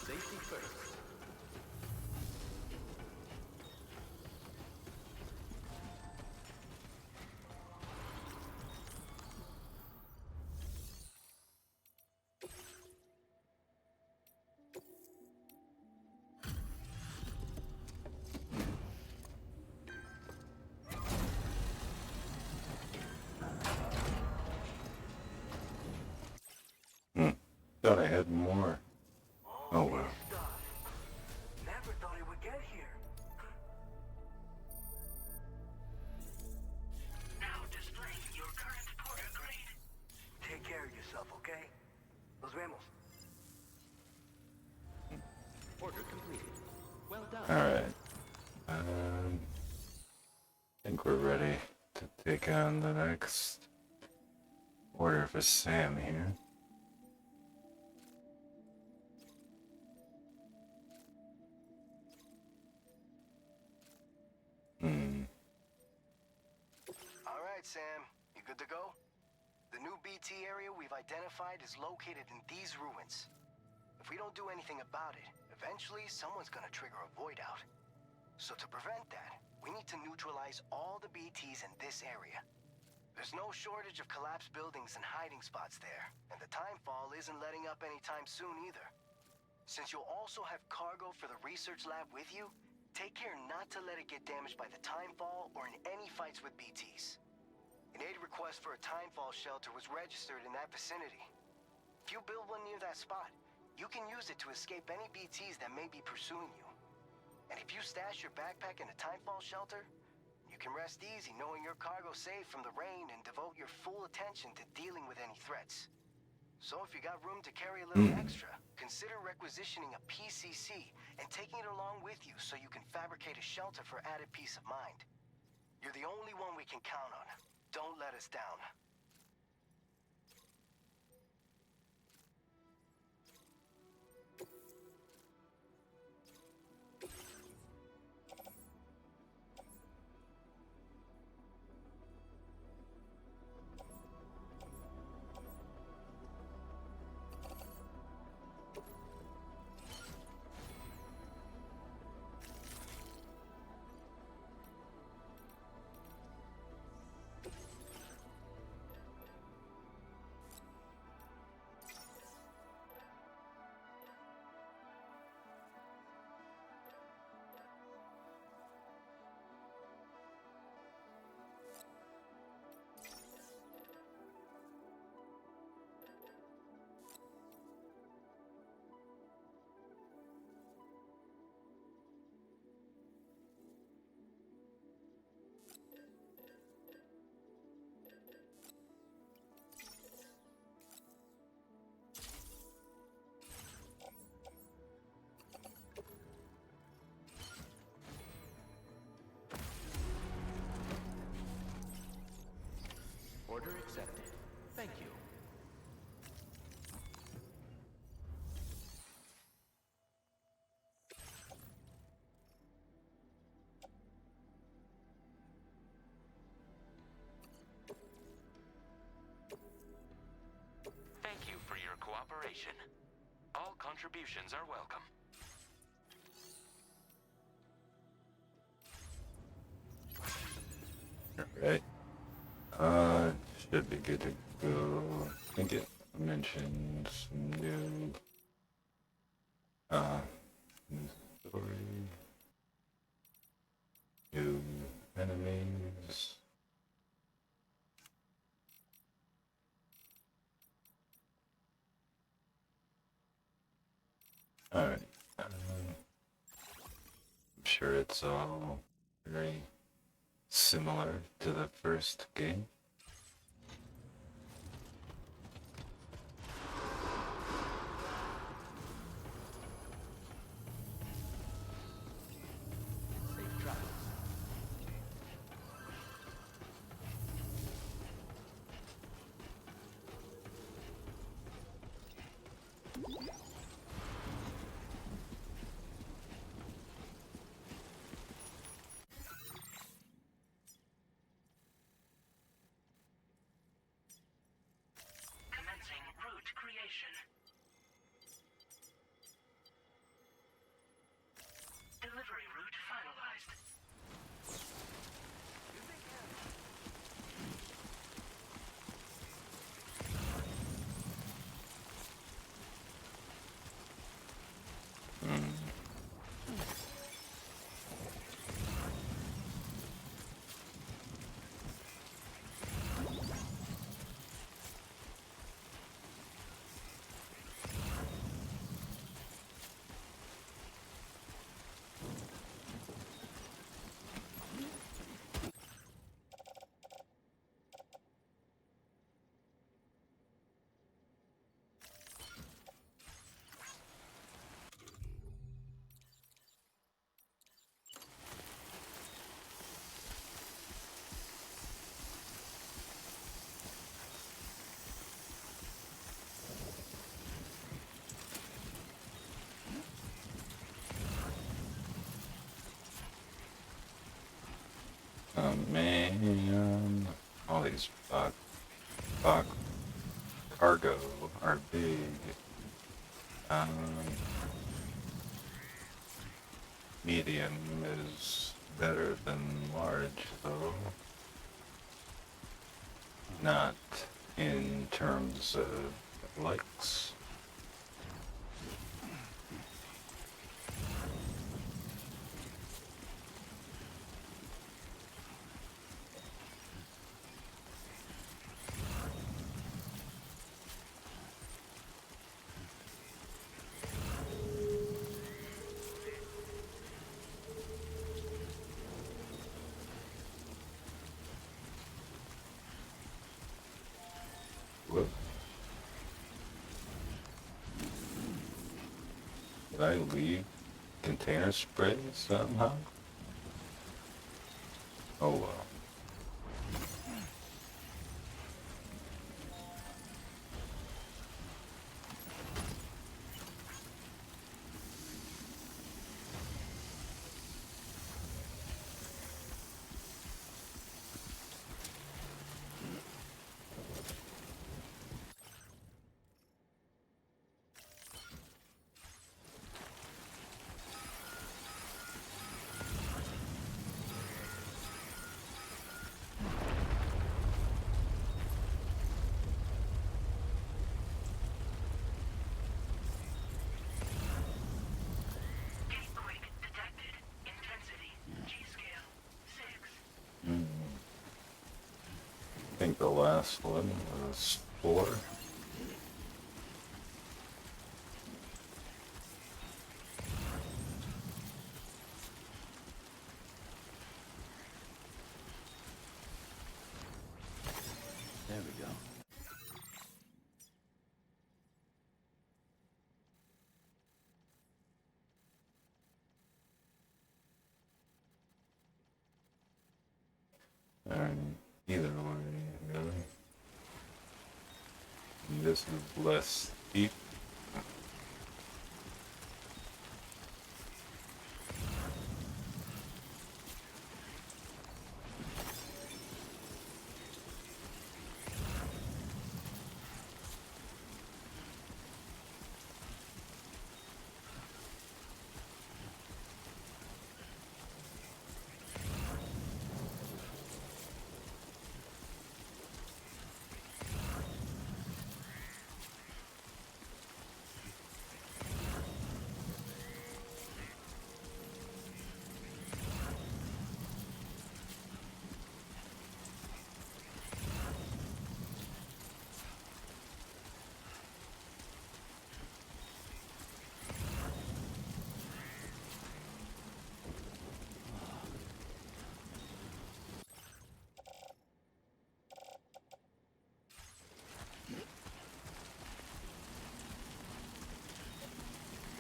Safety first. Thought I had more. Oh well. Stuff. Never thought it would get here. Now displaying your current porter grade. Take care of yourself, okay? Nos vemos. Order completed. Well done. Alright. I think we're ready to take on the next order for Sam here. Alright, Sam. You good to go? The new BT area we've identified is located in these ruins. If we don't do anything about it, eventually someone's gonna trigger a void out. So to prevent that, we need to neutralize all the BTs in this area. There's no shortage of collapsed buildings and hiding spots there, and the timefall isn't letting up anytime soon either. Since you'll also have cargo for the research lab with you, take care not to let it get damaged by the timefall or in any fights with BTs. An aid request for a timefall shelter was registered in that vicinity. If you build one near that spot, you can use it to escape any BTs that may be pursuing you. And if you stash your backpack in a timefall shelter, you can rest easy knowing your cargo's safe from the rain and devote your full attention to dealing with any threats. So if you got room to carry a little extra, consider requisitioning a PCC and taking it along with you so you can fabricate a shelter for added peace of mind. You're the only one we can count on. Don't let us down. Order accepted. Thank you. Thank you for your cooperation. All contributions are welcome. Alright. Should be good to go. I think it mentions new story. New enemies. Alright. I'm sure it's all very similar to the first game. Safe travels. Oh man, all these box cargo are big. Um, Medium is better than large, though. Not in terms of likes. Whoop. Did I leave container spray somehow? Oh well. Gatepoint detected. Intensity. G-scale. 6. I think the last one was 4. There we go. And either way, really. And this is less steep.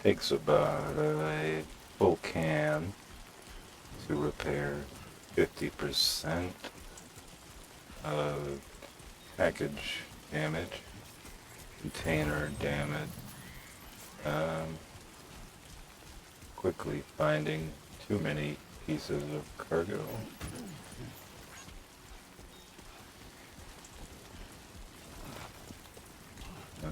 Takes about a full can to repair 50% of package damage, container damage, um, quickly finding too many pieces of cargo. Um,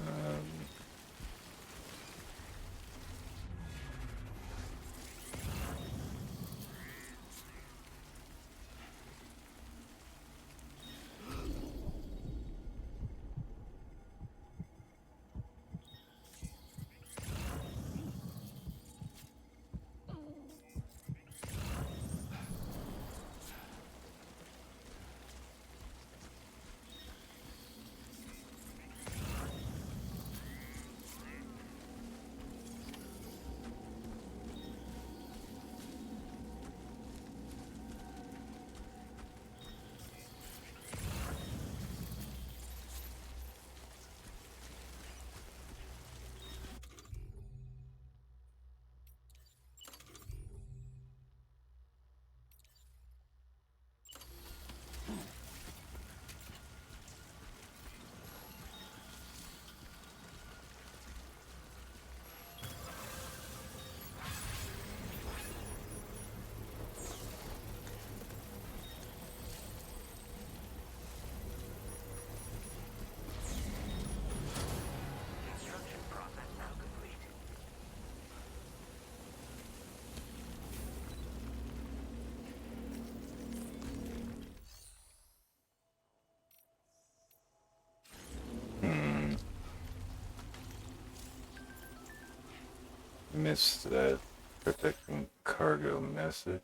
missed that protecting cargo message.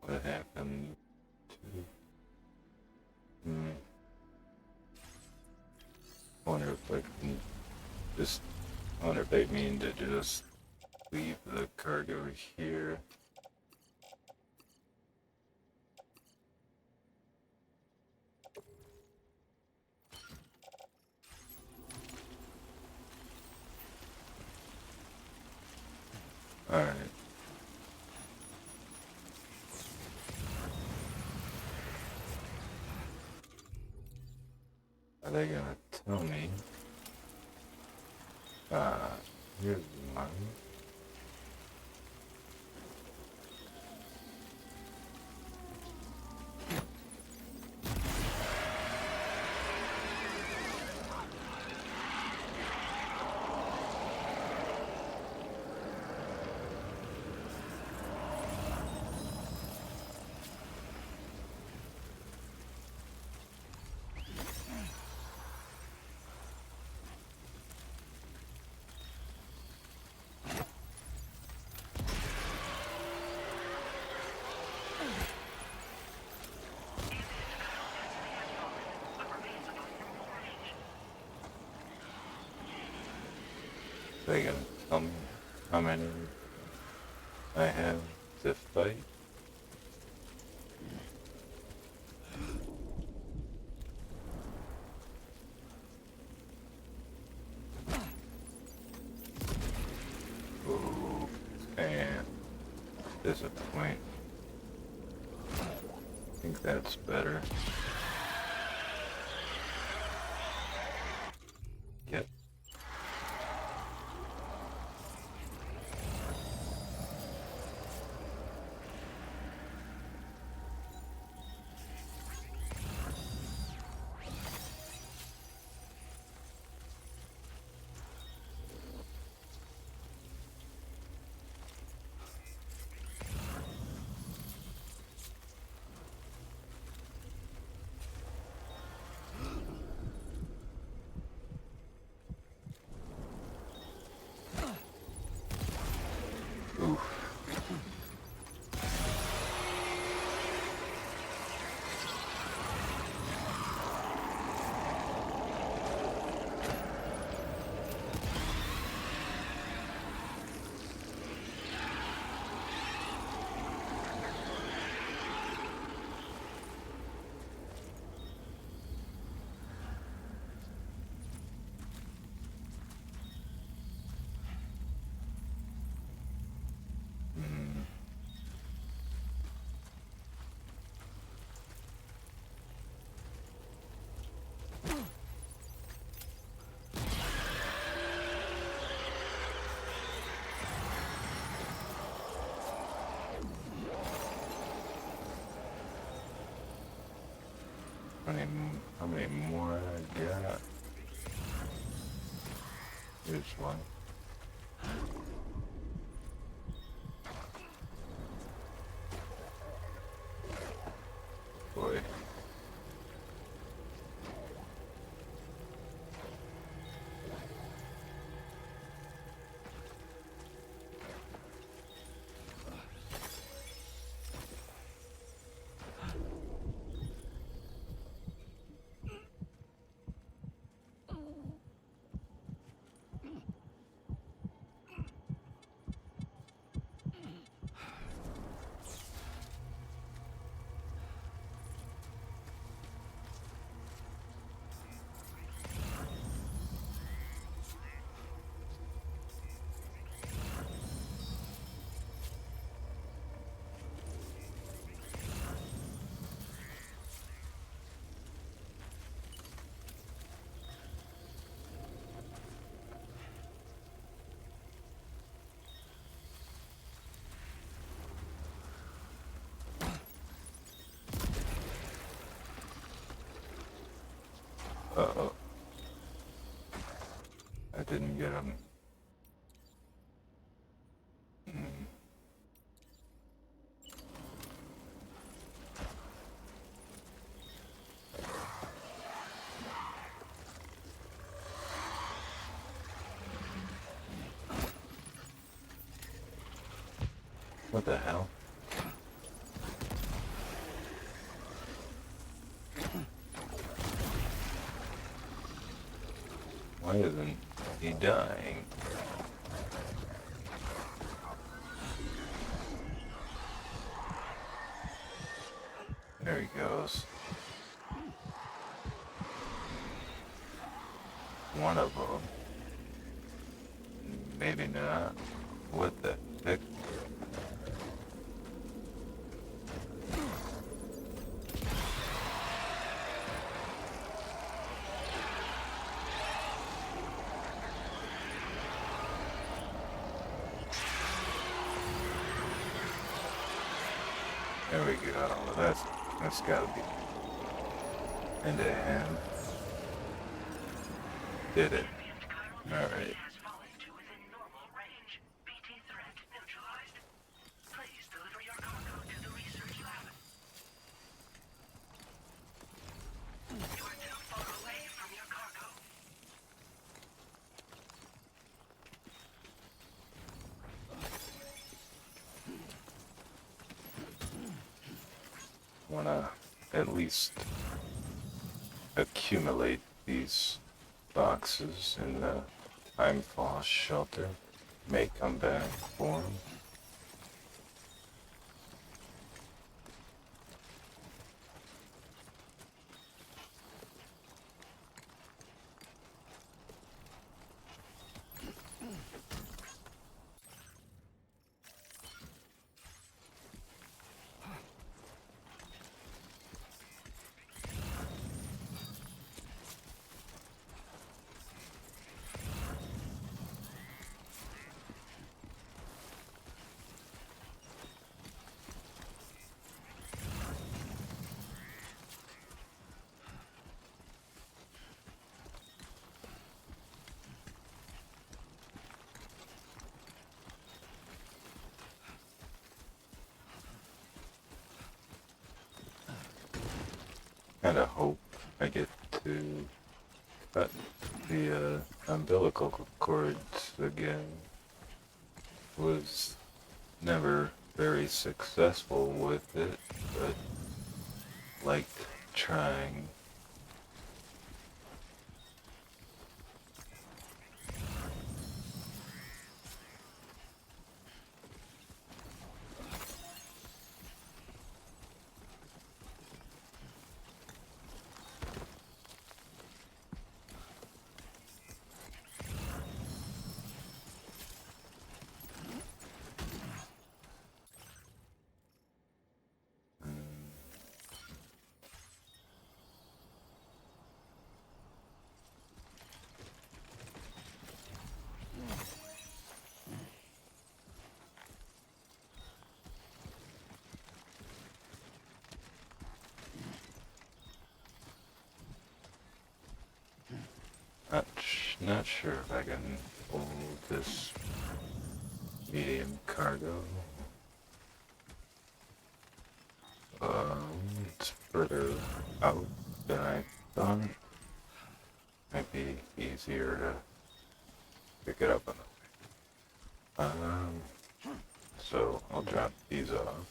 What happened to... I wonder if I can just... I wonder if they mean to just leave the cargo here. Alright. Are they gonna tell me? Here's mine. They gonna tell me how many I have to fight? Ooh, and disappoint. I think that's better. Yep. How many more I got? Here's one. Boy. I didn't get him. What the hell? Why isn't he dying? There he goes. One of them. Maybe not. What the heck? There we go. That's gotta be into him. Did it. Alright. Has fallen to within normal range. BT threat neutralized. Please deliver your cargo to the research lab. You are too far away from your cargo. Wanna at least accumulate these boxes in the MufnPuf shelter. May come back for 'em. Kinda hope I get to cut the umbilical cords again. Was never very successful with it, but liked trying. Not sure if I can hold this medium cargo. It's further out than I thought. Might be easier to pick it up on the way. So I'll drop these off.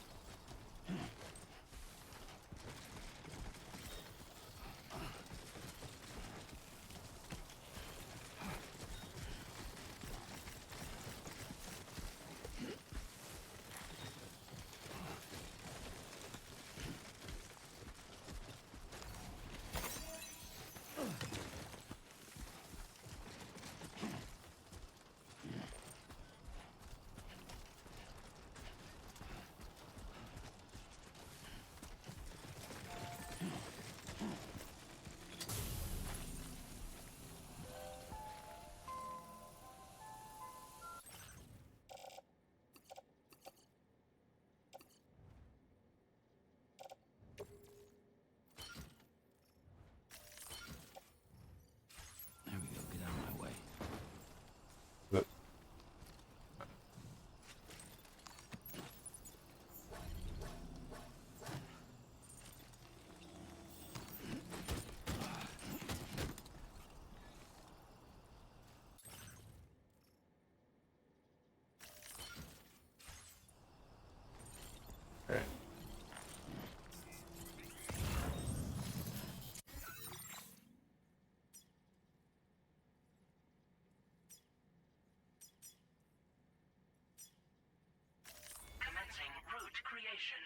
location.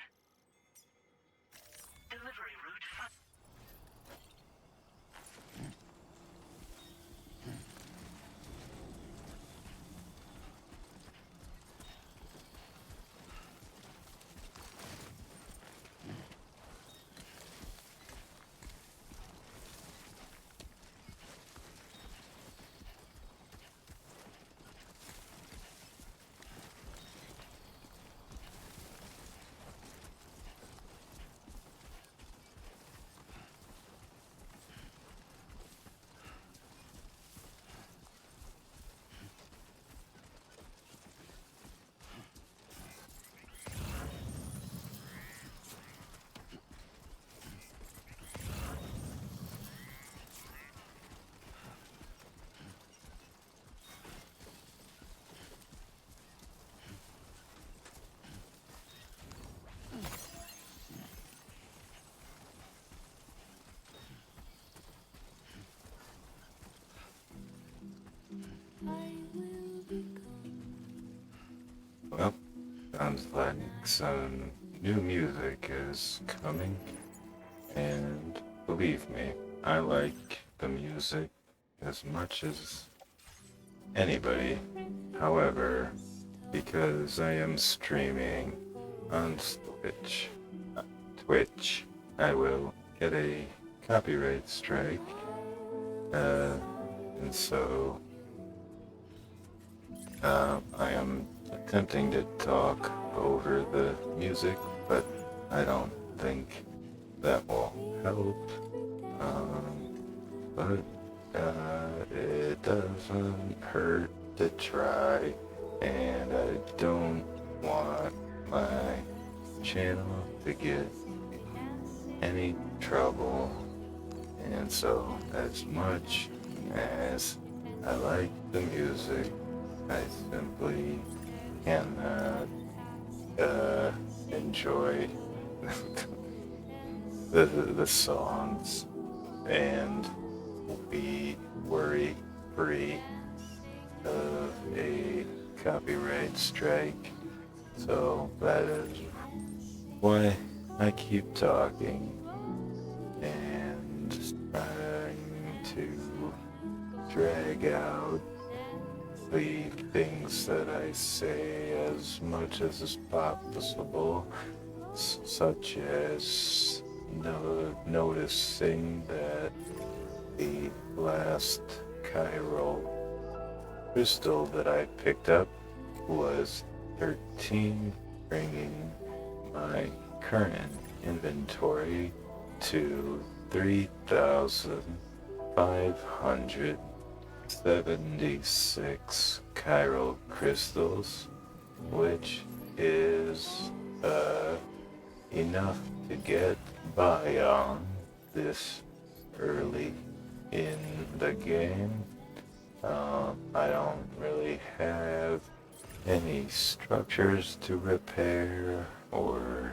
Delivery route Well, sounds like some new music is coming, and believe me, I like the music as much as anybody. However, because I am streaming on Twitch, I will get a copyright strike, and so I am attempting to talk over the music, but I don't think that will help. But it doesn't hurt to try, and I don't want my channel to get any trouble. And so, as much as I like the music, I simply cannot enjoy the songs and be worry free of a copyright strike. So that is why I keep talking and trying to drag out the things that I say as much as is possible, such as noticing that the last chiral crystal that I picked up was 13, bringing my current inventory to 3,576 chiral crystals, which is enough to get by on this early in the game. I don't really have any structures to repair or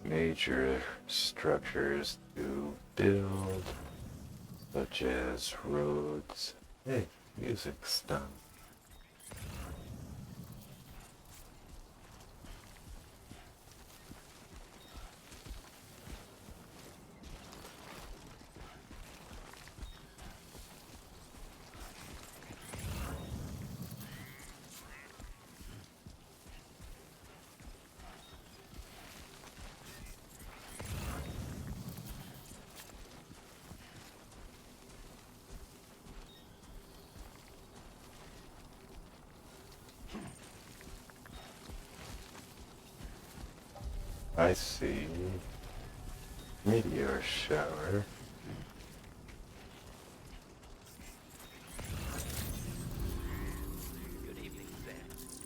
major structures to build, such as roads. Hey, music's done. I see. Meteor shower. Good evening, Sam.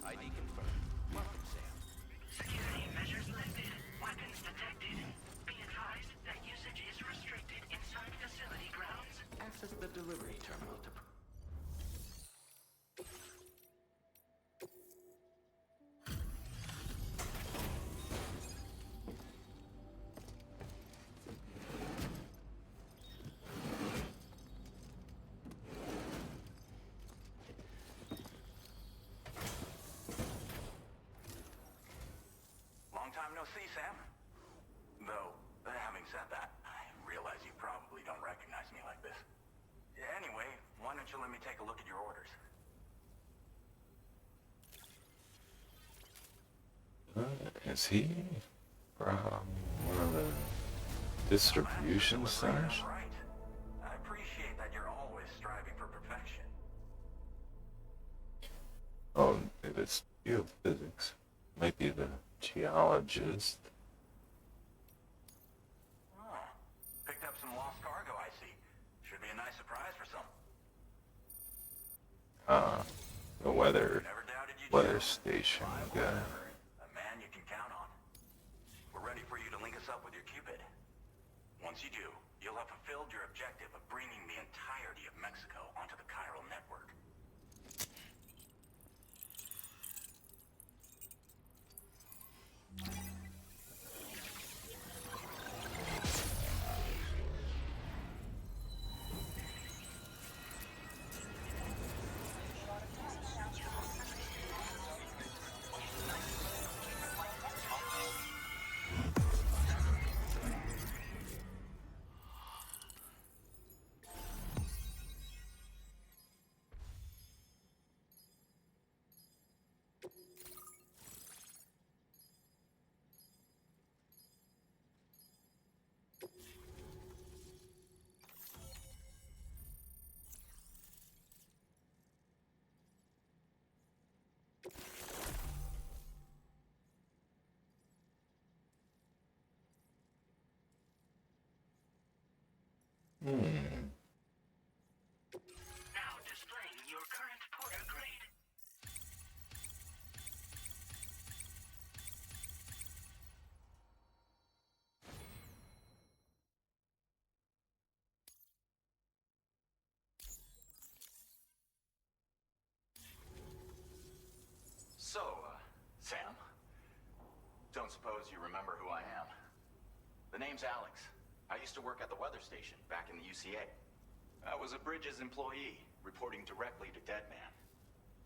ID confirmed. Welcome, Sam. security measures lifted. Weapons detected. Be advised that usage is restricted inside facility grounds. Access the delivery terminal to... Is he from one of the distribution centers? Right. I appreciate that you're always striving for perfection. Oh, if it's geophysics. Might be the geologist. Oh, picked up some lost cargo, I see. Should be a nice surprise for some. The weather Never doubted you, weather Joe. station Fly guy. wherever. A man you can count on. We're ready for you to link us up with your Cupid. Once you do, you'll have fulfilled your objective of bringing the entirety of Mexico onto the chiral network. Now displaying your current porter grade. So, Sam, don't suppose you remember who I am? The name's Alex. I used to work at the weather station back in the UCA. I was a Bridges employee, reporting directly to Deadman.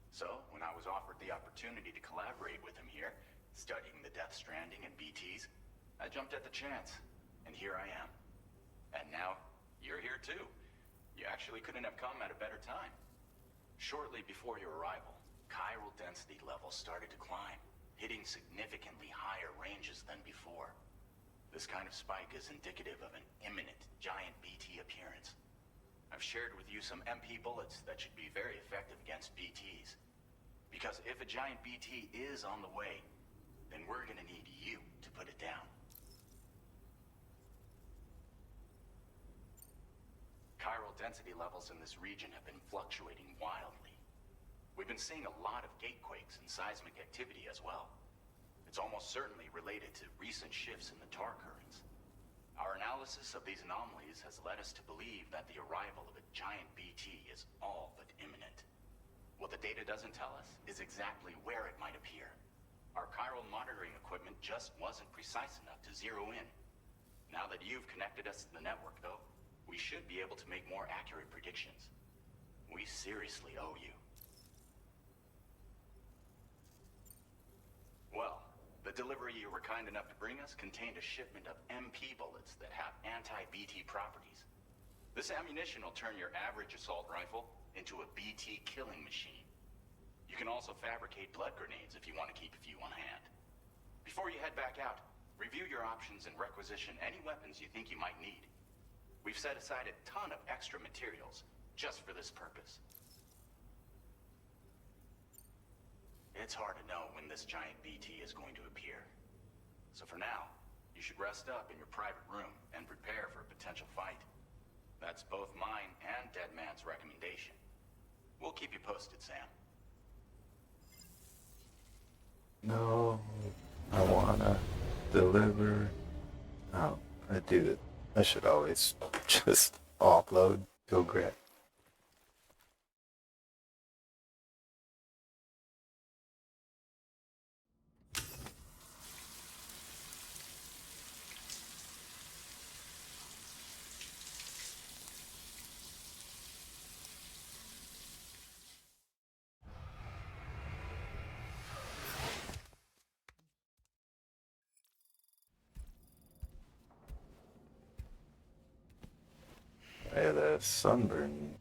So, when I was offered the opportunity to collaborate with him here, studying the Death Stranding and BTs, I jumped at the chance, and here I am. And now, you're here too. You actually couldn't have come at a better time. Shortly before your arrival, chiral density levels started to climb, hitting significantly higher ranges than before. This kind of spike is indicative of an imminent giant BT appearance. I've shared with you some MP bullets that should be very effective against BTs. Because if a giant BT is on the way, then we're gonna need you to put it down. Chiral density levels in this region have been fluctuating wildly. We've been seeing a lot of gatequakes and seismic activity as well. It's almost certainly related to recent shifts in the tar currents. Our analysis of these anomalies has led us to believe that the arrival of a giant BT is all but imminent. What the data doesn't tell us is exactly where it might appear. Our chiral monitoring equipment just wasn't precise enough to zero in. Now that you've connected us to the network, though, we should be able to make more accurate predictions. We seriously owe you. Well, the delivery you were kind enough to bring us contained a shipment of MP bullets that have anti-BT properties. This ammunition will turn your average assault rifle into a BT killing machine. You can also fabricate blood grenades if you want to keep a few on hand. Before you head back out, review your options and requisition any weapons you think you might need. We've set aside a ton of extra materials just for this purpose. It's hard to know when this giant BT is going to appear. So for now, you should rest up in your private room and prepare for a potential fight. That's both mine and Deadman's recommendation. We'll keep you posted, Sam. No, I wanna deliver. Oh, I do it. I should always just offload. Go grab. Yeah, that sunburn.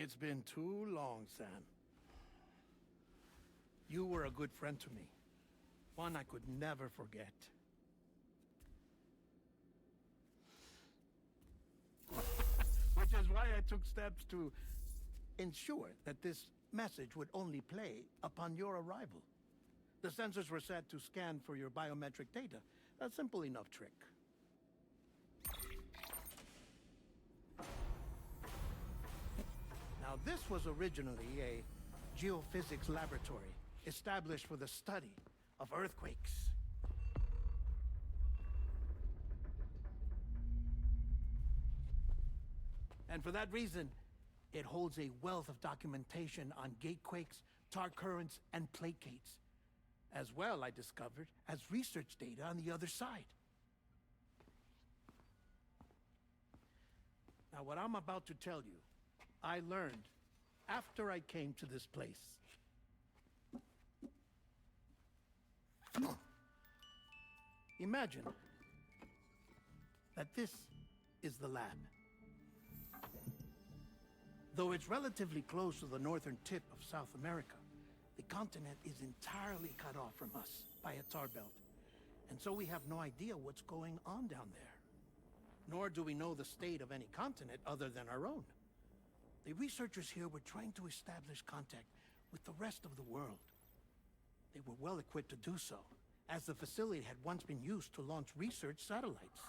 It's been too long, Sam. You were a good friend to me. One I could never forget. Which is why I took steps to ensure that this message would only play upon your arrival. The sensors were set to scan for your biometric data. A simple enough trick. Now, this was originally a geophysics laboratory established for the study of earthquakes. And for that reason, it holds a wealth of documentation on gatequakes, tar currents, and plate gates. As well, I discovered, as research data on the other side. Now, what I'm about to tell you, I learned after I came to this place. Imagine that this is the lab. Though it's relatively close to the northern tip of South America, the continent is entirely cut off from us by a tar belt. And so we have no idea what's going on down there. Nor do we know the state of any continent other than our own. The researchers here were trying to establish contact with the rest of the world. They were well equipped to do so, as the facility had once been used to launch research satellites.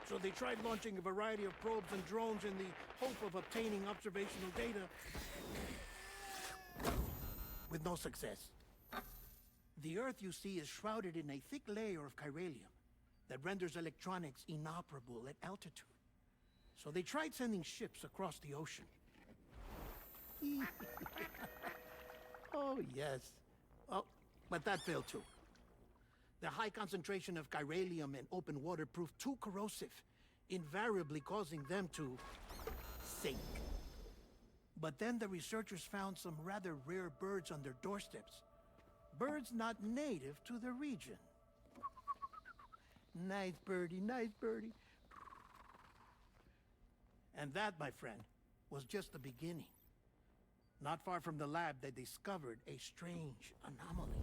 So they tried launching a variety of probes and drones in the hope of obtaining observational data, with no success. The Earth, you see, is shrouded in a thick layer of chiralium that renders electronics inoperable at altitude. So they tried sending ships across the ocean. Oh, yes. Oh, but that failed too. The high concentration of chiralium in open water proved too corrosive, invariably causing them to sink. But then the researchers found some rather rare birds on their doorsteps. Birds not native to the region. Nice birdie, nice birdie. And that, my friend, was just the beginning. Not far from the lab, they discovered a strange anomaly.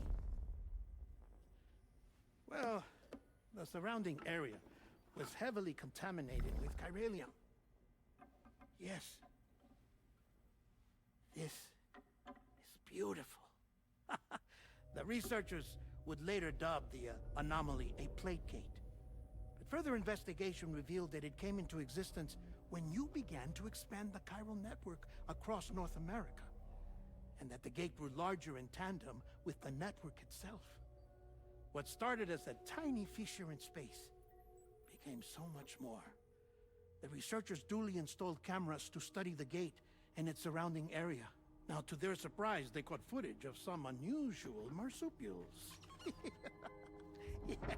Well, the surrounding area was heavily contaminated with chiralium. Yes. This is beautiful. The researchers would later dub the anomaly a plate gate. But further investigation revealed that it came into existence when you began to expand the chiral network across North America, and that the gate grew larger in tandem with the network itself. What started as a tiny fissure in space became so much more. The researchers duly installed cameras to study the gate and its surrounding area. Now, to their surprise, they caught footage of some unusual marsupials. Yes,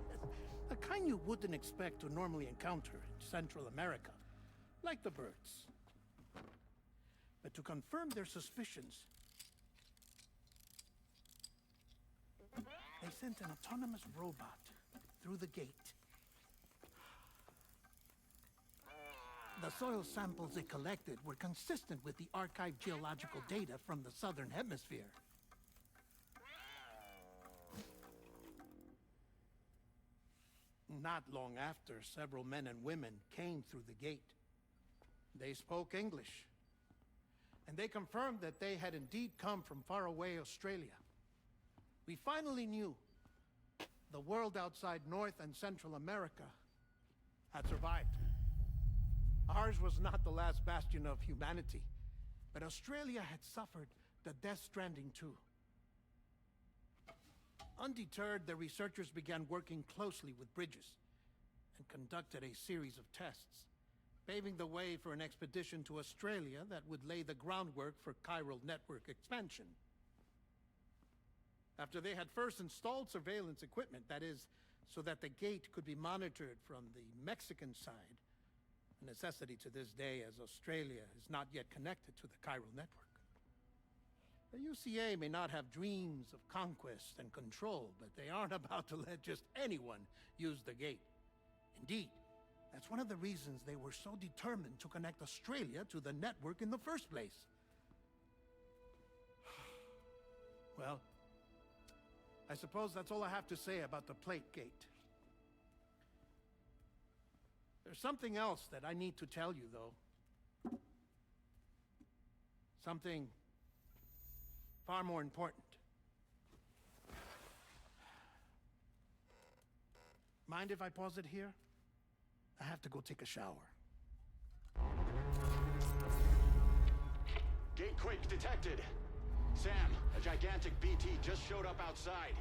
a kind you wouldn't expect to normally encounter in Central America, like the birds. But to confirm their suspicions, they sent an autonomous robot through the gate. The soil samples it collected were consistent with the archived geological data from the southern hemisphere. Not long after, several men and women came through the gate. They spoke English, and they confirmed that they had indeed come from faraway Australia. We finally knew the world outside North and Central America had survived. Ours was not the last bastion of humanity, but Australia had suffered the death stranding too. Undeterred, the researchers began working closely with Bridges and conducted a series of tests, paving the way for an expedition to Australia that would lay the groundwork for chiral network expansion. After they had first installed surveillance equipment, that is, so that the gate could be monitored from the Mexican side, a necessity to this day as Australia is not yet connected to the chiral network. The UCA may not have dreams of conquest and control, but they aren't about to let just anyone use the gate. Indeed, that's one of the reasons they were so determined to connect Australia to the network in the first place. Well, I suppose that's all I have to say about the plate gate. There's something else that I need to tell you, though. Something far more important. Mind if I pause it here? I have to go take a shower. Gate quake detected. Sam, a gigantic BT just showed up outside.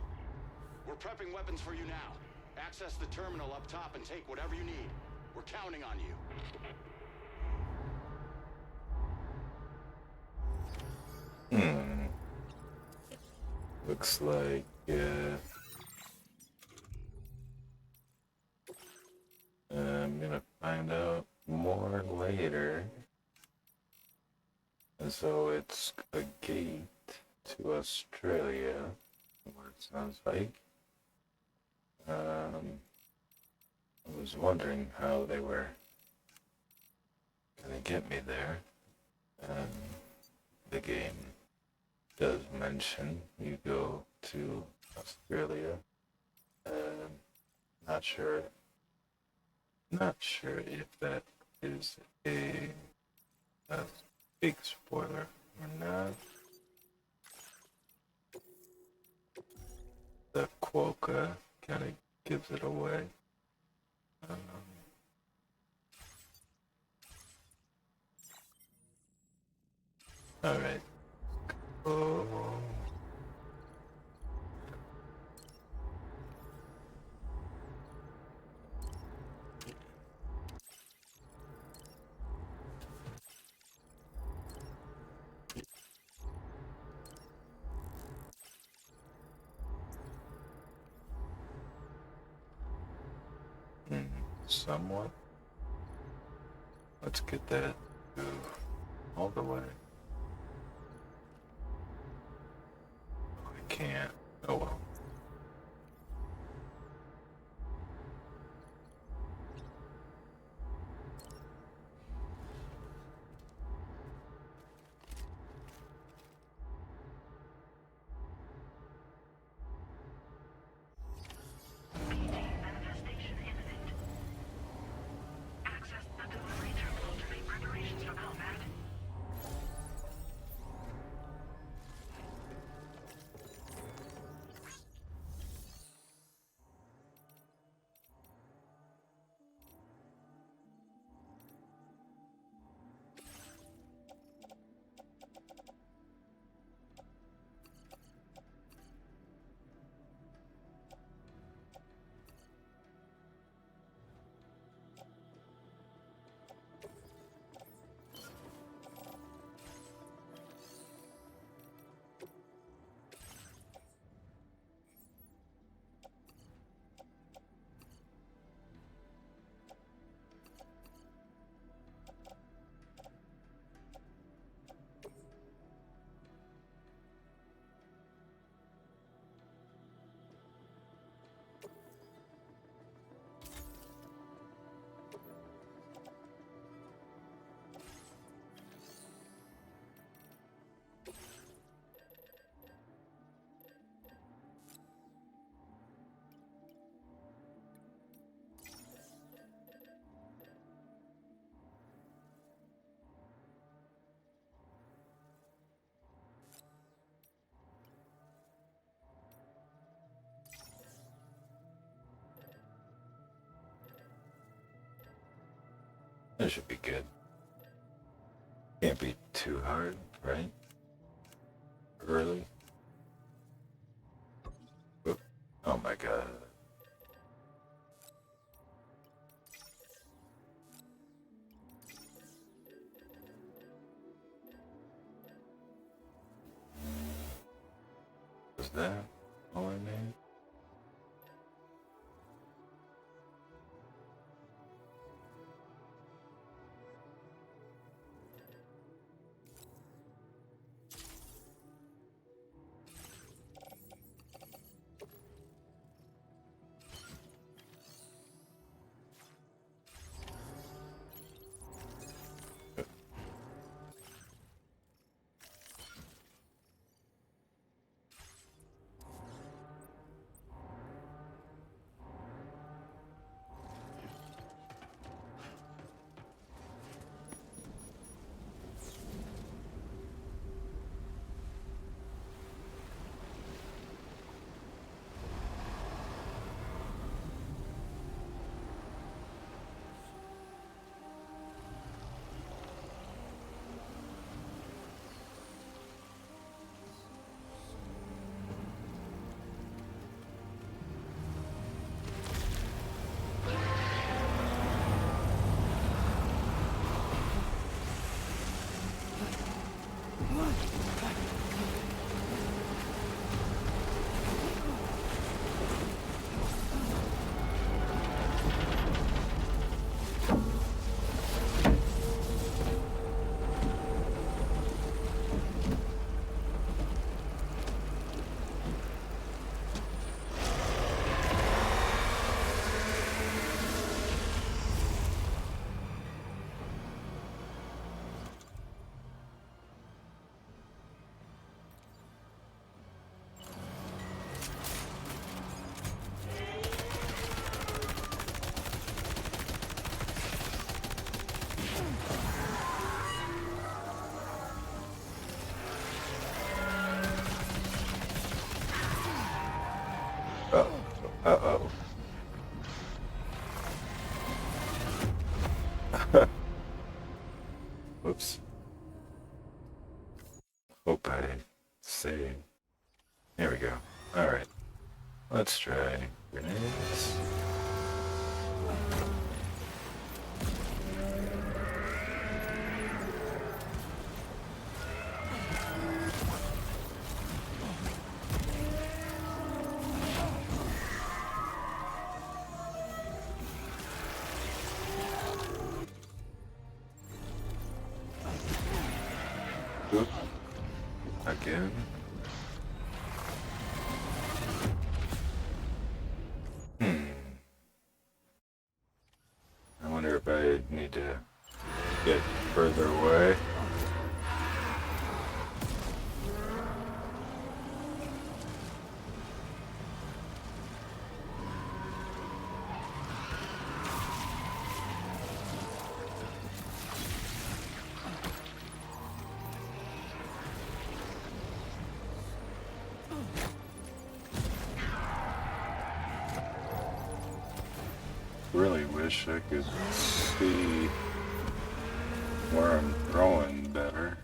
We're prepping weapons for you now. Access the terminal up top and take whatever you need. We're counting on you. Looks like, I'm gonna find out more later. And so it's a gate to Australia, what it sounds like. I was wondering how they were gonna get me there. The game does mention you go to Australia. Not sure if that is a big spoiler or not. The quokka kind of gives it away. All right. Oh. Somewhat. Let's get that all the way. I can't. Oh well. Manifestation imminent. Access the delivery terminal to make preparations for combat. That should be good. Can't be too hard, right? Really? Oop. Oh my god. Was that all I need? Whoops. Hope I saved. There we go. Alright. Let's try grenades. Oop. Again. I wonder if I need to get further away. Really wish I could see where I'm throwing better.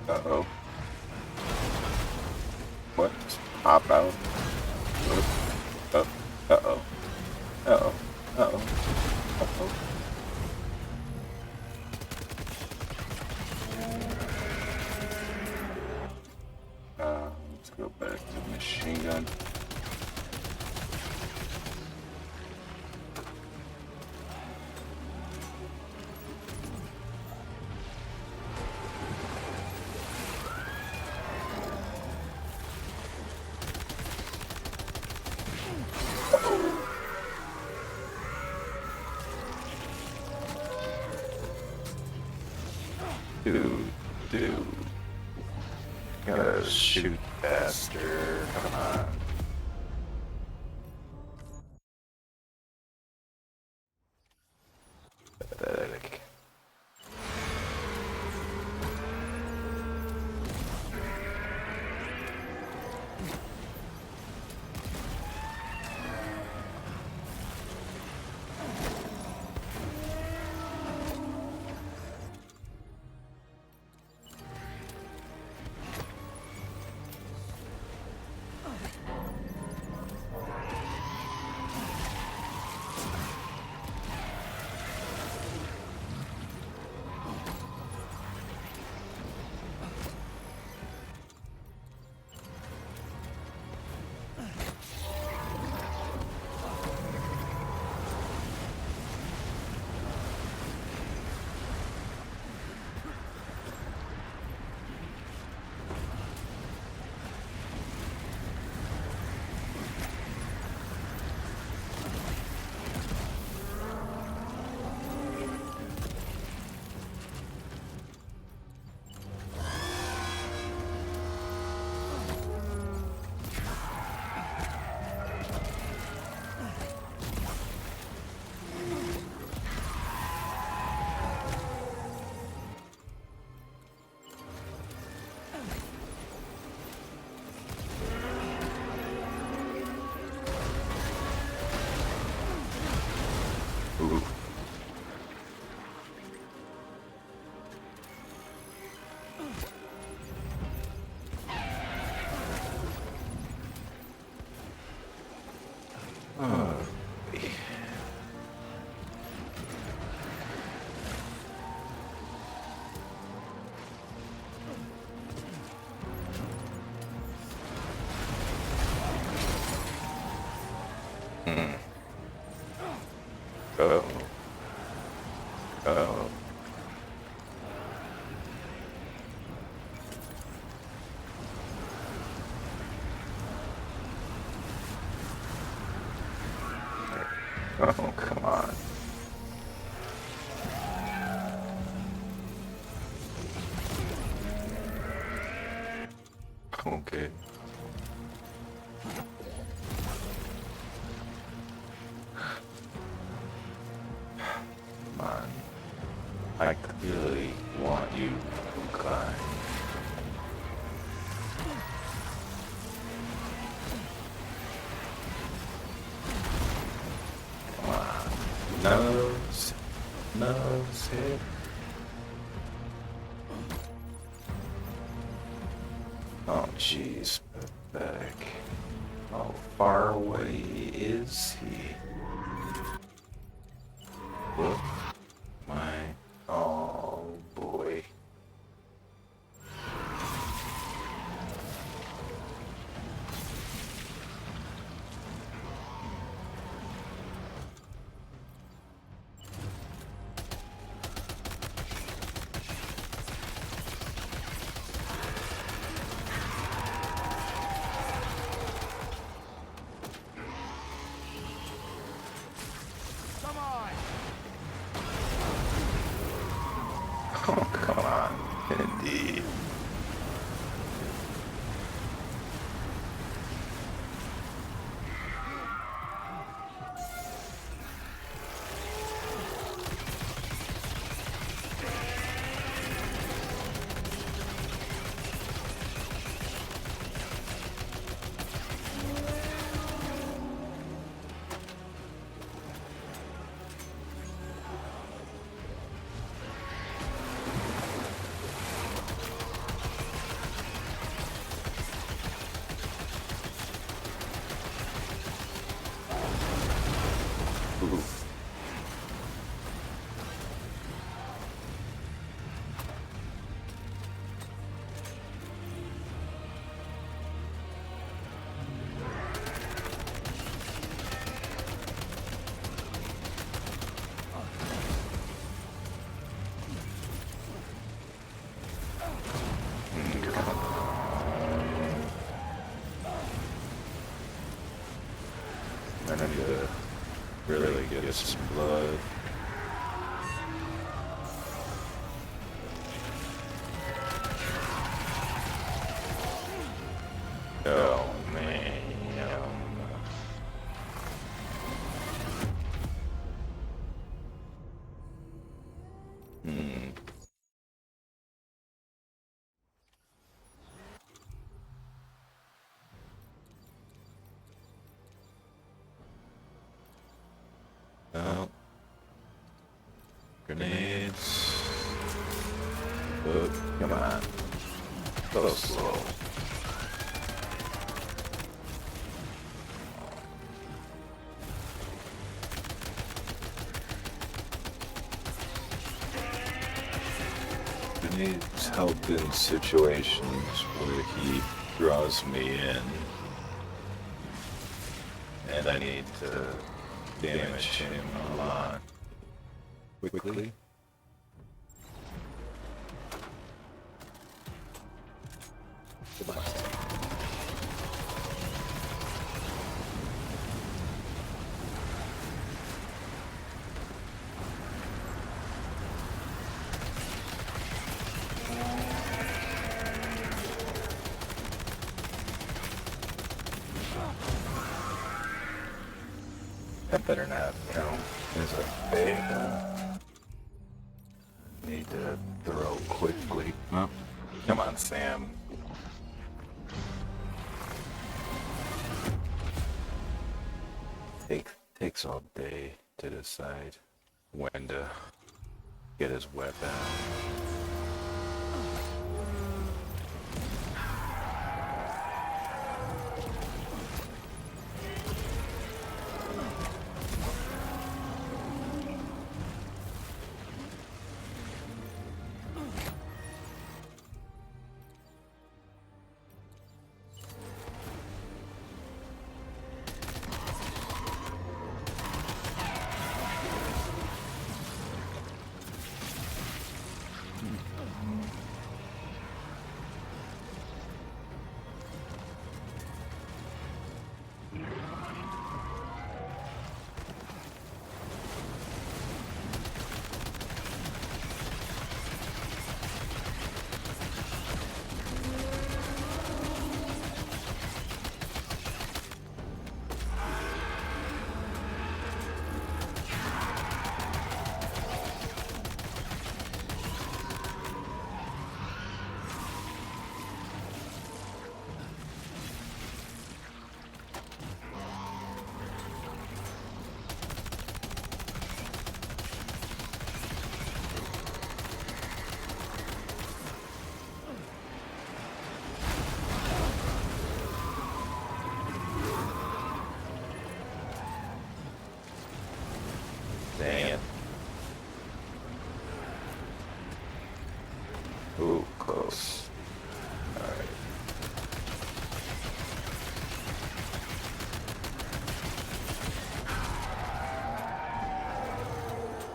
Uh-oh. What? Just pop out? Uh-oh. Uh-oh. Uh-oh. Uh-oh. Uh-oh. Let's go back to the machine gun. Dude. Gotta shoot faster. Come on. Pathetic. Oh, come on. Okay. Come on. I clearly want you to climb. Come on. Nose. Nose hit. Oh, jeez. Pathetic. How far away is he? Look. My. Oh, boy. Come on! Oh, come on. Indeed. Oof. I need to really get some blood. Oh, man. Oh. Grenades. Oh, come on. So slow. Grenades help in situations where he draws me in. And I need to damage him a lot. Quickly. Goodbye. That better not count as a big one. Need to throw quickly. Oh, come on, Sam. Takes all day to decide when to get his weapon.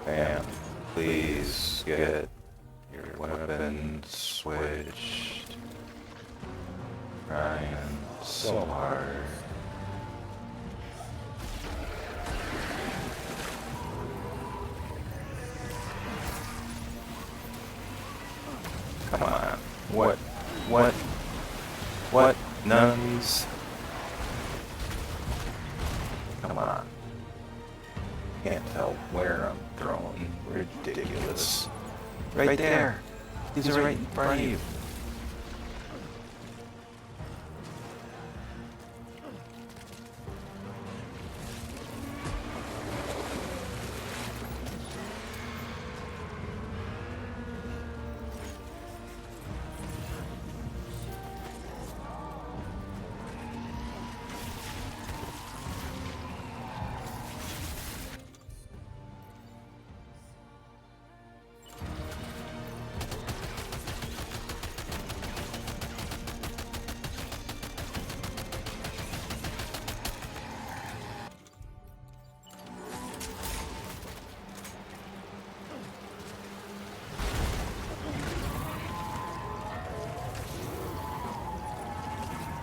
Bam. Please get your weapon switched. Trying so hard. Come on. What? What? What? Nuns? Come on. Can't tell where I'm throwing. Ridiculous. Right there. These are right in front of you.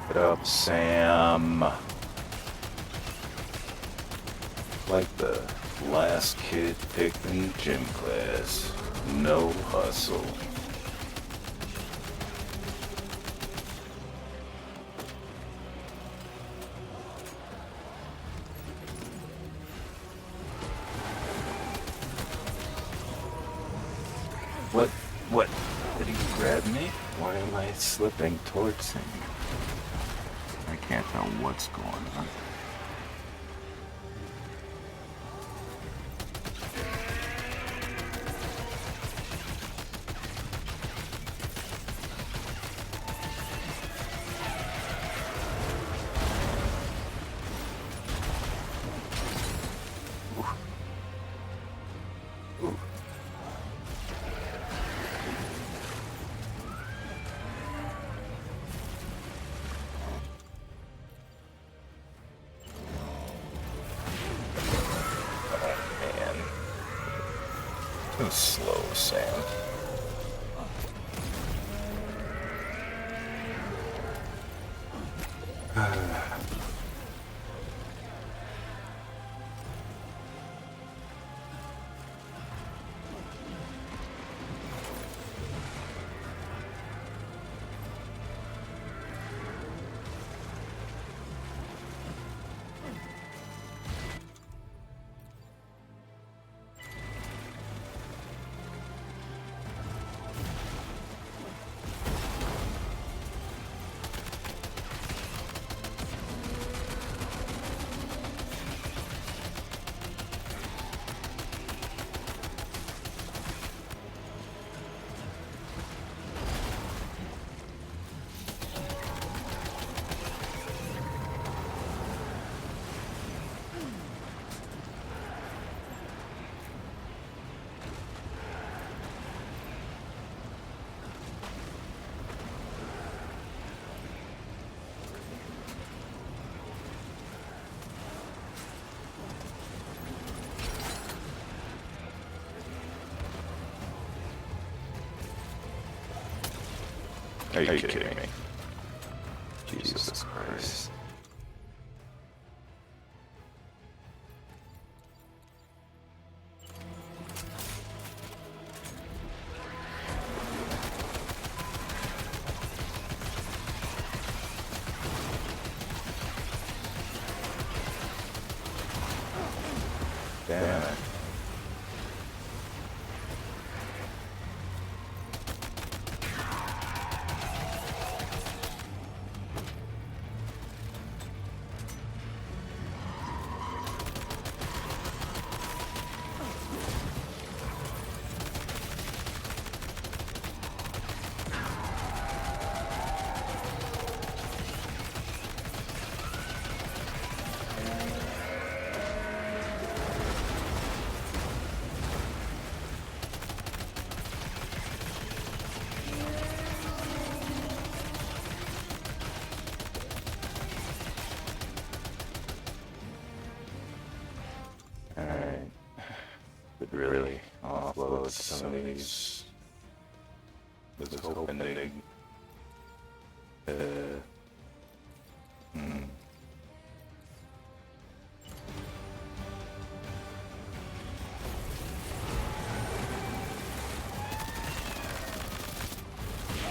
Get up, Sam. Like the last kid picked in gym class. No hustle. What? Did he grab me? Why am I slipping towards him? I can't tell what's going on. Too slow, Sam. Are you kidding me? Jesus Christ. Damn it. really offload some of these. I was hoping they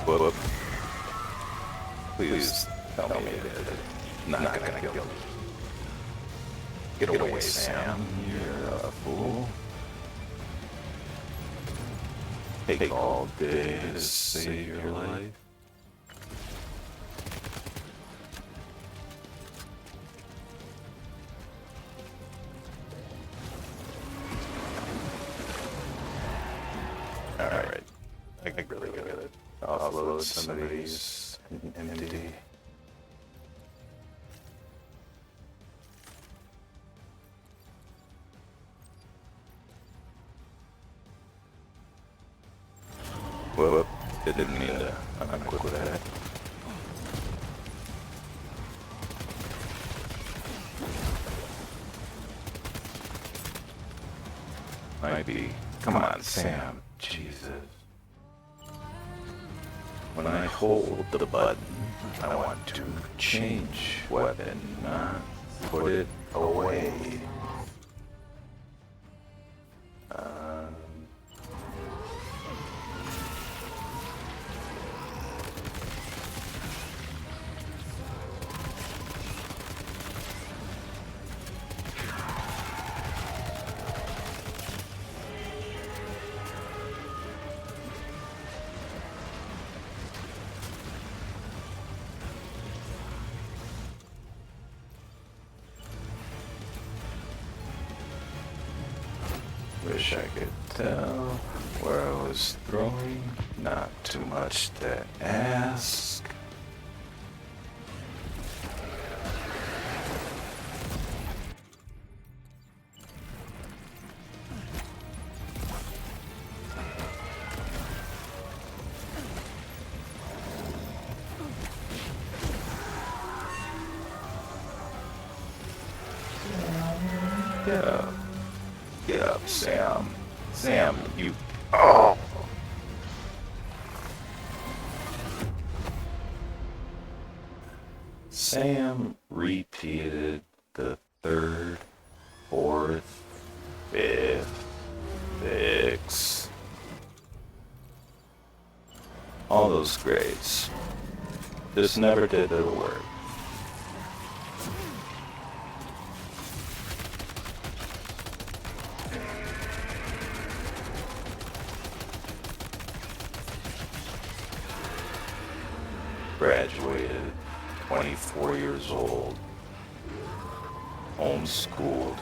Whoop. Please tell me that not gonna kill me. Get away, Sam. You're a fool. Take all day to save your life. Alright. I really gotta offload some of these empty. Whoop, didn't mean to unequip that. Might be. Come on, Sam. Jesus. When I hold the button, I want to change weapon, not put it away. Wish I could tell where I was throwing. Not too much to ask. Yeah. Get up, Sam. Sam, you... Oh! Sam repeated the third, fourth, fifth, sixth. All those grades. Just never did the work. Graduated, 24 years old, homeschooled.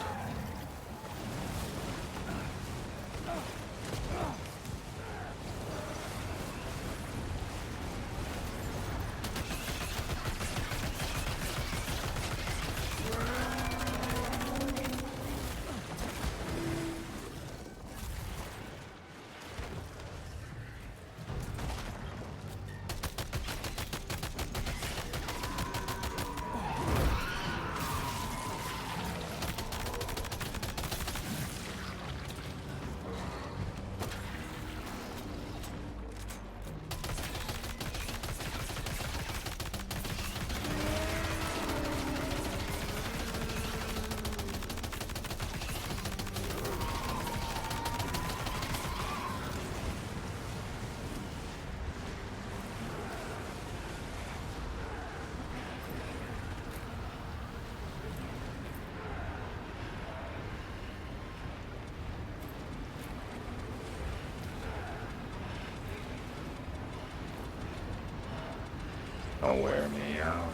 Don't wear me out.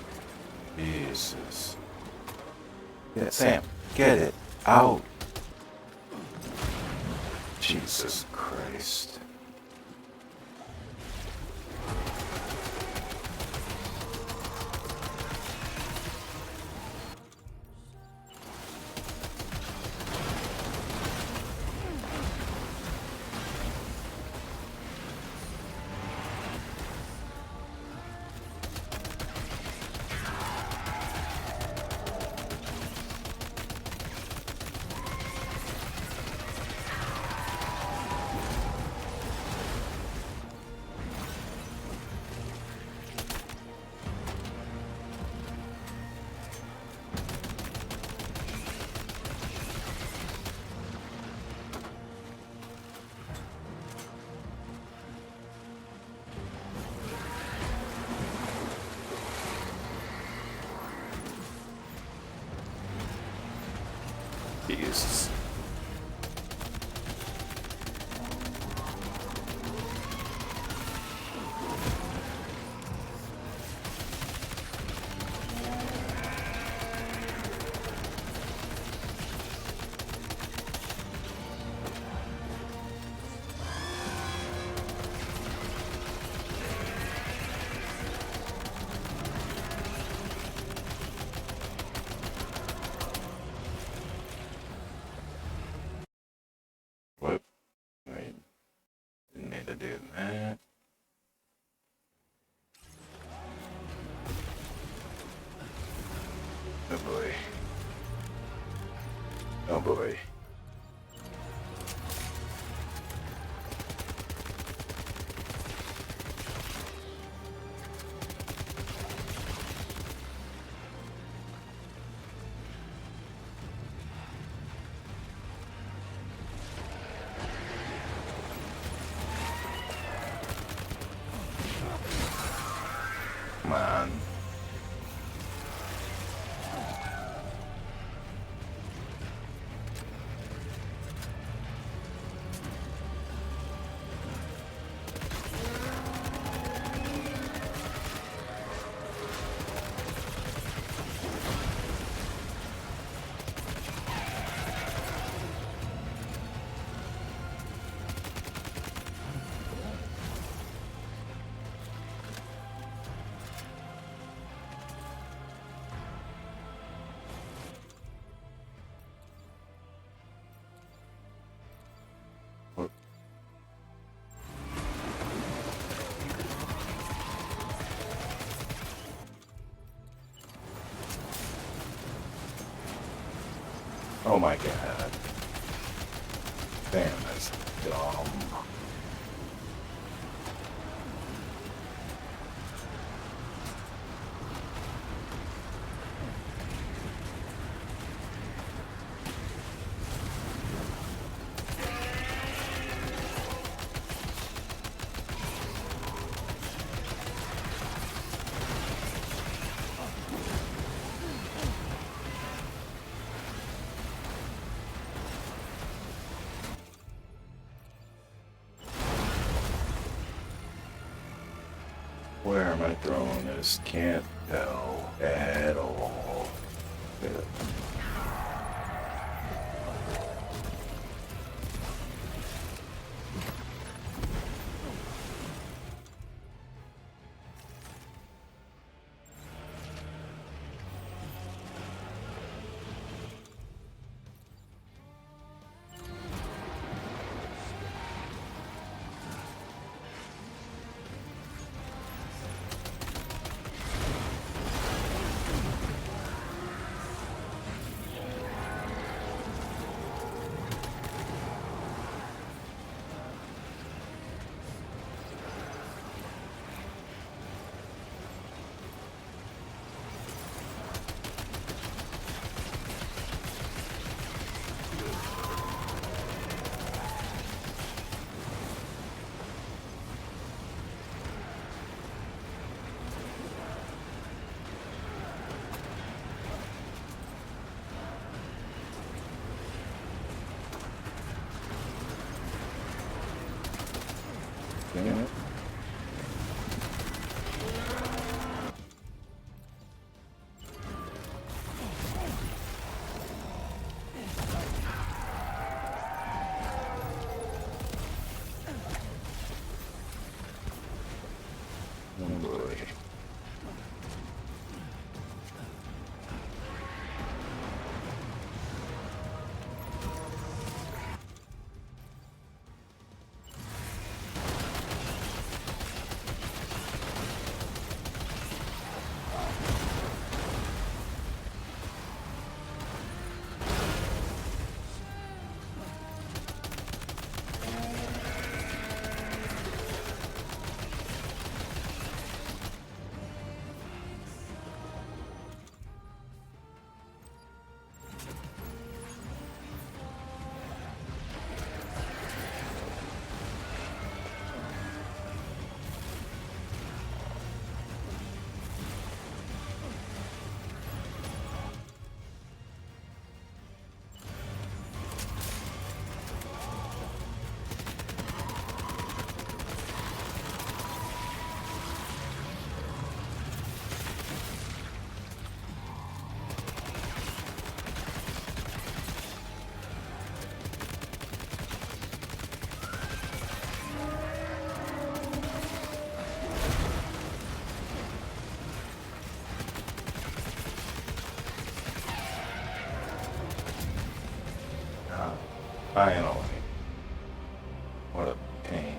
Jesus. Yeah, Sam, get it out. Jesus Christ. beasts. Whoop. Wait. Didn't need to do that. Oh boy. Oh boy. Come on. Oh my god. Damn, that's dumb. Where am I throwing this? Can't tell at all. Yeah. Finally. What a pain.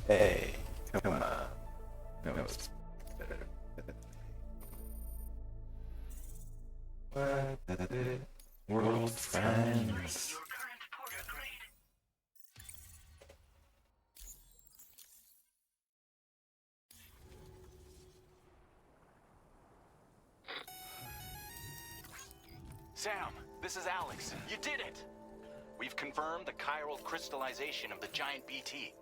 Hey, come on. No, it's better. What? World friends. Sam, this is Alex. You did it! We've confirmed the chiral crystallization of the giant BT.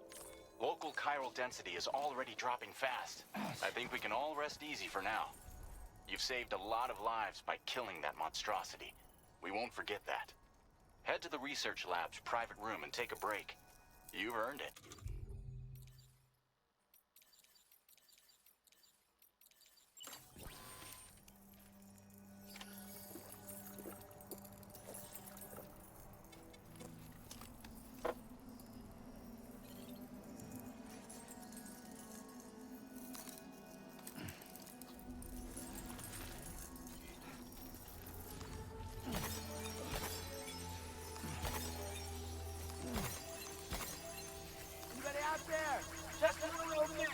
Local chiral density is already dropping fast. I think we can all rest easy for now. You've saved a lot of lives by killing that monstrosity. We won't forget that. Head to the research lab's private room and take a break. You've earned it. Anybody out there? Just a little over there.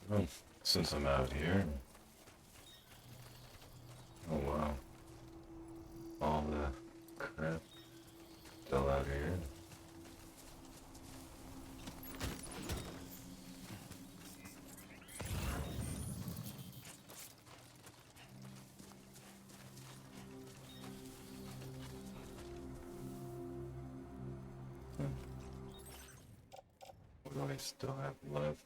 Well, since I'm out here. Oh wow. All the crap still out here. What do I still have left?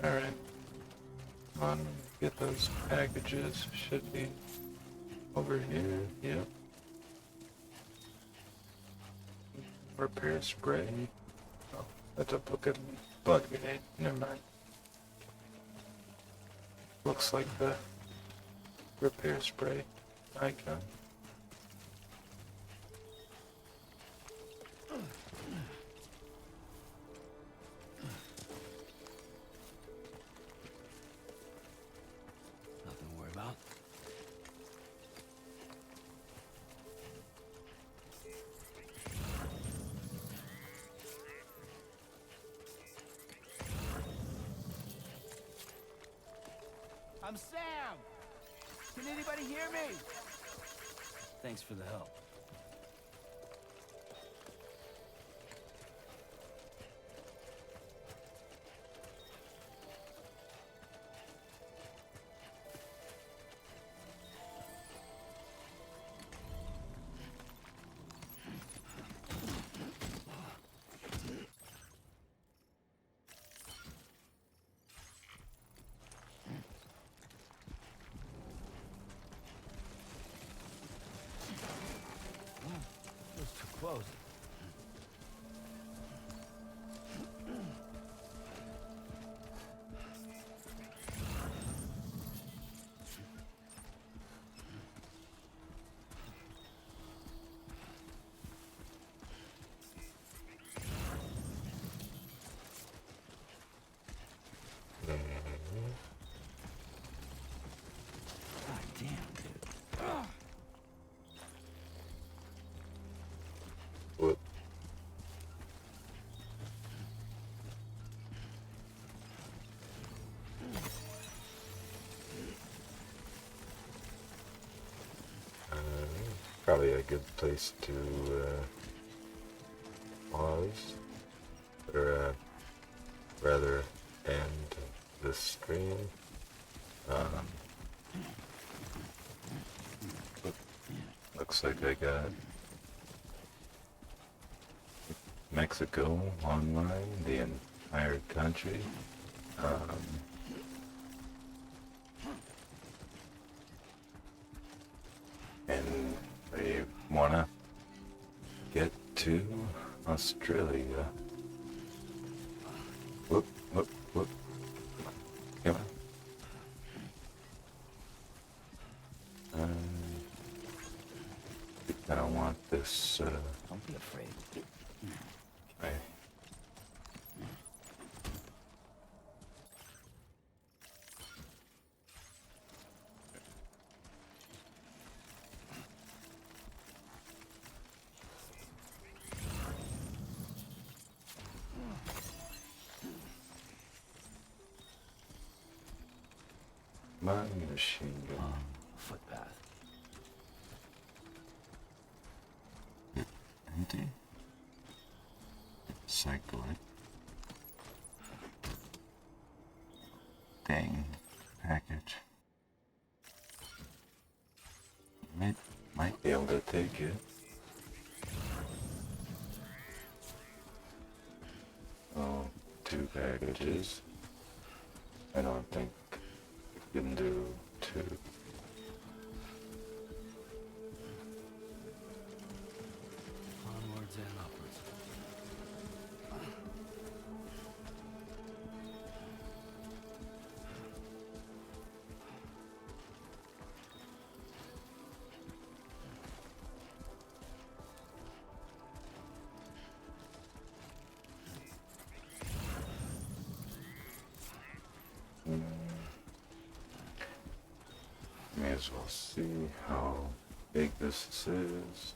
Alright. Come on, get those packages. Should be over here. Yep. Repair spray. Oh, that's a bug grenade. Never mind. Looks like the repair spray icon. Nothing to worry about. I'm Sam. Can anybody hear me? Thanks for the help. probably a good place to pause, or rather end the stream. Looks like I got Mexico online, the entire country. And they wanna get to Australia. Whoop, whoop, whoop. Come on. I don't want this, Don't be afraid. okay. My machine gun. Footpath. Empty. Cycle it. Dang. Package. Might be able to take it. Oh, 2 packages. I don't think you can do 2. Onwards and upwards. May as well see how big this is.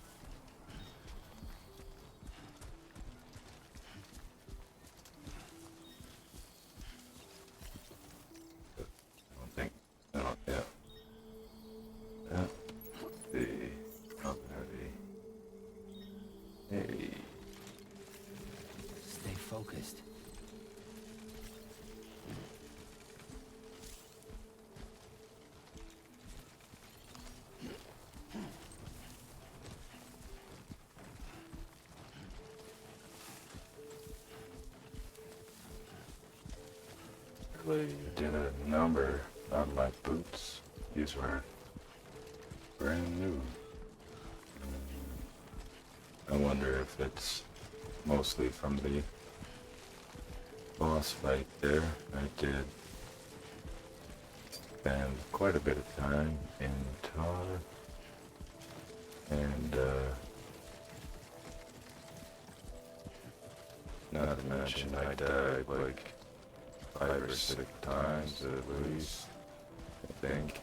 Yeah. The how heavy. Hey. Stay focused. Really did a number on my boots. These were brand new. I wonder if it's mostly from the boss fight there. I did spend quite a bit of time in Tar, and not to mention I died like 5 or 6 times at least, I think.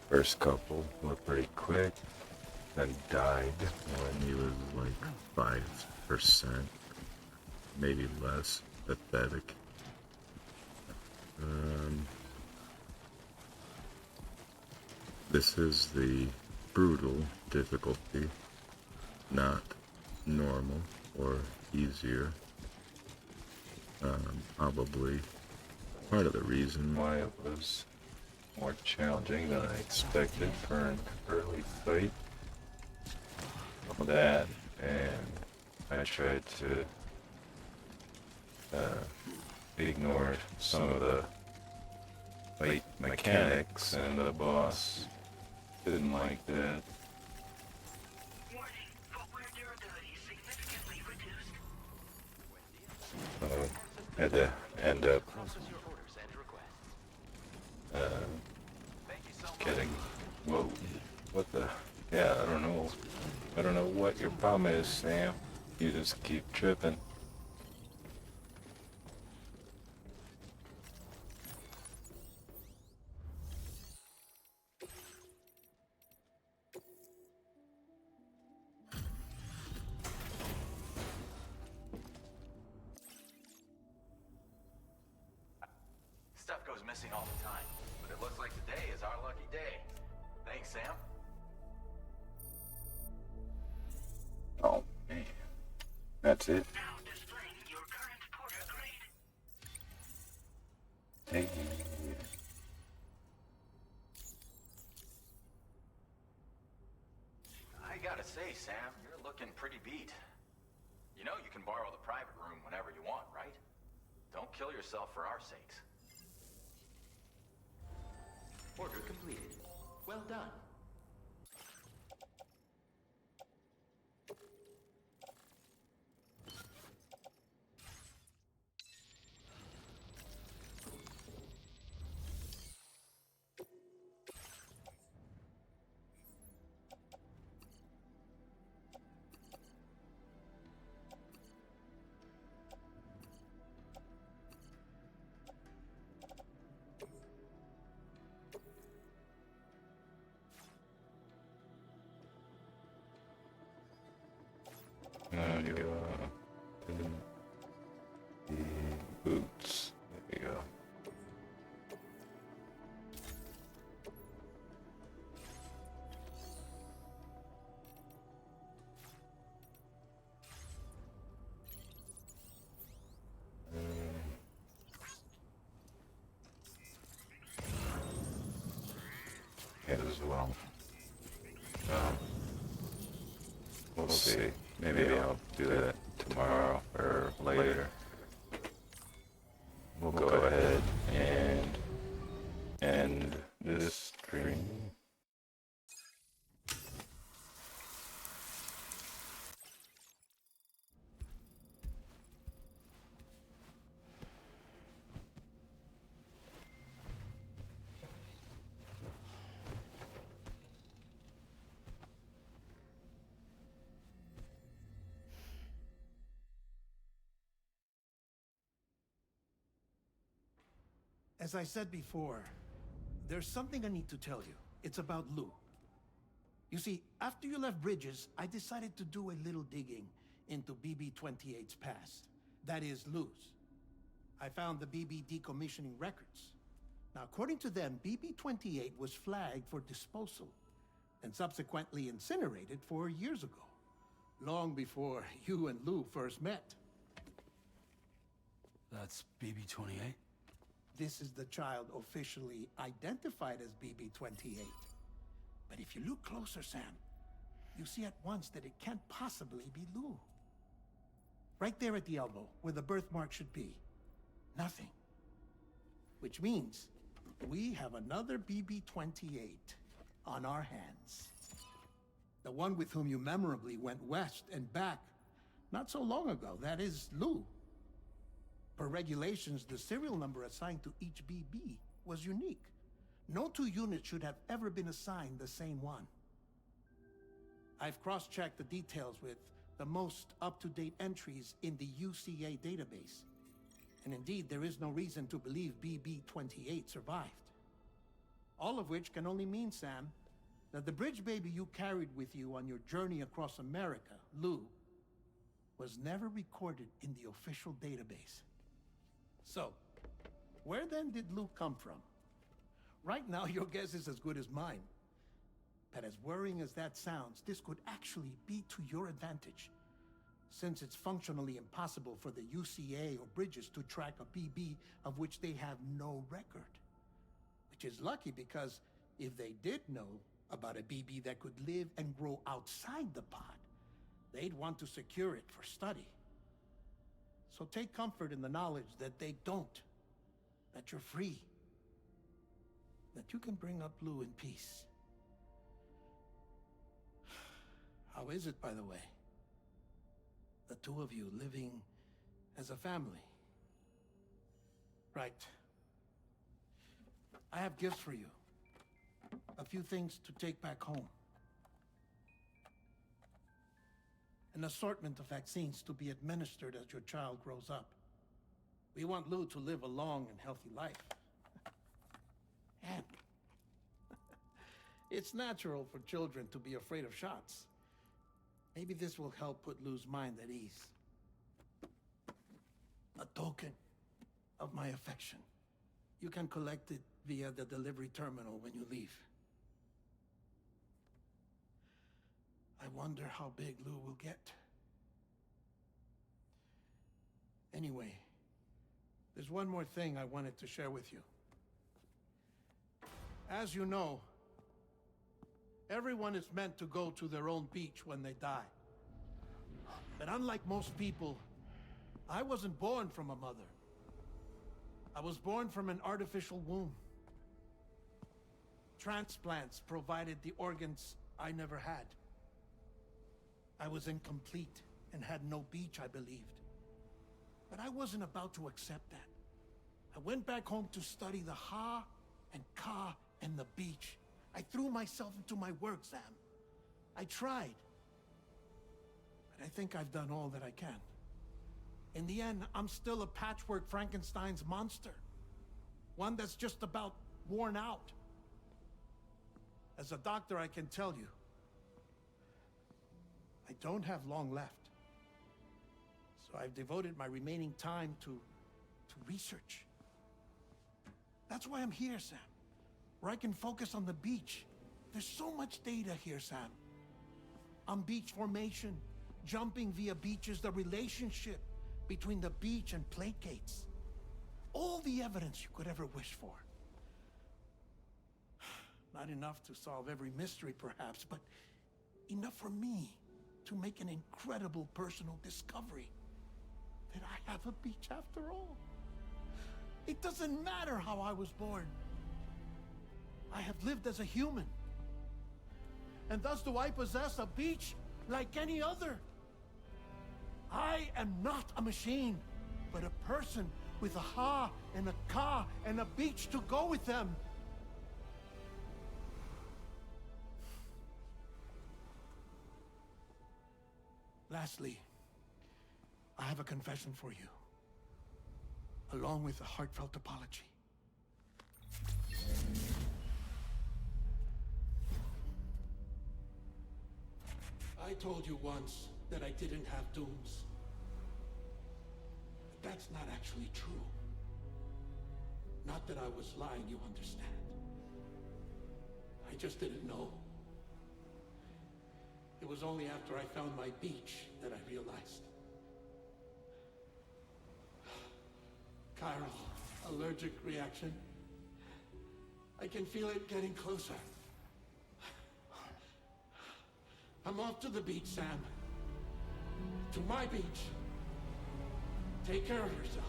First couple were pretty quick, then died when he was like 5%, maybe less, pathetic. This is the brutal difficulty, not normal or easier. Probably part of the reason why it was more challenging than I expected for an early fight. That, and I tried to ignore some of the fight mechanics, and the boss didn't like that. Warning, footwear durability significantly reduced. Had to end up getting, whoa, what the, yeah, I don't know what your problem is, Sam. You just keep tripping. Stuff goes missing all the time, but it looks like today is our lucky day. Thanks, Sam. That's it. Now displaying your current porter grade. Hey. I gotta say, Sam, you're looking pretty beat. You know you can borrow the private room whenever you want, right? Don't kill yourself for our sakes. Order completed. Well done. Now you the boots. There you go. Yeah, as well. We'll see. Maybe I'll do that tomorrow or later. We'll go ahead and end this stream. As I said before, there's something I need to tell you. It's about Lou. You see, after you left Bridges, I decided to do a little digging into BB-28's past. That is, Lou's. I found the BB decommissioning records. Now, according to them, BB-28 was flagged for disposal and subsequently incinerated 4 years ago, long before you and Lou first met. That's BB-28? This is the child officially identified as BB-28. But if you look closer, Sam, you see at once that it can't possibly be Lou. Right there at the elbow, where the birthmark should be. Nothing. Which means we have another BB-28 on our hands. The one with whom you memorably went west and back not so long ago. That is Lou. Per regulations, the serial number assigned to each BB was unique. No two units should have ever been assigned the same one. I've cross-checked the details with the most up-to-date entries in the UCA database. And indeed, there is no reason to believe BB-28 survived. All of which can only mean, Sam, that the bridge baby you carried with you on your journey across America, Lou, was never recorded in the official database. So, where then did Lou come from? Right now, your guess is as good as mine. But as worrying as that sounds, this could actually be to your advantage, since it's functionally impossible for the UCA or Bridges to track a BB of which they have no record. Which is lucky because if they did know about a BB that could live and grow outside the pod, they'd want to secure it for study. So take comfort in the knowledge that they don't, that you're free, that you can bring up Lou in peace. How is it, by the way? The two of you living as a family. Right. I have gifts for you. A few things to take back home. An assortment of vaccines to be administered as your child grows up. We want Lou to live a long and healthy life. And it's natural for children to be afraid of shots. Maybe this will help put Lou's mind at ease. A token of my affection. You can collect it via the delivery terminal when you leave. I wonder how big Lou will get. Anyway, there's one more thing I wanted to share with you. As you know, everyone is meant to go to their own beach when they die. But unlike most people, I wasn't born from a mother. I was born from an artificial womb. Transplants provided the organs I never had. I was incomplete and had no beach, I believed. But I wasn't about to accept that. I went back home to study the Ha and Ka and the beach. I threw myself into my work, Sam. I tried. But I think I've done all that I can. In the end, I'm still a patchwork Frankenstein's monster. One that's just about worn out. As a doctor, I can tell you, I don't have long left. So I've devoted my remaining time to research. That's why I'm here, Sam. Where I can focus on the beach. There's so much data here, Sam. On beach formation, jumping via beaches, the relationship between the beach and plate gates. All the evidence you could ever wish for. Not enough to solve every mystery, perhaps, but enough for me to make an incredible personal discovery. That I have a beach after all. It doesn't matter how I was born. I have lived as a human. And thus do I possess a beach like any other. I am not a machine, but a person with a Ha and a Ka and a beach to go with them. Lastly, I have a confession for you, along with a heartfelt apology. I told you once that I didn't have dooms. But that's not actually true. Not that I was lying, you understand. I just didn't know. It was only after I found my beach that I realized. Chiral allergic reaction. I can feel it getting closer. I'm off to the beach, Sam. To my beach. Take care of yourself.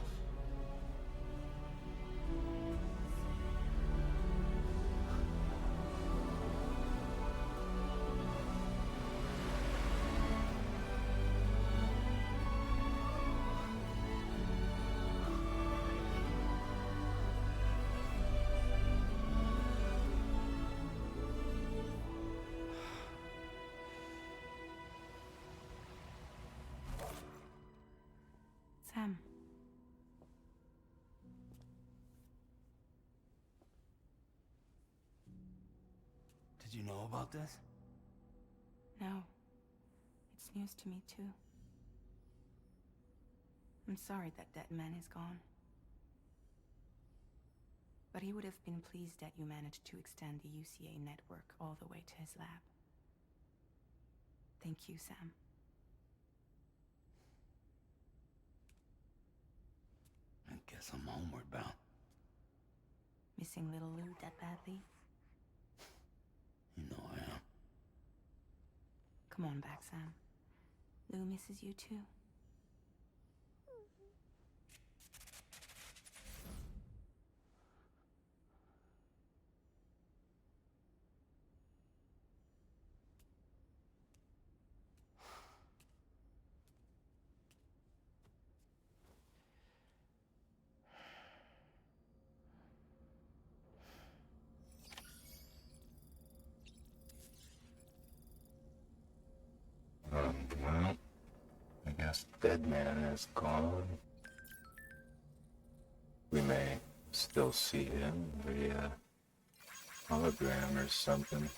Sam. Did you know about this? No. It's news to me, too. I'm sorry that Deadman is gone. But he would have been pleased that you managed to extend the UCA network all the way to his lab. Thank you, Sam. I guess I'm homeward bound. Missing little Lou that badly? You know I am. Come on back, Sam. Lou misses you too. Well, I guess Deadman is gone. We may still see him via hologram or something.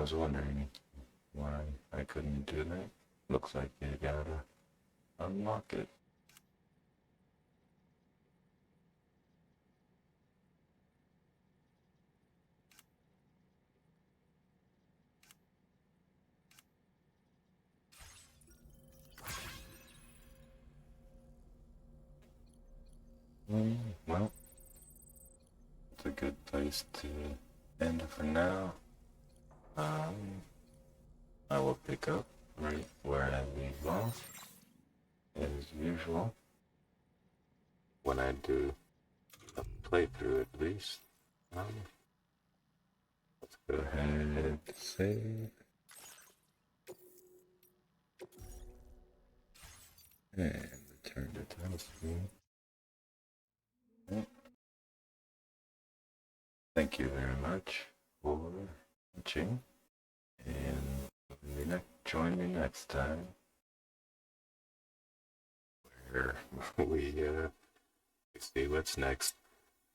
was wondering why I couldn't do that. Looks like you gotta unlock it. Well, it's a good place to end for now. I will pick up right where I leave off, as usual, when I do a playthrough at least. Let's go ahead and save. And return to title screen. Thank you very much for watching, and join me next time where we see what's next.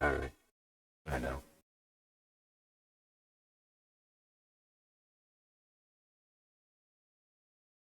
Alright, I know.